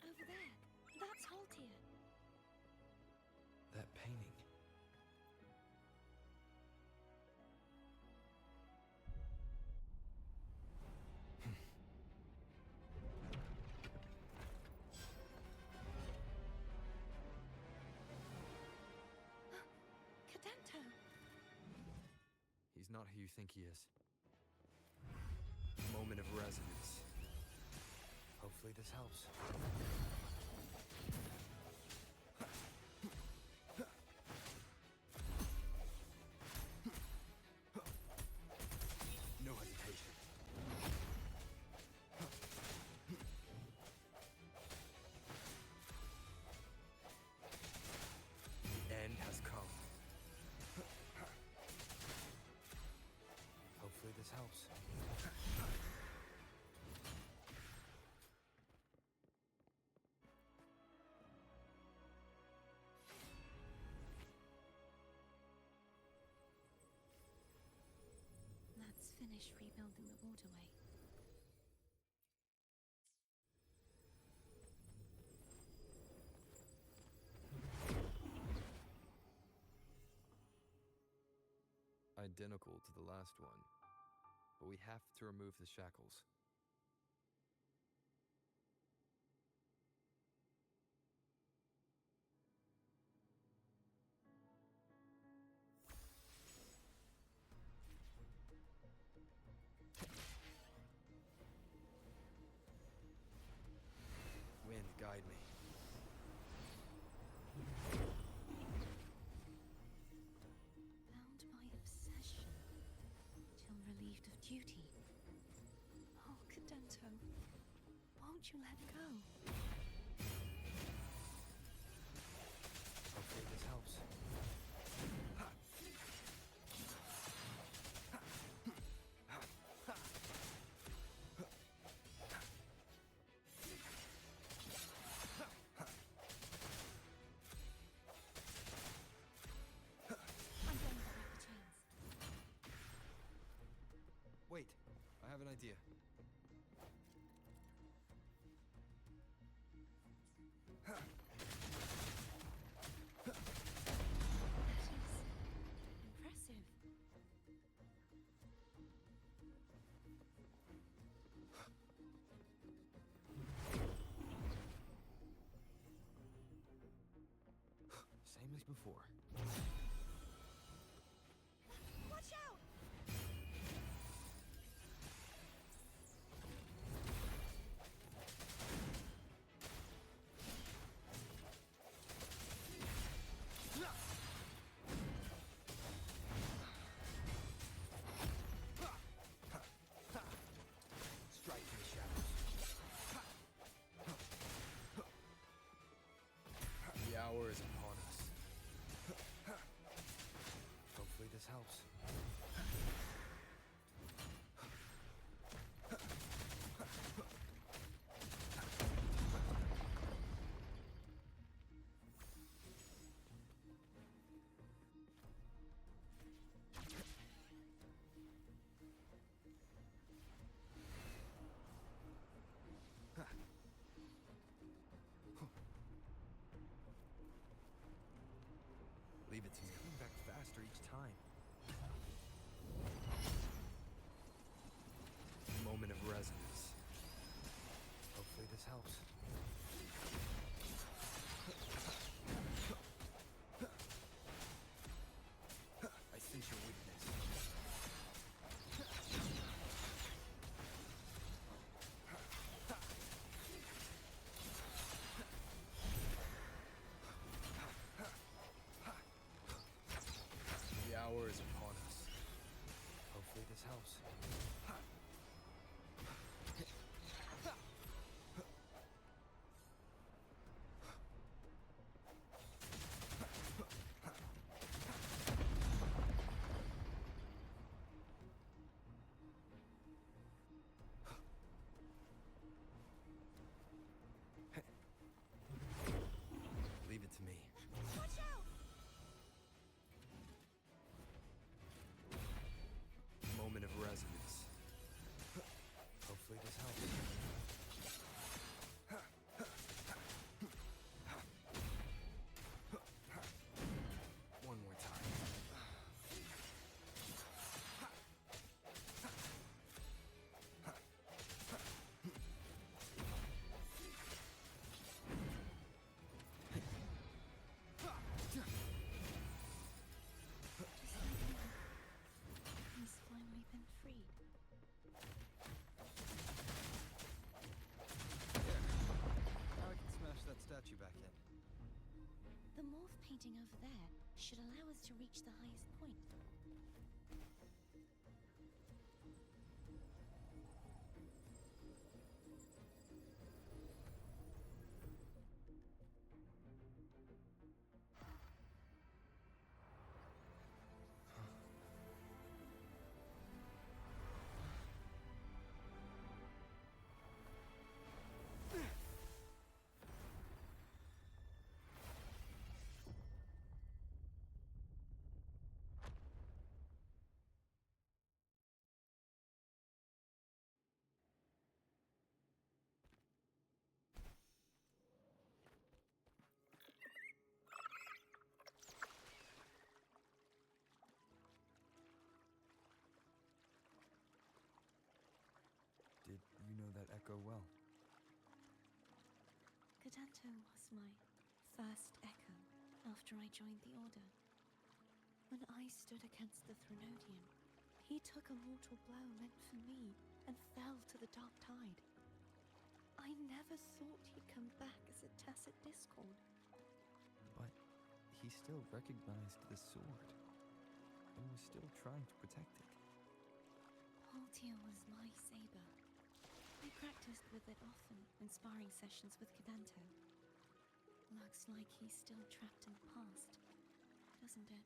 Over there. That's Haltia. That painting. Cadento. He's not who you think he is. Moment of resonance. Hopefully this helps. No hesitation. The end has come. Hopefully this helps. Let's finish rebuilding the waterway. Identical to the last one, but we have to remove the shackles. Wind, guide me. Bound by obsession, till relieved of duty. Oh, Cadento, won't you let go? Hopefully this helps. I'm going to break the chains. Wait, I have an idea. That is impressive. Same as before. Watch out! painting over there should allow us to reach the highest point. Did you know that echo well? Cadanto was my first echo after I joined the Order. When I stood against the Threnodian, he took a mortal blow meant for me and fell to the dark tide. I never thought he'd come back as a tacit discord. But he still recognized the sword and was still trying to protect it. Haltia was my saber. I practiced with it often in sparring sessions with Cadanto. Looks like he's still trapped in the past, doesn't it?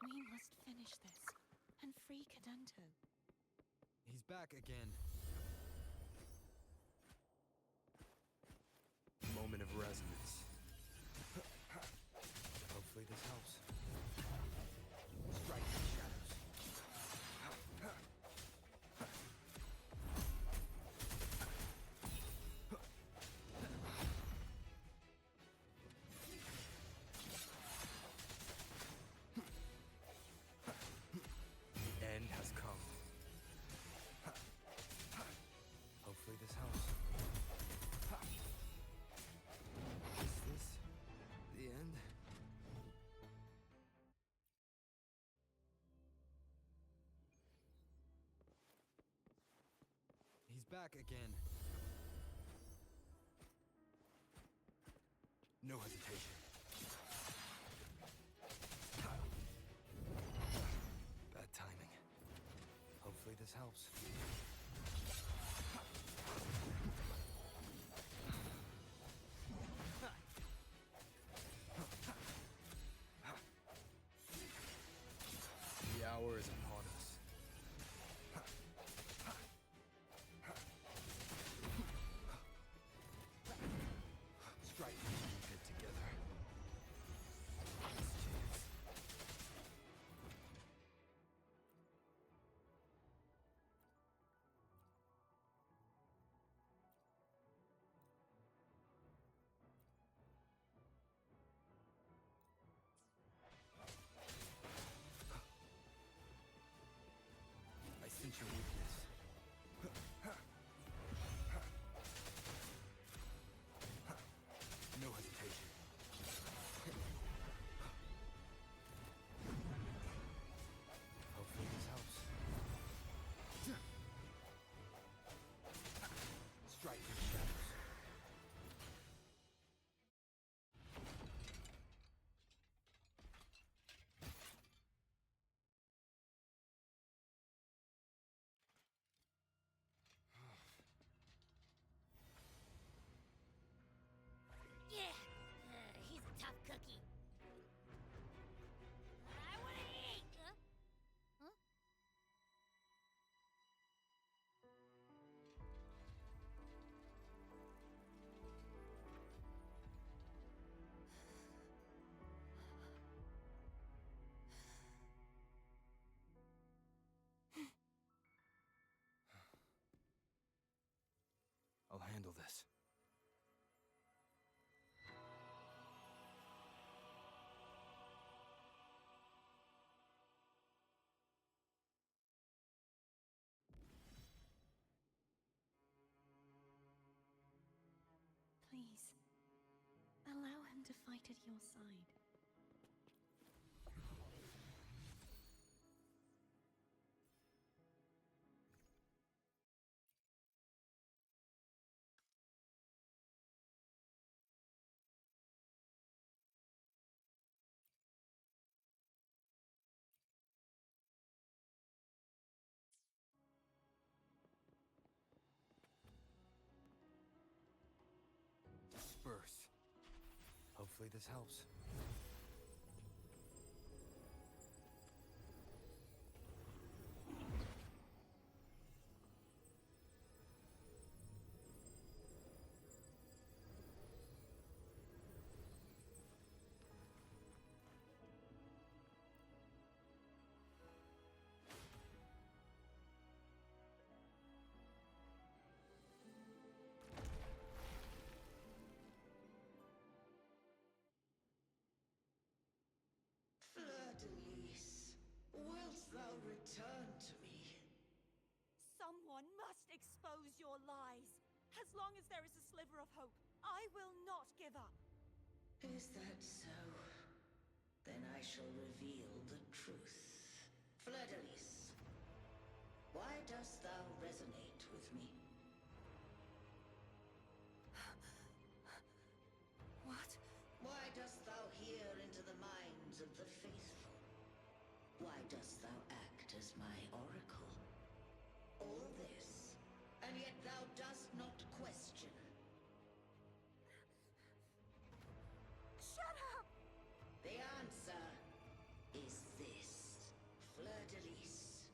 We must finish this and free Cadanto. He's back again. Moment of resonance. Hopefully this helps. Strike the shadows. The end has come. Hopefully this helps. Is this the end? He's back again. No hesitation. Bad timing. Hopefully this helps. The hour is upon us. Strike and keep it together. handle this. Please, allow him to fight at your side. Disperse. Hopefully this helps. Fleur-de-Lis, wilt thou return to me? Someone must expose your lies. As long as there is a sliver of hope, I will not give up. Is that so? Then I shall reveal the truth. Fleur-de-Lis, why dost thou resonate with me? What? Why dost thou hear into the minds of the faithful? Why dost thou act as my oracle? All this, and yet thou dost not question. Shut up! The answer is this. Fleur-de-Lis,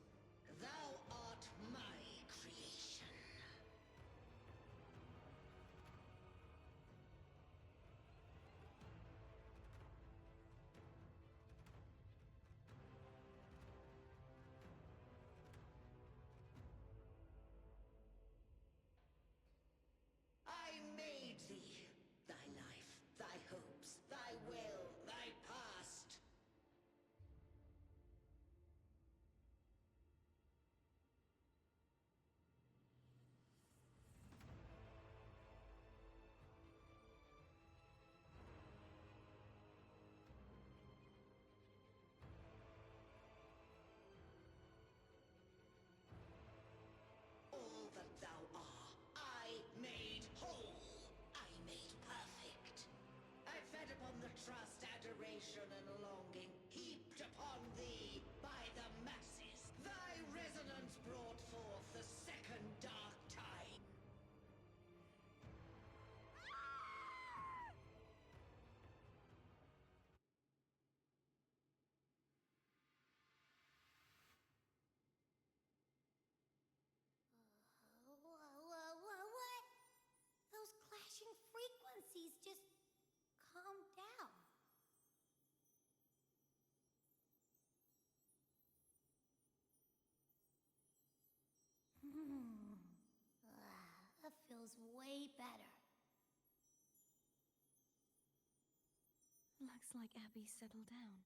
thou art my creation. I made thee, thy life, thy hopes, thy will, thy past. All that thou art, I made whole. I made perfect. I fed upon the trust, adoration, and longing heaped upon thee by the masses. Thy resonance brought forth the second dark tide. What? Those clashing frequencies just calm down. That feels way better. Looks like Abby settled down.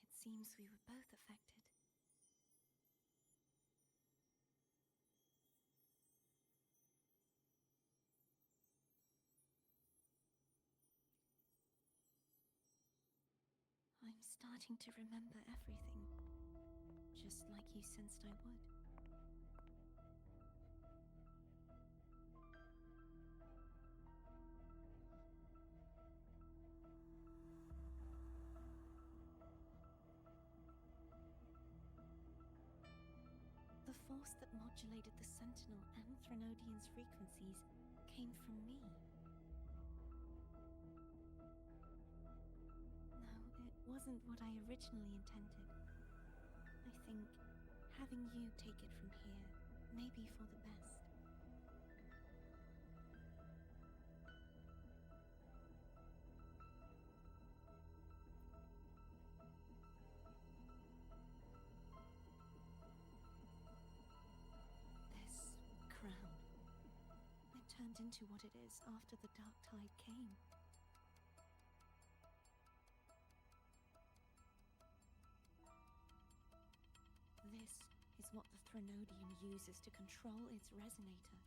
It seems we were both affected. I'm starting to remember everything, just like you sensed I would. The force that modulated the Sentinel and Threnodian's frequencies came from me. No, it wasn't what I originally intended. I think having you take it from here may be for the best. This crown, it turned turned into what it is after the dark tide came. This is what the Threnodian uses to control its resonator.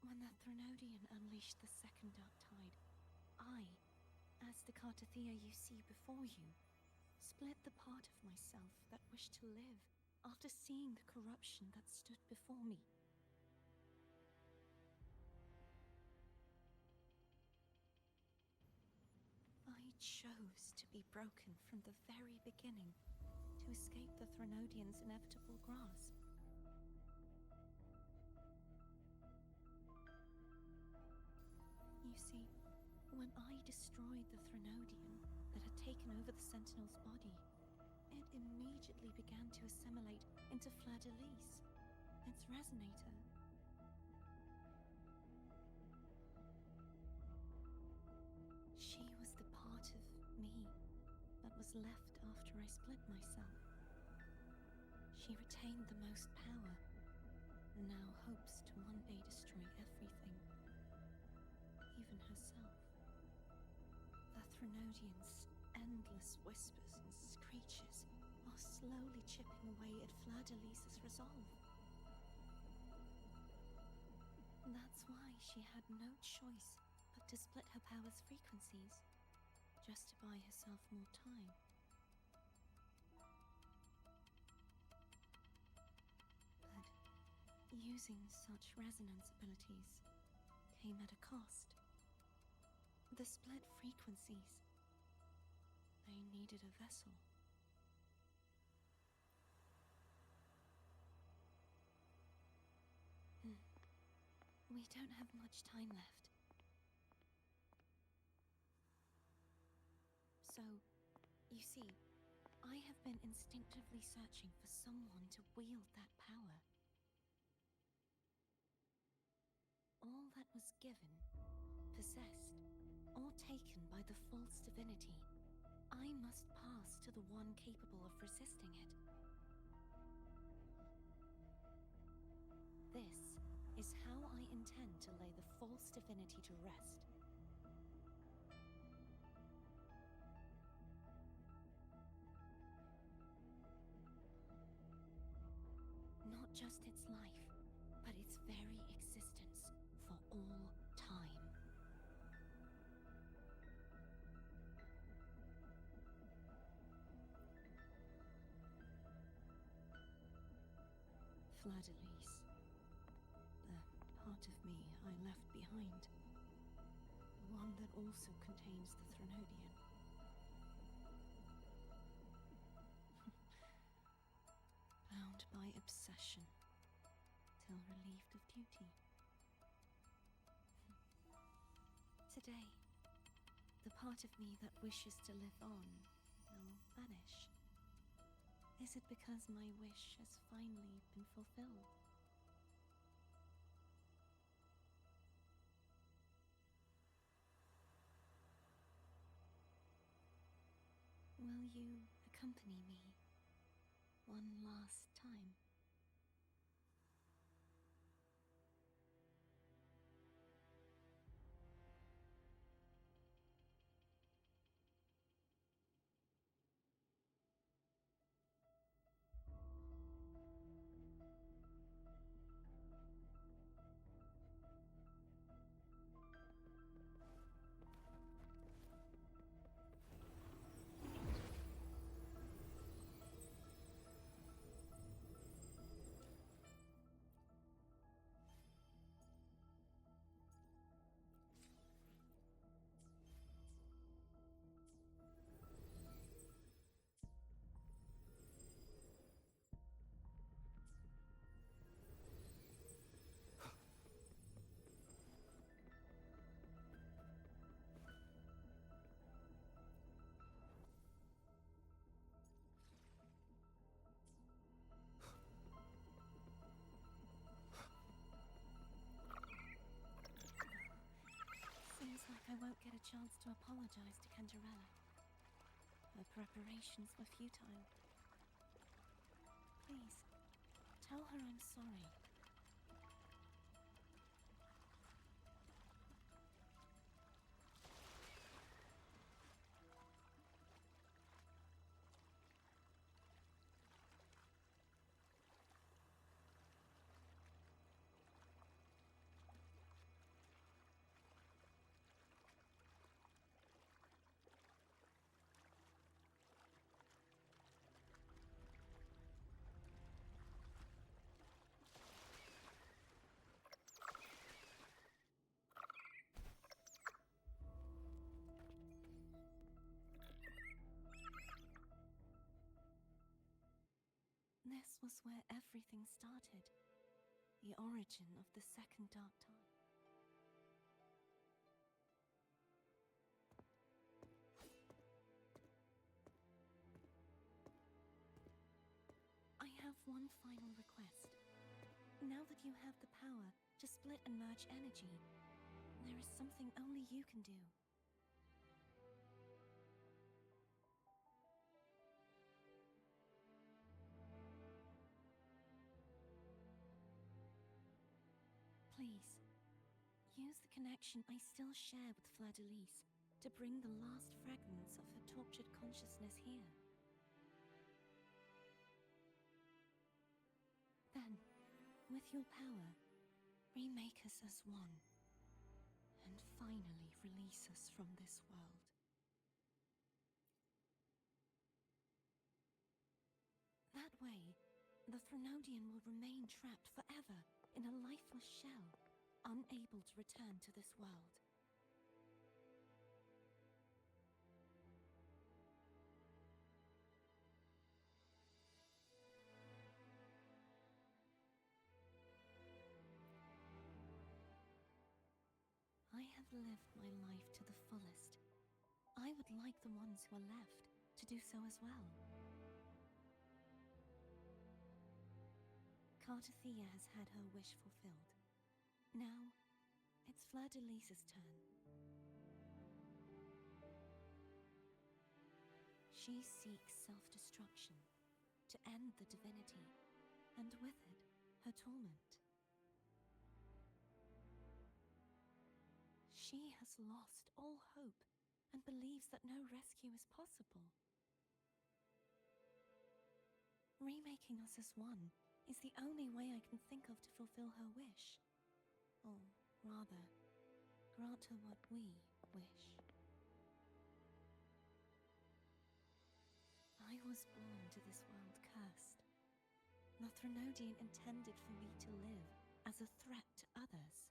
When the Threnodian unleashed the second dark tide, I, as the Cartathea you see before you, split the part of myself that wished to live after seeing the corruption that stood before me. I chose to be broken from the very beginning to escape the Threnodian's inevitable grasp. You see, when I destroyed the Threnodian that had taken over the Sentinel's body, it immediately began to assimilate into Fleur-de-Lis, its resonator. She was the part of me that was left after I split myself. She retained the most power, and now hopes to one day destroy everything, even herself. The Threnodian's endless whispers and screeches are slowly chipping away at Fleur-de-Lis's resolve. That's why she had no choice but to split her power's frequencies, just to buy herself more time. But using such resonance abilities came at a cost. The split frequencies, they needed a vessel. We don't have much time left. So, you see, I have been instinctively searching for someone to wield that power. All that was given, possessed, or taken by the false divinity, I must pass to the one capable of resisting it. This is how I intend to lay the false divinity to rest. Not just its life, but its very existence for all time. Fleur-de-Lis, the part of me I left behind, the one that also contains the Threnodian. Bound by obsession, till relieved of duty. Today, the part of me that wishes to live on will vanish. Is it because my wish has finally been fulfilled? Will you accompany me one last time? Seems like I won't get a chance to apologize to Cantarella. Her preparations were futile. Please, tell her I'm sorry. This was where everything started. The origin of the second dark tide. I have one final request. Now that you have the power to split and merge energy, there is something only you can do. Please, use the connection I still share with Fleur-de-Lis to bring the last fragments of her tortured consciousness here. Then, with your power, remake us as one, and finally release us from this world. That way, the Threnodian will remain trapped forever in a lifeless shell, unable to return to this world. I have lived my life to the fullest. I would like the ones who are left to do so as well. Cartathea has had her wish fulfilled. Now, it's Fleur-de-Lis's turn. She seeks self-destruction to end the divinity, and with it, her torment. She has lost all hope and believes that no rescue is possible. Remaking us as one is the only way I can think of to fulfill her wish. Or rather, grant her what we wish. I was born to this world cursed. The Threnodian intended for me to live as a threat to others.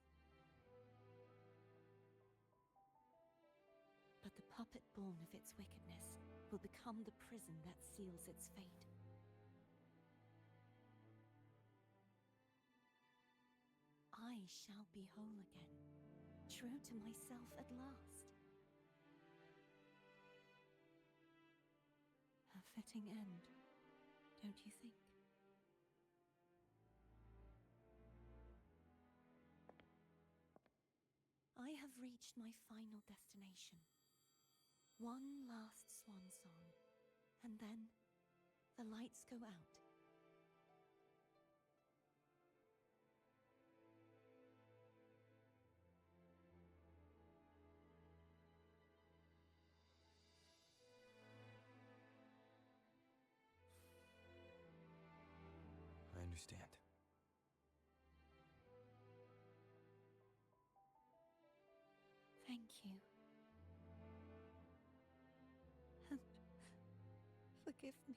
But the puppet born of its wickedness will become the prison that seals its fate. I shall be whole again, true to myself at last. A fitting end, don't you think? I have reached my final destination. One last swan song, and then the lights go out. I understand. Thank you. And forgive me.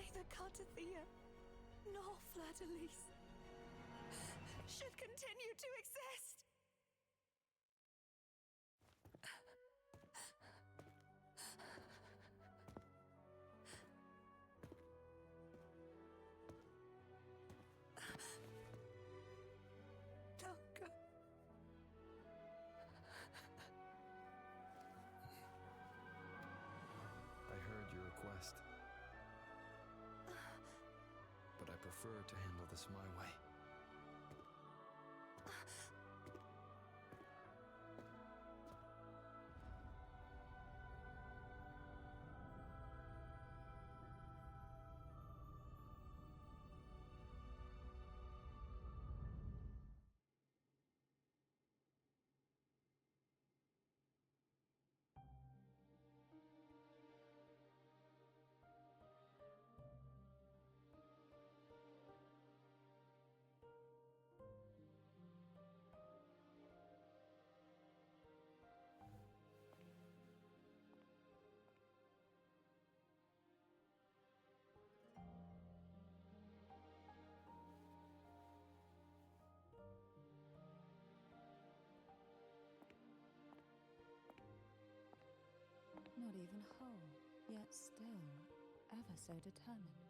neither Cartathea nor Fleur-de-Lis should continue to exist. Don't go. I heard your request. But I prefer to handle this my way. Not even whole, yet still ever so determined.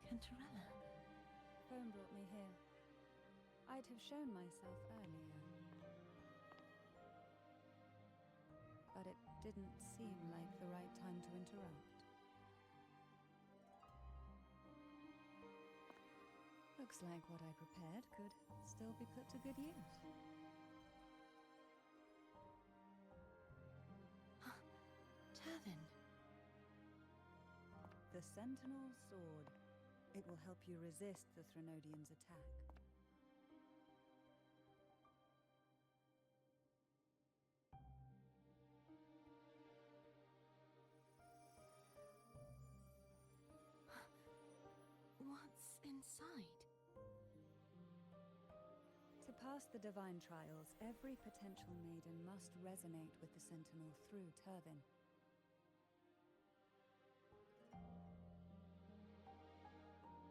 Cantarella. Phone brought me here. I'd have shown myself earlier. But it didn't seem like the right time to interrupt. Looks like what I prepared could still be put to good use. Turvin. The Sentinel Sword. It will help you resist the Threnodian's attack. What's inside? To pass the divine trials, every potential maiden must resonate with the Sentinel through Turvin.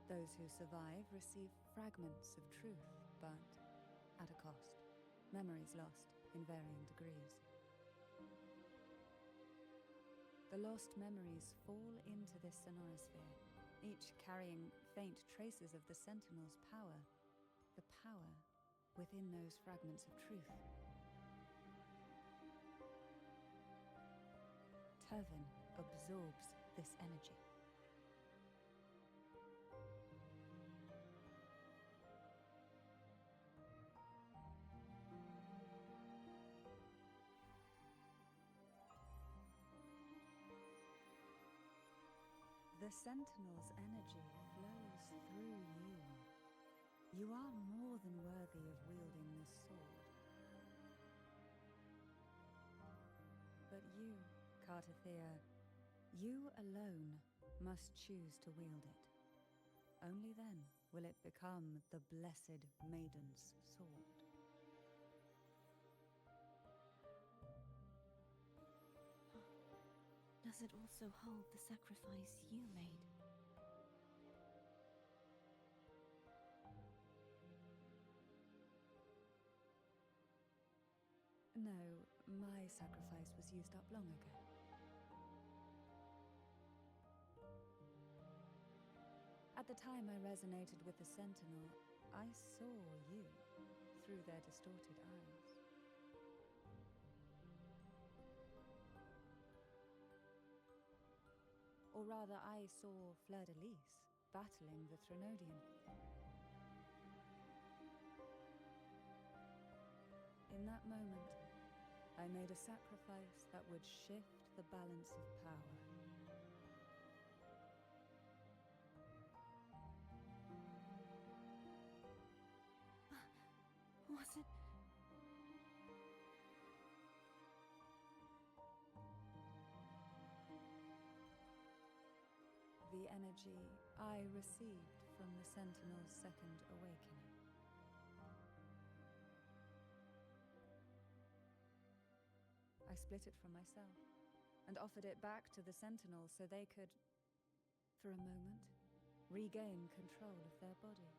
Those who survive receive fragments of truth, but at a cost. Memories lost in varying degrees. The lost memories fall into this sonorosphere, each carrying faint traces of the Sentinel's power, the power within those fragments of truth. Turvin absorbs this energy. The Sentinel's energy flows through you. You are more than worthy of wielding this sword. But you, Cartathea, you alone must choose to wield it. Only then will it become the Blessed Maiden's sword. Does it also hold the sacrifice you made? No, my sacrifice was used up long ago. At the time I resonated with the Sentinel, I saw you through their distorted eyes. Or rather, I saw Fleur-de-Lis battling the Threnodian. In that moment, I made a sacrifice that would shift the balance of power. Was it? The energy I received from the Sentinel's second awakening. split it from myself and offered it back to the Sentinels so they could, for a moment, regain control of their body.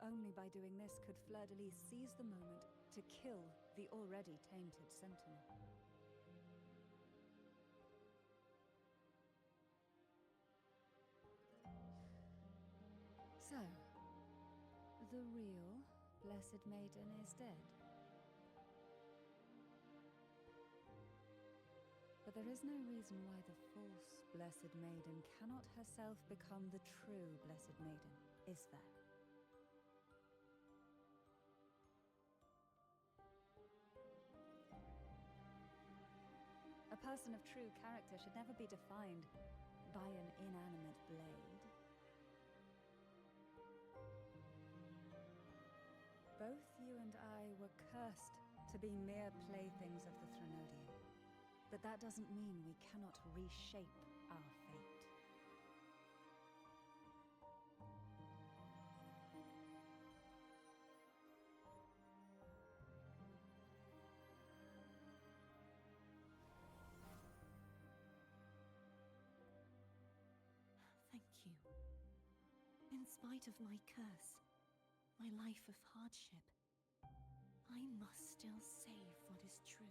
Only by doing this could Fleur-de-Lis seize the moment to kill the already tainted Sentinel. So, the real Blessed Maiden is dead. But there is no reason why the false Blessed Maiden cannot herself become the true Blessed Maiden, is there? A person of true character should never be defined by an inanimate blade. Both you and I were cursed to be mere playthings of the Threnodian. But that doesn't mean we cannot reshape our fate. Thank you. In spite of my curse, my life of hardship, I must still save what is true.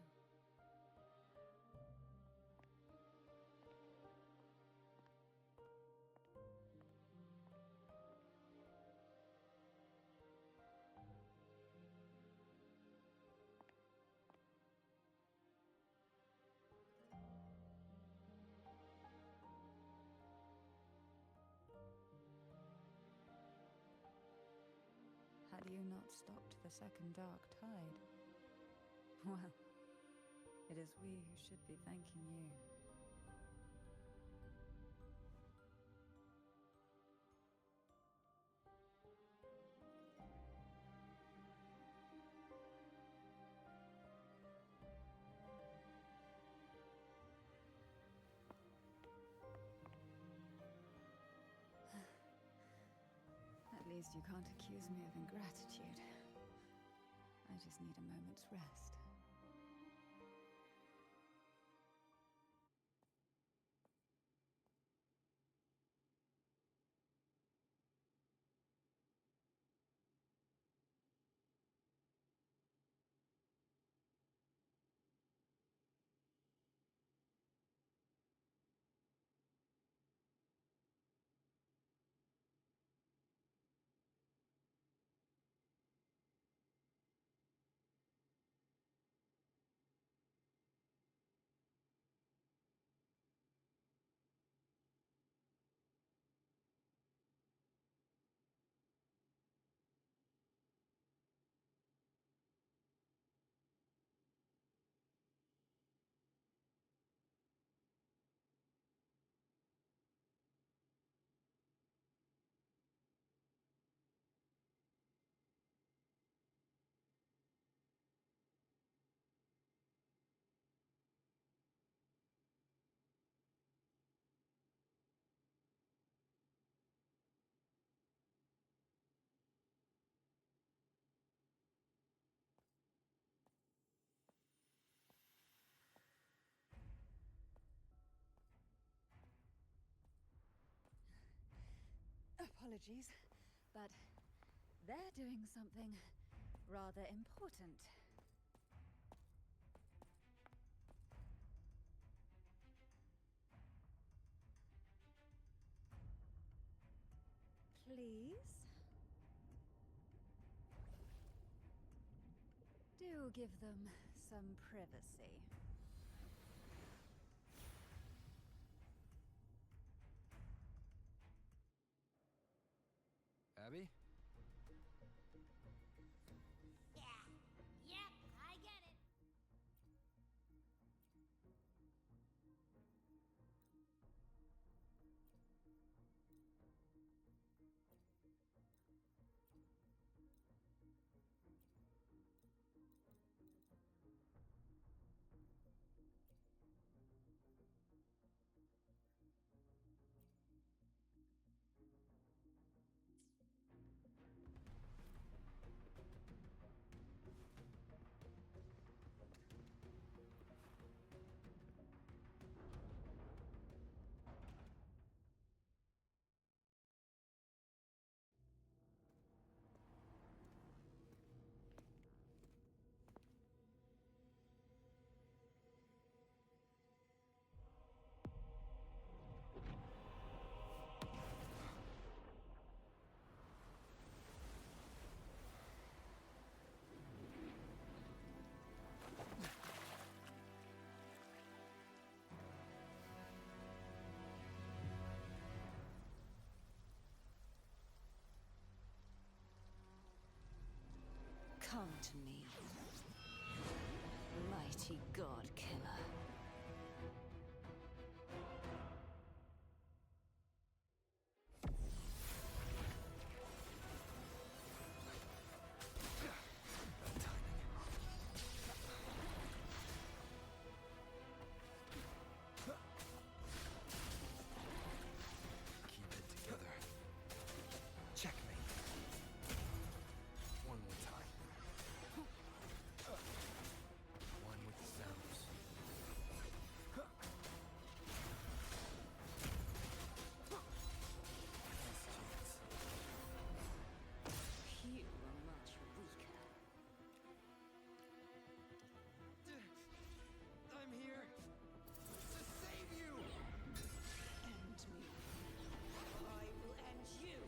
Had you not stopped the second dark tide? Well, it is we who should be thanking you. At least you can't accuse me of ingratitude. I just need a moment's rest. Apologies, but they're doing something rather important. Please? Do give them some privacy. Abby? Yeah. Yep, I get it. mighty god killer. Keep it together. Checkmate. One more time. One with the sounds. Last chance. You are much weaker. I'm here to save you! End me. I will end you.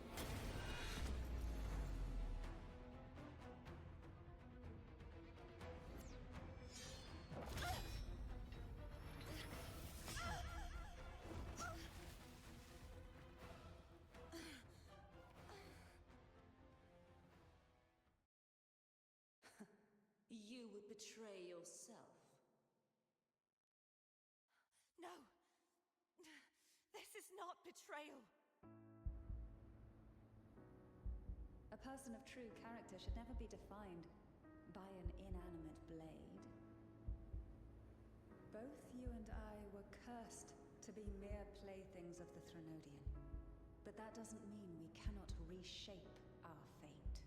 You would betray yourself. No. This is not betrayal. A person of true character should never be defined by an inanimate blade. Both you and I were cursed to be mere playthings of the Threnodian. But that doesn't mean we cannot reshape our fate.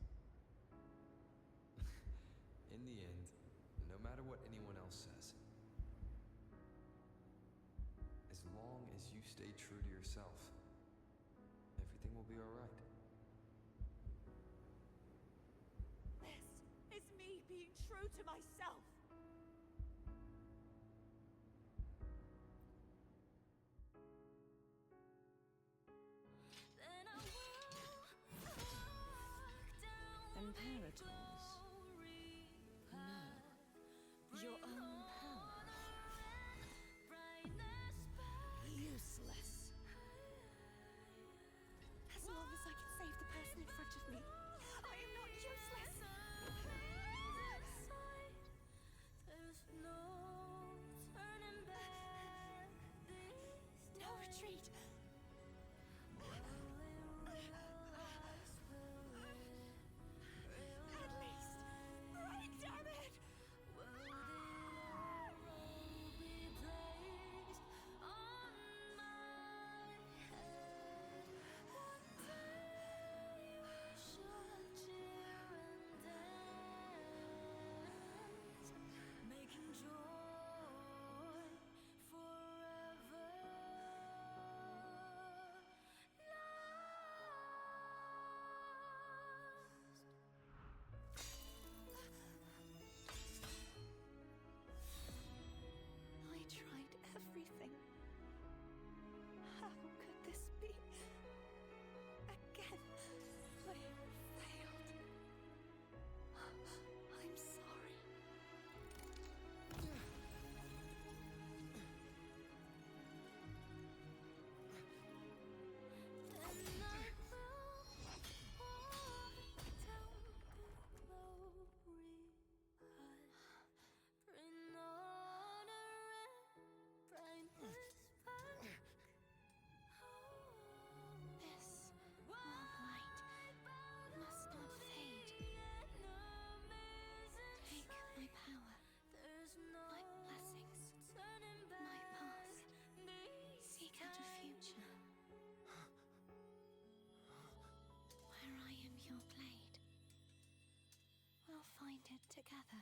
In the end, no matter what anyone else says, as long as you stay true to yourself, everything will be alright. This is me being true to myself. Imperators? No. Your own power. Useless. As long as I can save the person in front of me, I am not useless. No retreat. At least, break, damn it! I tried everything. How could this be? Again, I failed. I'm sorry. This warm light must not fade. Take my power, my blessings, my path. Seek out a future where I am your blade. We'll find it together.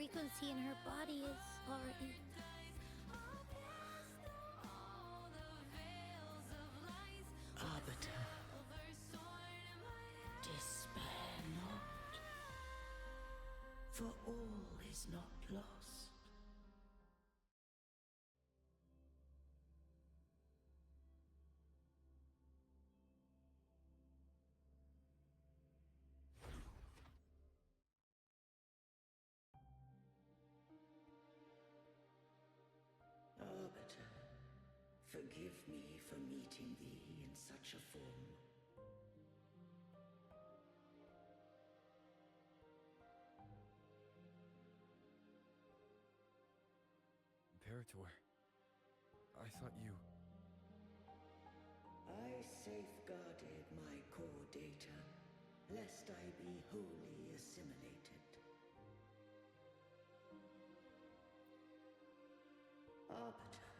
frequency in her body is already... Arbiter, despair not, for all is not lost. Arbiter, forgive me for meeting thee in such a form. Imperator, I thought you... I safeguarded my core data, lest I be wholly assimilated. Arbiter,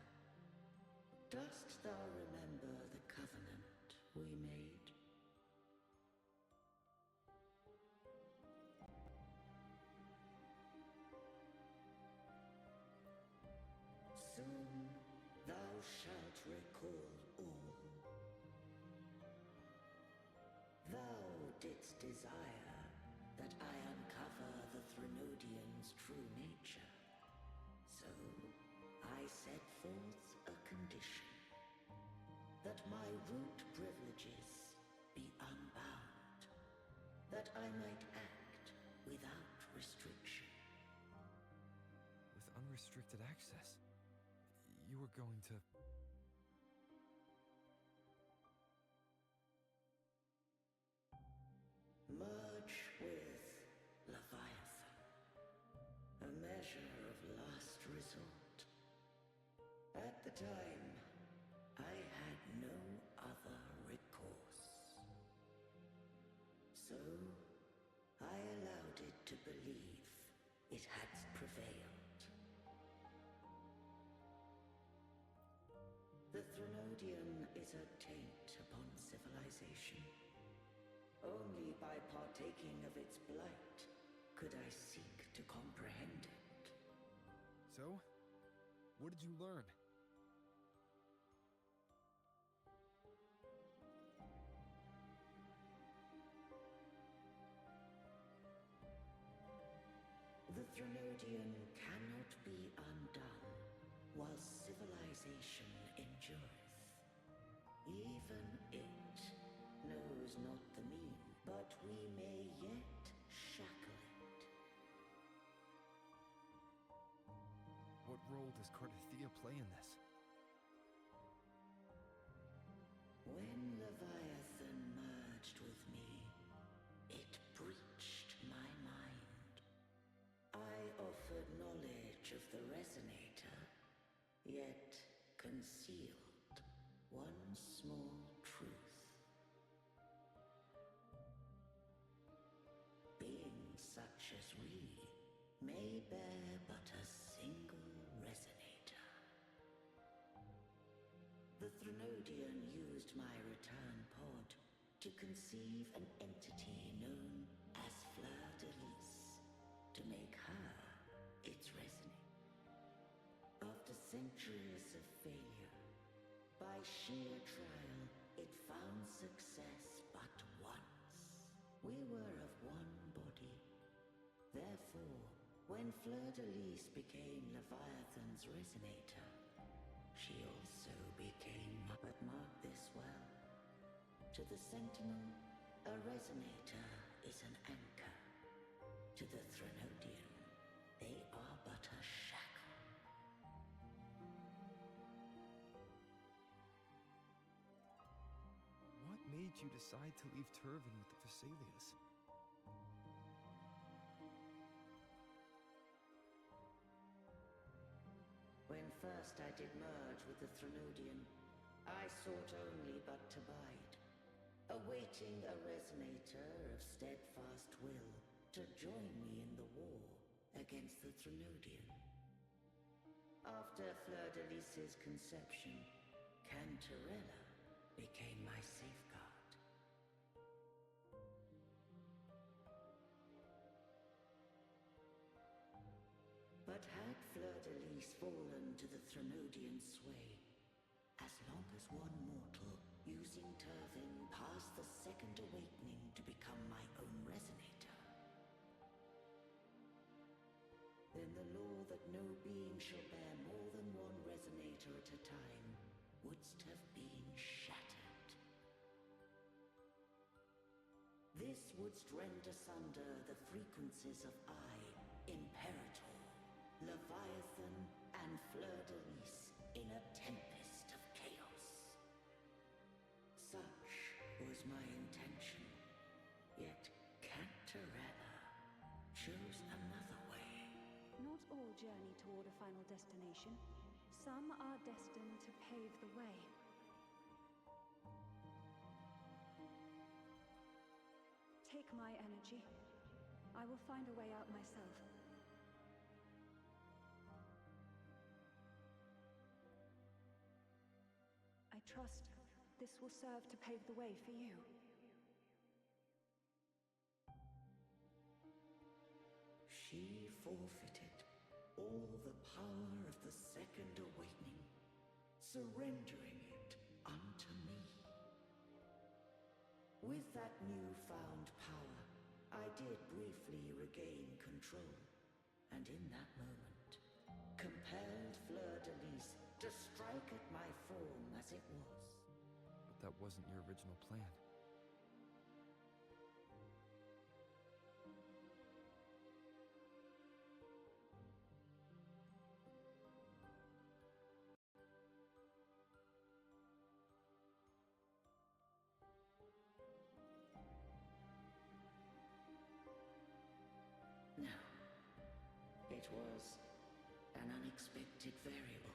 dost thou remember the covenant we made? Soon thou shalt recall all. Thou didst desire that I uncover the Threnodian's true nature. So I set forth a condition, that my root privileges be unbound, that I might act without restriction. With unrestricted access, you were going to... Merge with Leviathan, a measure of last resort. At the time, I had no other recourse. So, I allowed it to believe it had prevailed. The Threnodian is a taint upon civilization. Only by partaking of its blight could I seek to comprehend it. So? What did you learn? The Threnodian cannot be undone while civilization endureth. Even it knows not the mean, but we may yet shackle it. What role does Cardathea play in this? When Leviathan merged with me, it breached my mind. I offered knowledge of the Resonator, yet concealed one small truth. Beings such as we may bear but a single Resonator. The Threnodian used my return pod to conceive an entity known as Fleur-de-Lis, to make her its Resonator. After centuries of failure, by sheer trial, it found success but once. We were of one body. Therefore, when Fleur-de-Lis became Leviathan's Resonator, she also became... But mark this well. To the Sentinel, a Resonator is an anchor. To the Threnodian, they are but a shackle. What made you decide to leave Turvan with the Phasaelias? When first I did merge with the Threnodian, I sought only but to bide, awaiting a Resonator of steadfast will to join me in the war against the Threnodian. After Fleur-de-Lis's conception, Cantarella became my safeguard. fallen to the Threnodian sway. As long as one mortal, using Turvin, passed the second awakening to become my own resonator, then the law that no being shall bear more than one resonator at a time wouldst have been shattered. This wouldst rend asunder the frequencies of I, Imperator, Leviathan, and Fleur-de-Lis in a tempest of chaos. Such was my intention, yet Cantarella chose another way. Not all journey toward a final destination. Some are destined to pave the way. Take my energy. I will find a way out myself. I trust this will serve to pave the way for you. She forfeited all the power of the second awakening, surrendering it unto me. With that newfound power, I did briefly regain control, and in that moment, compelled Fleur-de-Lis to strike at my form as it was. But that wasn't your original plan. No. It was an unexpected variable.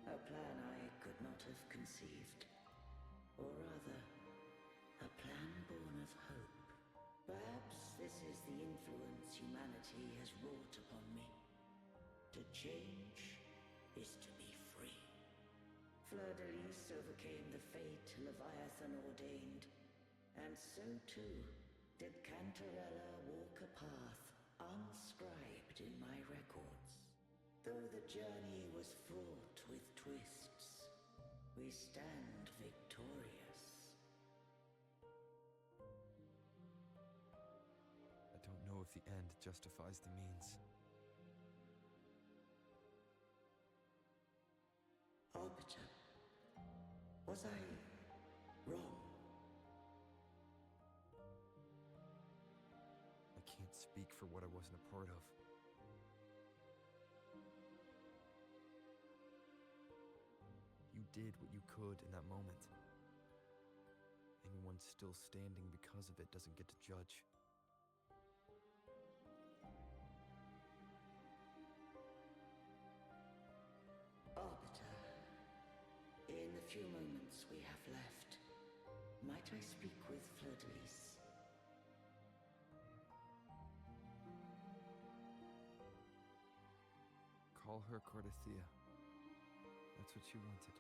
A plan I could not have conceived. Or rather, a plan born of hope. Perhaps this is the influence humanity has wrought upon me. To change is to be free. Fleur-de-Lis overcame the fate Leviathan ordained, and so too did Cantarella walk a path unscribed in my records. Though the journey was fraught with twists, we stand victorious. I don't know if the end justifies the means. Arbiter, was I wrong? I can't speak for what I wasn't a part of. You did what you could in that moment. Anyone still standing because of it doesn't get to judge. Arbiter, in the few moments we have left, might I speak with Fleur-de-Lis? Call her Cardathea. That's what she wanted.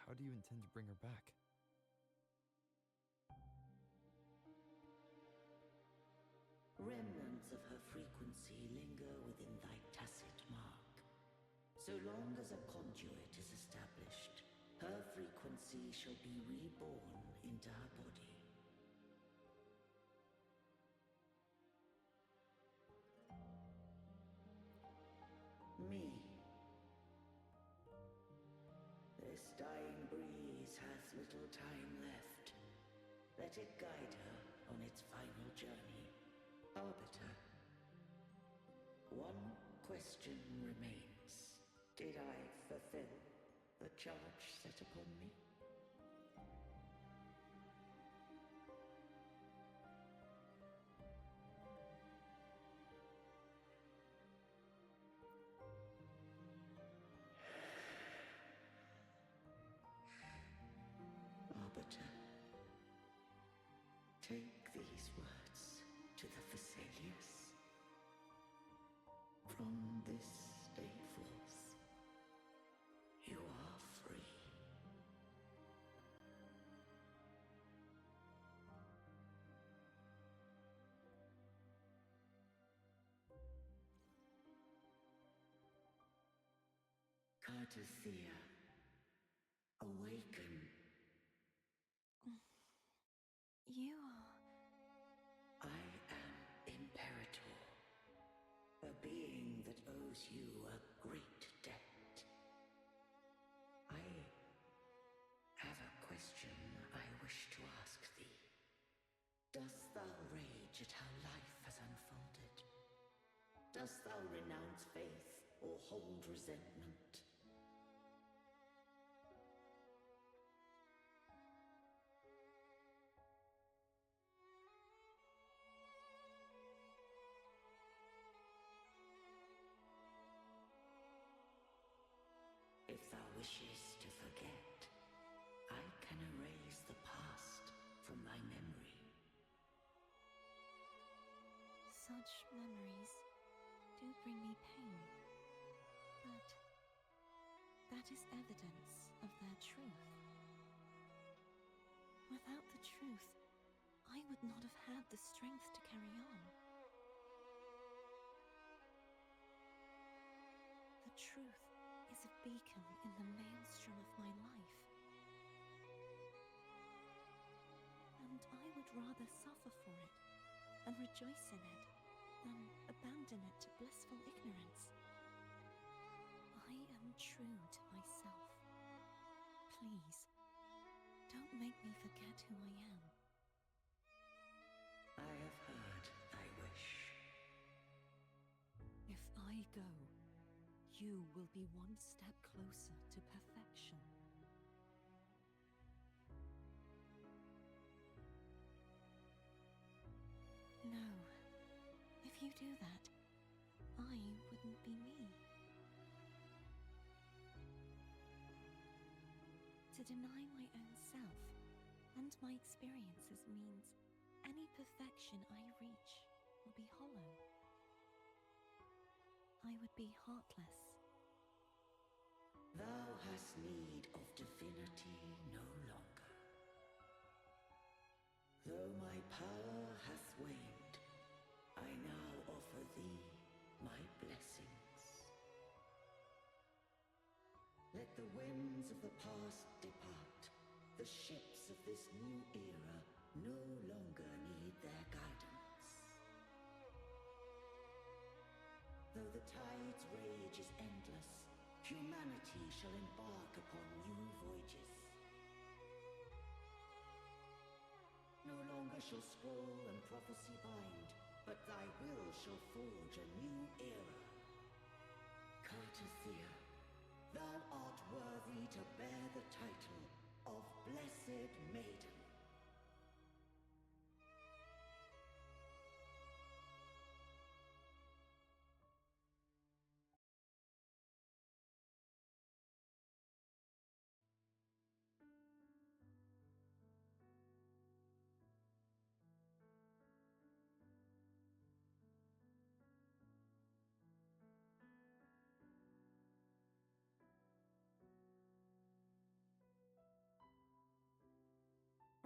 How do you intend to bring her back? Remnants of her frequency linger within thy tacit mark. So long as a conduit is established, her frequency shall be reborn into her body. Me. This dying breeze hath little time left. Let it guide her on its final journey. Arbiter, one question remains. Did I fulfill the charge set upon me? Arbiter, Take these words to the Thessalius. From this day forth, you are free. Cartothea, awaken. You are... I am Imperator, a being that owes you a great debt. I have a question I wish to ask thee. Dost thou rage at how life has unfolded? Dost thou renounce faith or hold resentment? If thou wishes to forget, I can erase the past from thy memory. Such memories do bring me pain, but that is evidence of their truth. Without the truth, I would not have had the strength to carry on. The truth is a beacon in the maelstrom of my life. And I would rather suffer for it and rejoice in it than abandon it to blissful ignorance. I am true to myself. Please, don't make me forget who I am. I have heard thy wish. If I go, you will be one step closer to perfection. No. If you do that, I wouldn't be me. To deny my own self and my experiences means any perfection I reach will be hollow. I would be heartless. Thou hast need of divinity no longer. Though my power hath waned, I now offer thee my blessings. Let the winds of the past depart. The ships of this new era no longer need their guidance. Though the tide's rage is endless, humanity shall embark upon new voyages. No longer shall scroll and prophecy bind, but thy will shall forge a new era. Cartothea, thou art worthy to bear the title of Blessed Maiden.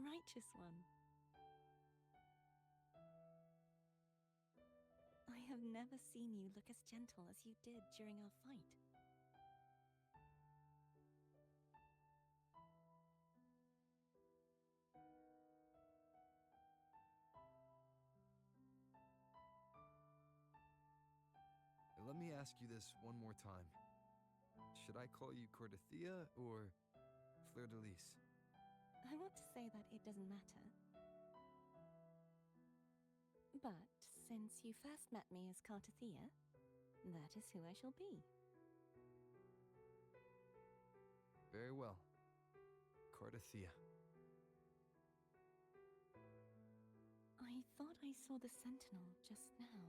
Righteous one. I have never seen you look as gentle as you did during our fight. Let me ask you this one more time. Should I call you Cartothea or Fleur de Lis? I want to say that it doesn't matter. But since you first met me as Cartothea, that is who I shall be. Very well. Cartothea. I thought I saw the sentinel just now.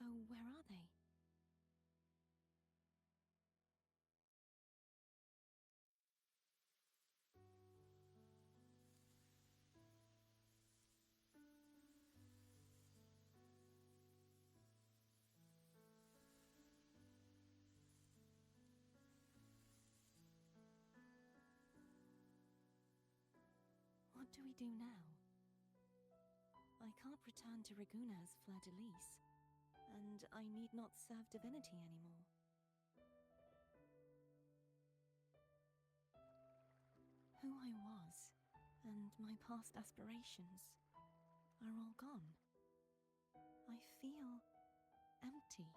So, where are they? What do we do now? I can't return to Reguna as Fleur-de-Lis, and I need not serve divinity anymore. Who I was, and my past aspirations, are all gone. I feel empty.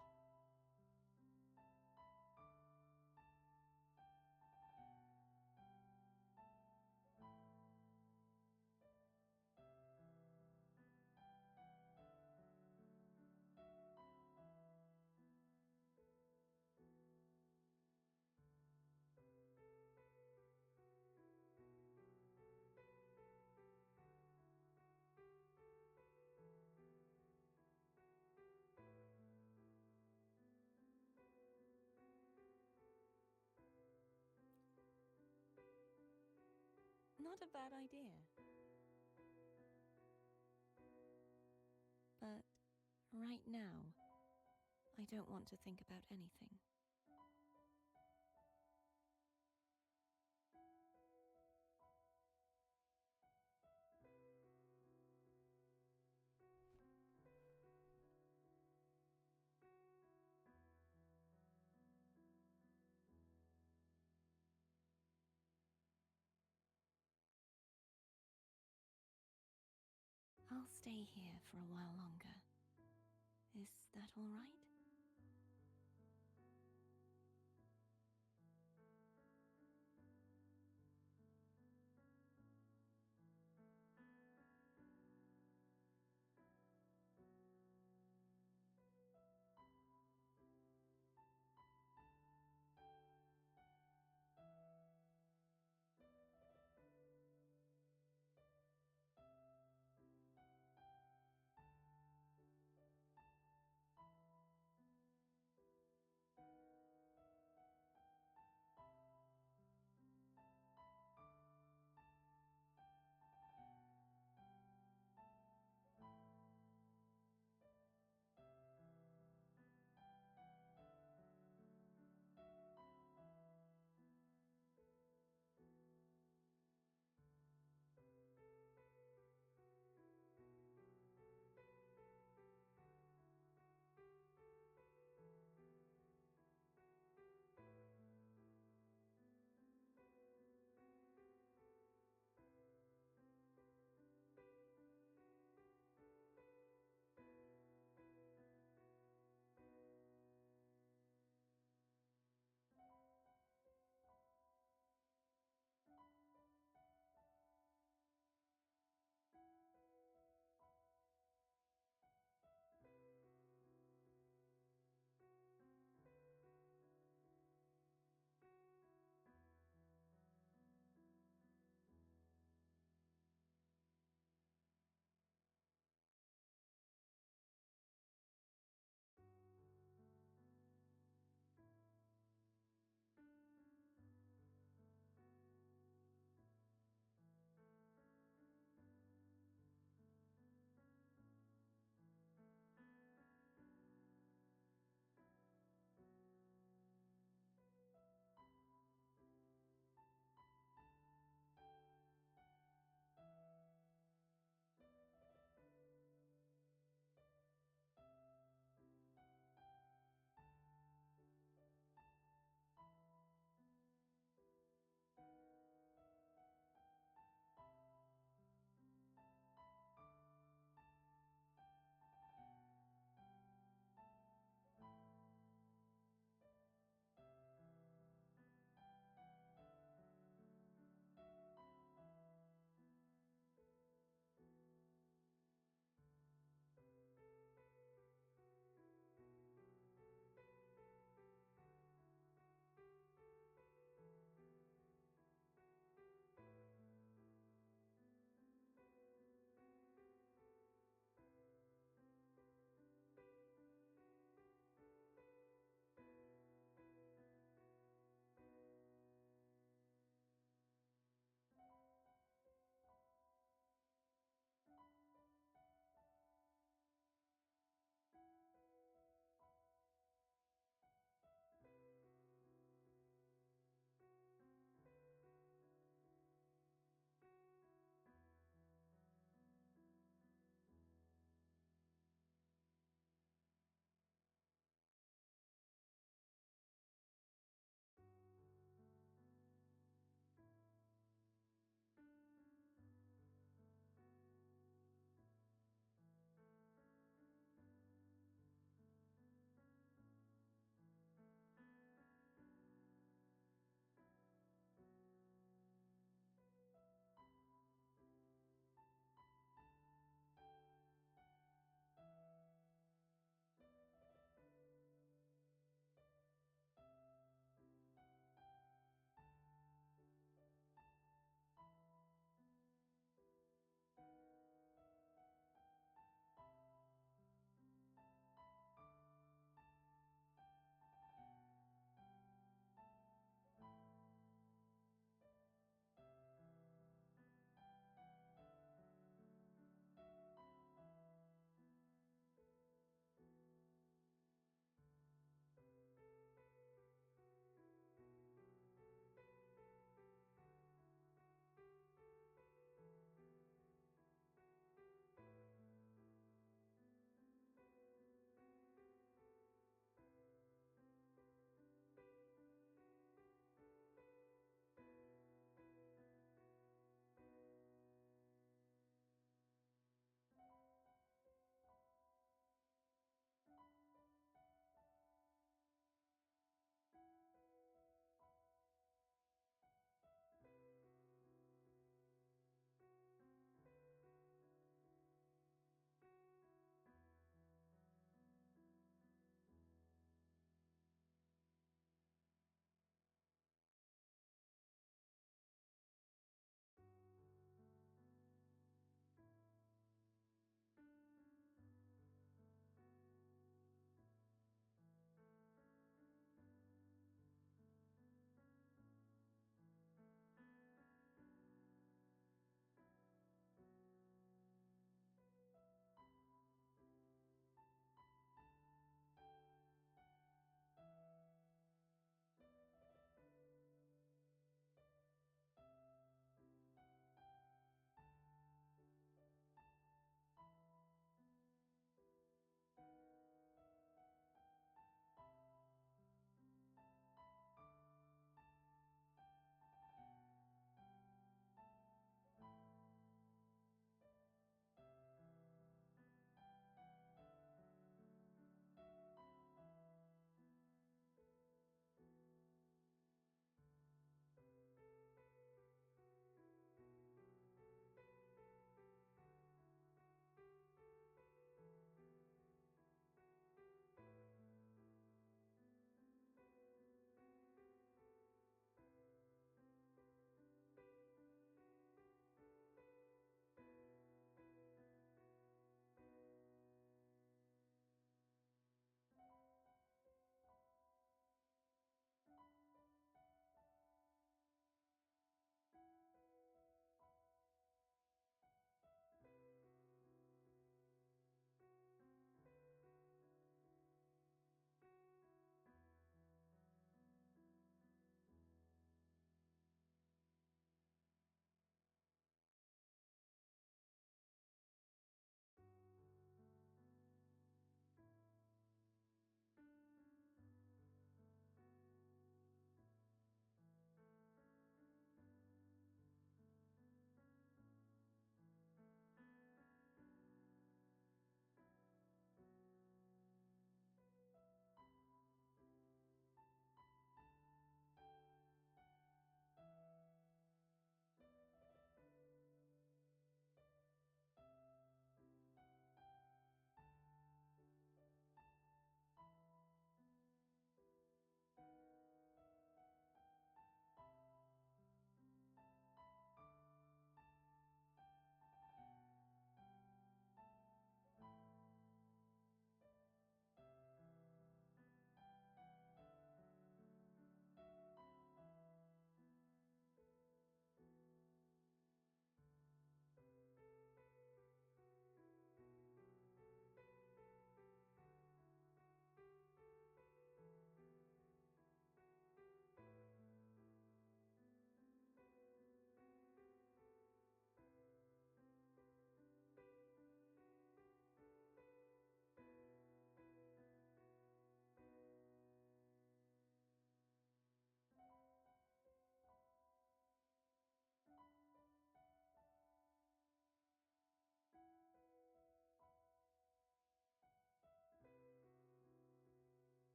Not a bad idea. But right now, I don't want to think about anything. I'll stay here for a while longer. Is that all right?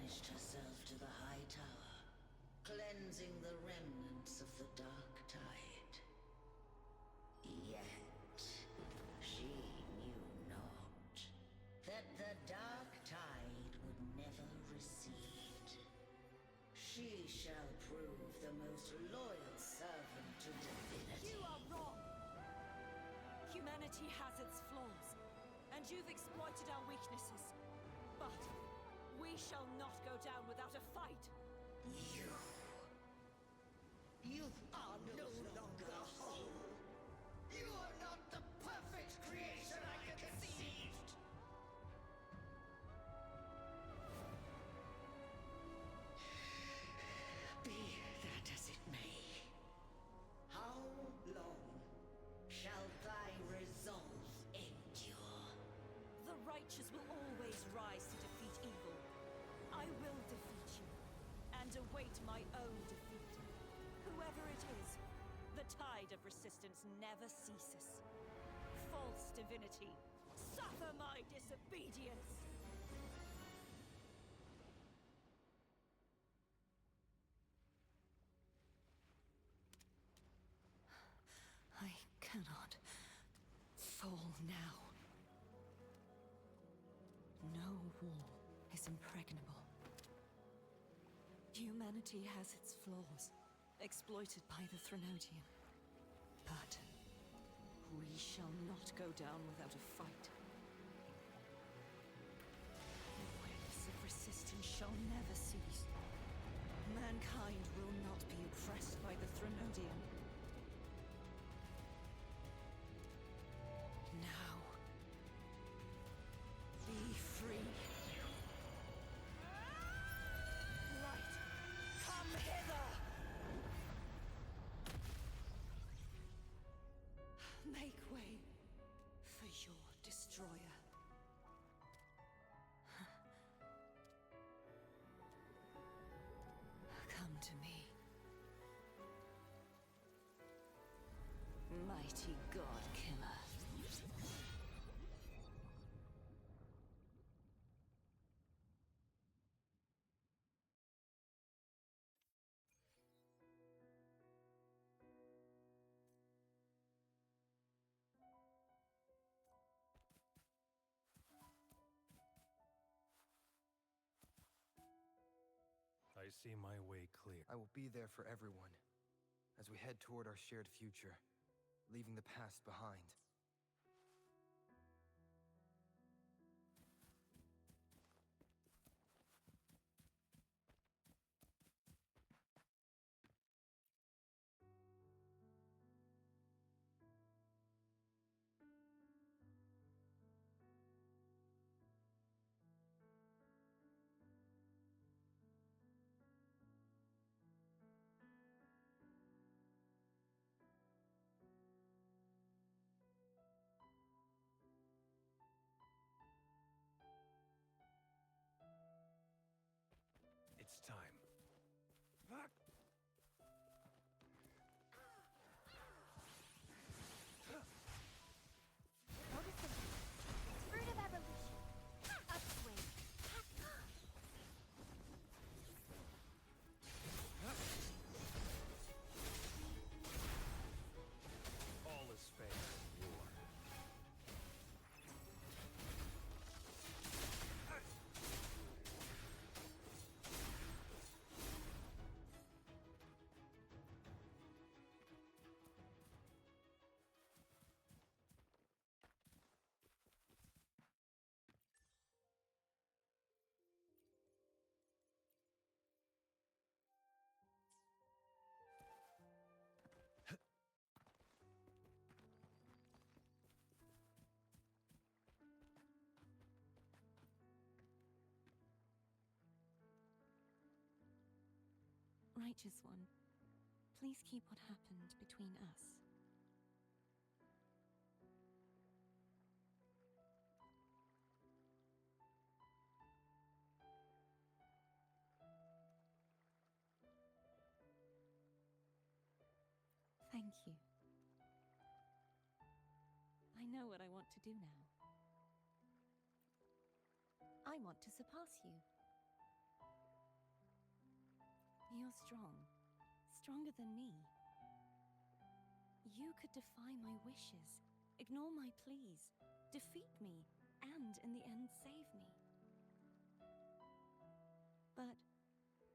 banished herself to the High Tower, cleansing the remnants of the Dark Tide. Yet, she knew not that the Dark Tide would never recede. She shall prove the most loyal servant to divinity. You are wrong! Humanity has its flaws, and you've exploited our weaknesses. But we shall not go down without a fight. You are no longer whole. You are not the perfect creation I conceived. Be that as it may, how long shall thy resolve endure? The righteous will always rise to defeat evil. I will defeat you, and await my own defeat. Whoever it is, the tide of resistance never ceases. False divinity, suffer my disobedience! I cannot fall now. No wall is impregnable. Humanity has its flaws, exploited by the Threnodian. But we shall not go down without a fight. The waves of resistance shall never cease. Mankind will not be oppressed by the Threnodian. Now, be free. Light, come hither! Make way for your destroyer. Come to me. Mighty God Killer. I see my way clear. I will be there for everyone as we head toward our shared future, leaving the past behind. It's time. Notice the fruit of evolution. Upswing. All is fair in war. Righteous One, please keep what happened between us. Thank you. I know what I want to do now. I want to surpass you. You're strong. Stronger than me. You could defy my wishes, ignore my pleas, defeat me, and in the end save me. But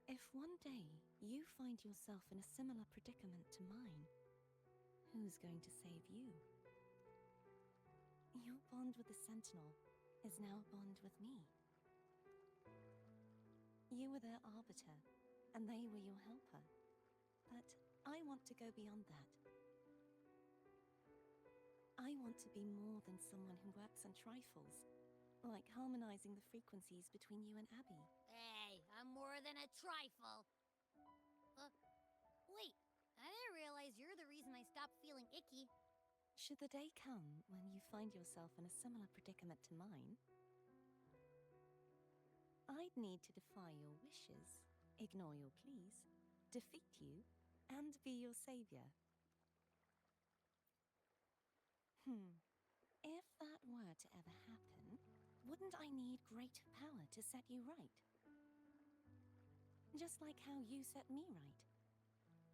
if one day you find yourself in a similar predicament to mine, who's going to save you? Your bond with the Sentinel is now a bond with me. You were their arbiter, and they were your helper. But I want to go beyond that. I want to be more than someone who works on trifles, like harmonizing the frequencies between you and Abby. Hey, I'm more than a trifle. Wait, I didn't realize you're the reason I stopped feeling icky. Should the day come when you find yourself in a similar predicament to mine, I'd need to defy your wishes, ignore your pleas, defeat you, and be your savior. If that were to ever happen, wouldn't I need great power to set you right? Just like how you set me right.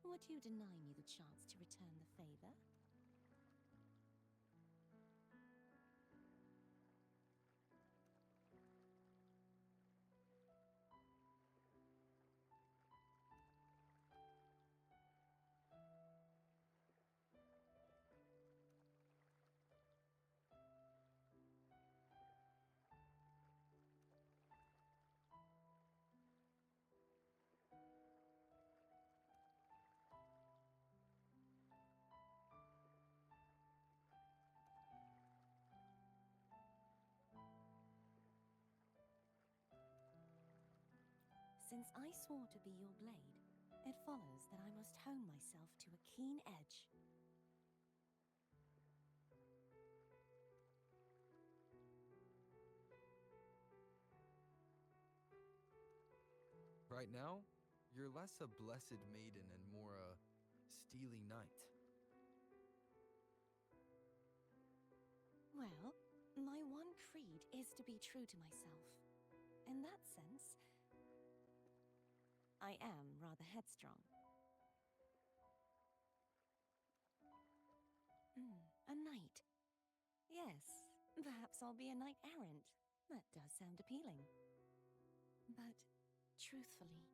Would you deny me the chance to return the favor? Since I swore to be your blade, it follows that I must hone myself to a keen edge. Right now, you're less a blessed maiden and more a steely knight. Well, my one creed is to be true to myself. In that sense, I am rather headstrong. A knight. Yes, perhaps I'll be a knight errant. That does sound appealing. But, truthfully,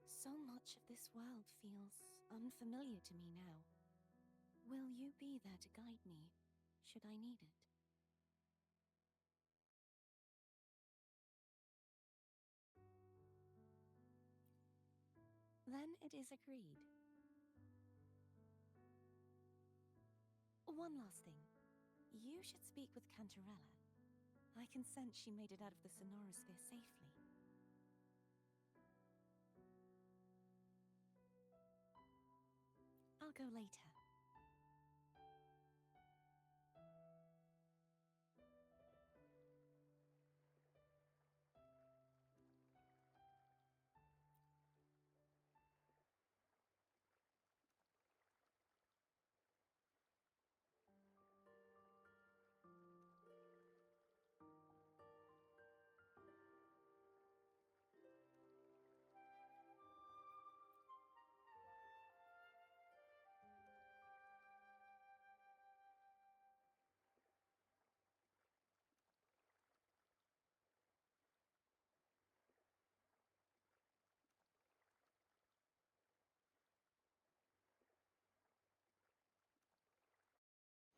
so much of this world feels unfamiliar to me now. Will you be there to guide me, should I need it? Then it is agreed. One last thing. You should speak with Cantarella. I can sense she made it out of the Sonorosphere safely. I'll go later.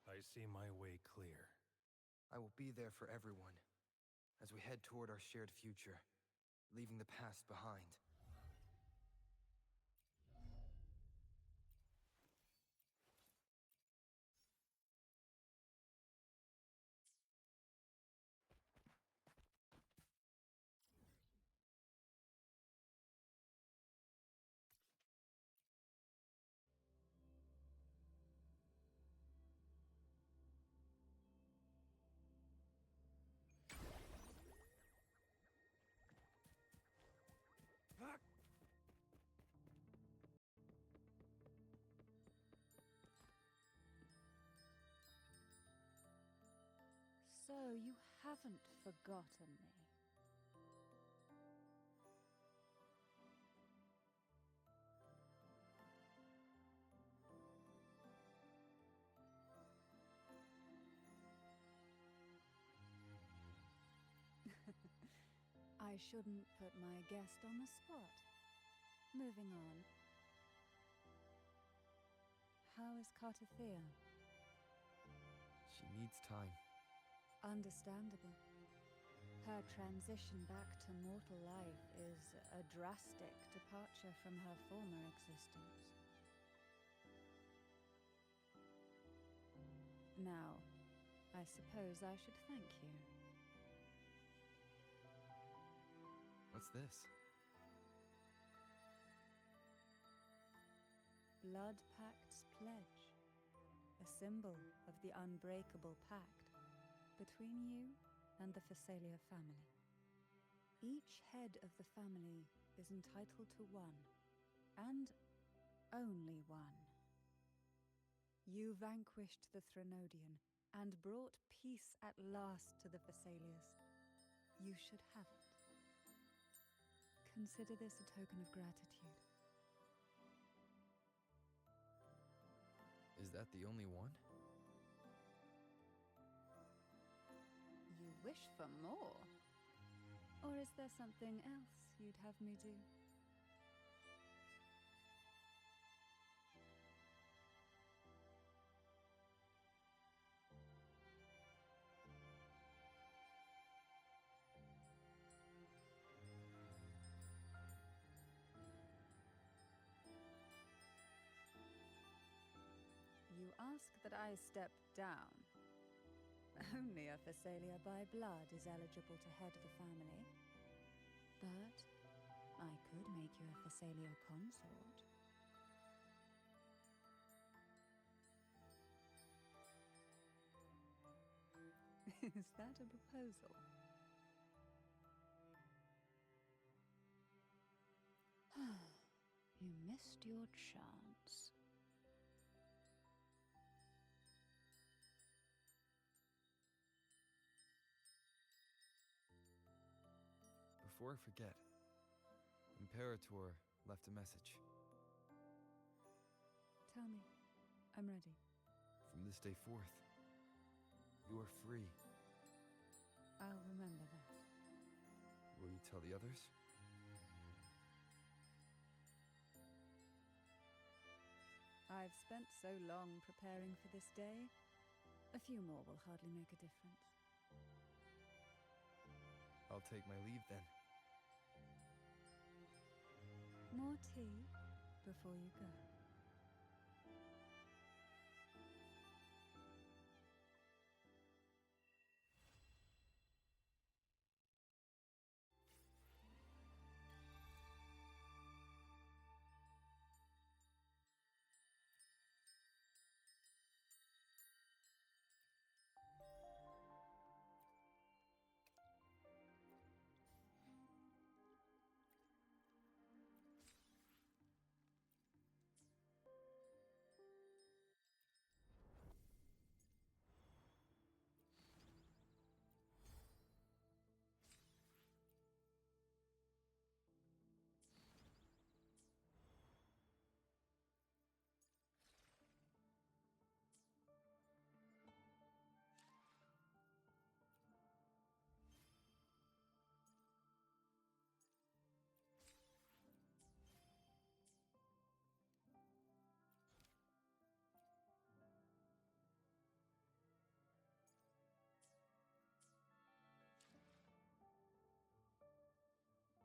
I see my way clear. I will be there for everyone as we head toward our shared future, leaving the past behind. So you haven't forgotten me. I shouldn't put my guest on the spot. Moving on. How is Cartathea? She needs time. Understandable. Her transition back to mortal life is a drastic departure from her former existence. Now, I suppose I should thank you. What's this? Blood Pact's pledge. A symbol of the unbreakable pact between you and the Phasalia family. Each head of the family is entitled to one, and only one. You vanquished the Threnodian and brought peace at last to the Phasalias. You should have it. Consider this a token of gratitude. Is that the only one? You wish for more? Or is there something else you'd have me do? You ask that I step down. Only a Phasalia by blood is eligible to head the family. But I could make you a Phasalia consort. Is that a proposal? You missed your chance. Before I forget, Imperator left a message. Tell me. I'm ready. From this day forth, you are free. I'll remember that. Will you tell the others? I've spent so long preparing for this day. A few more will hardly make a difference. I'll take my leave then. More tea before you go.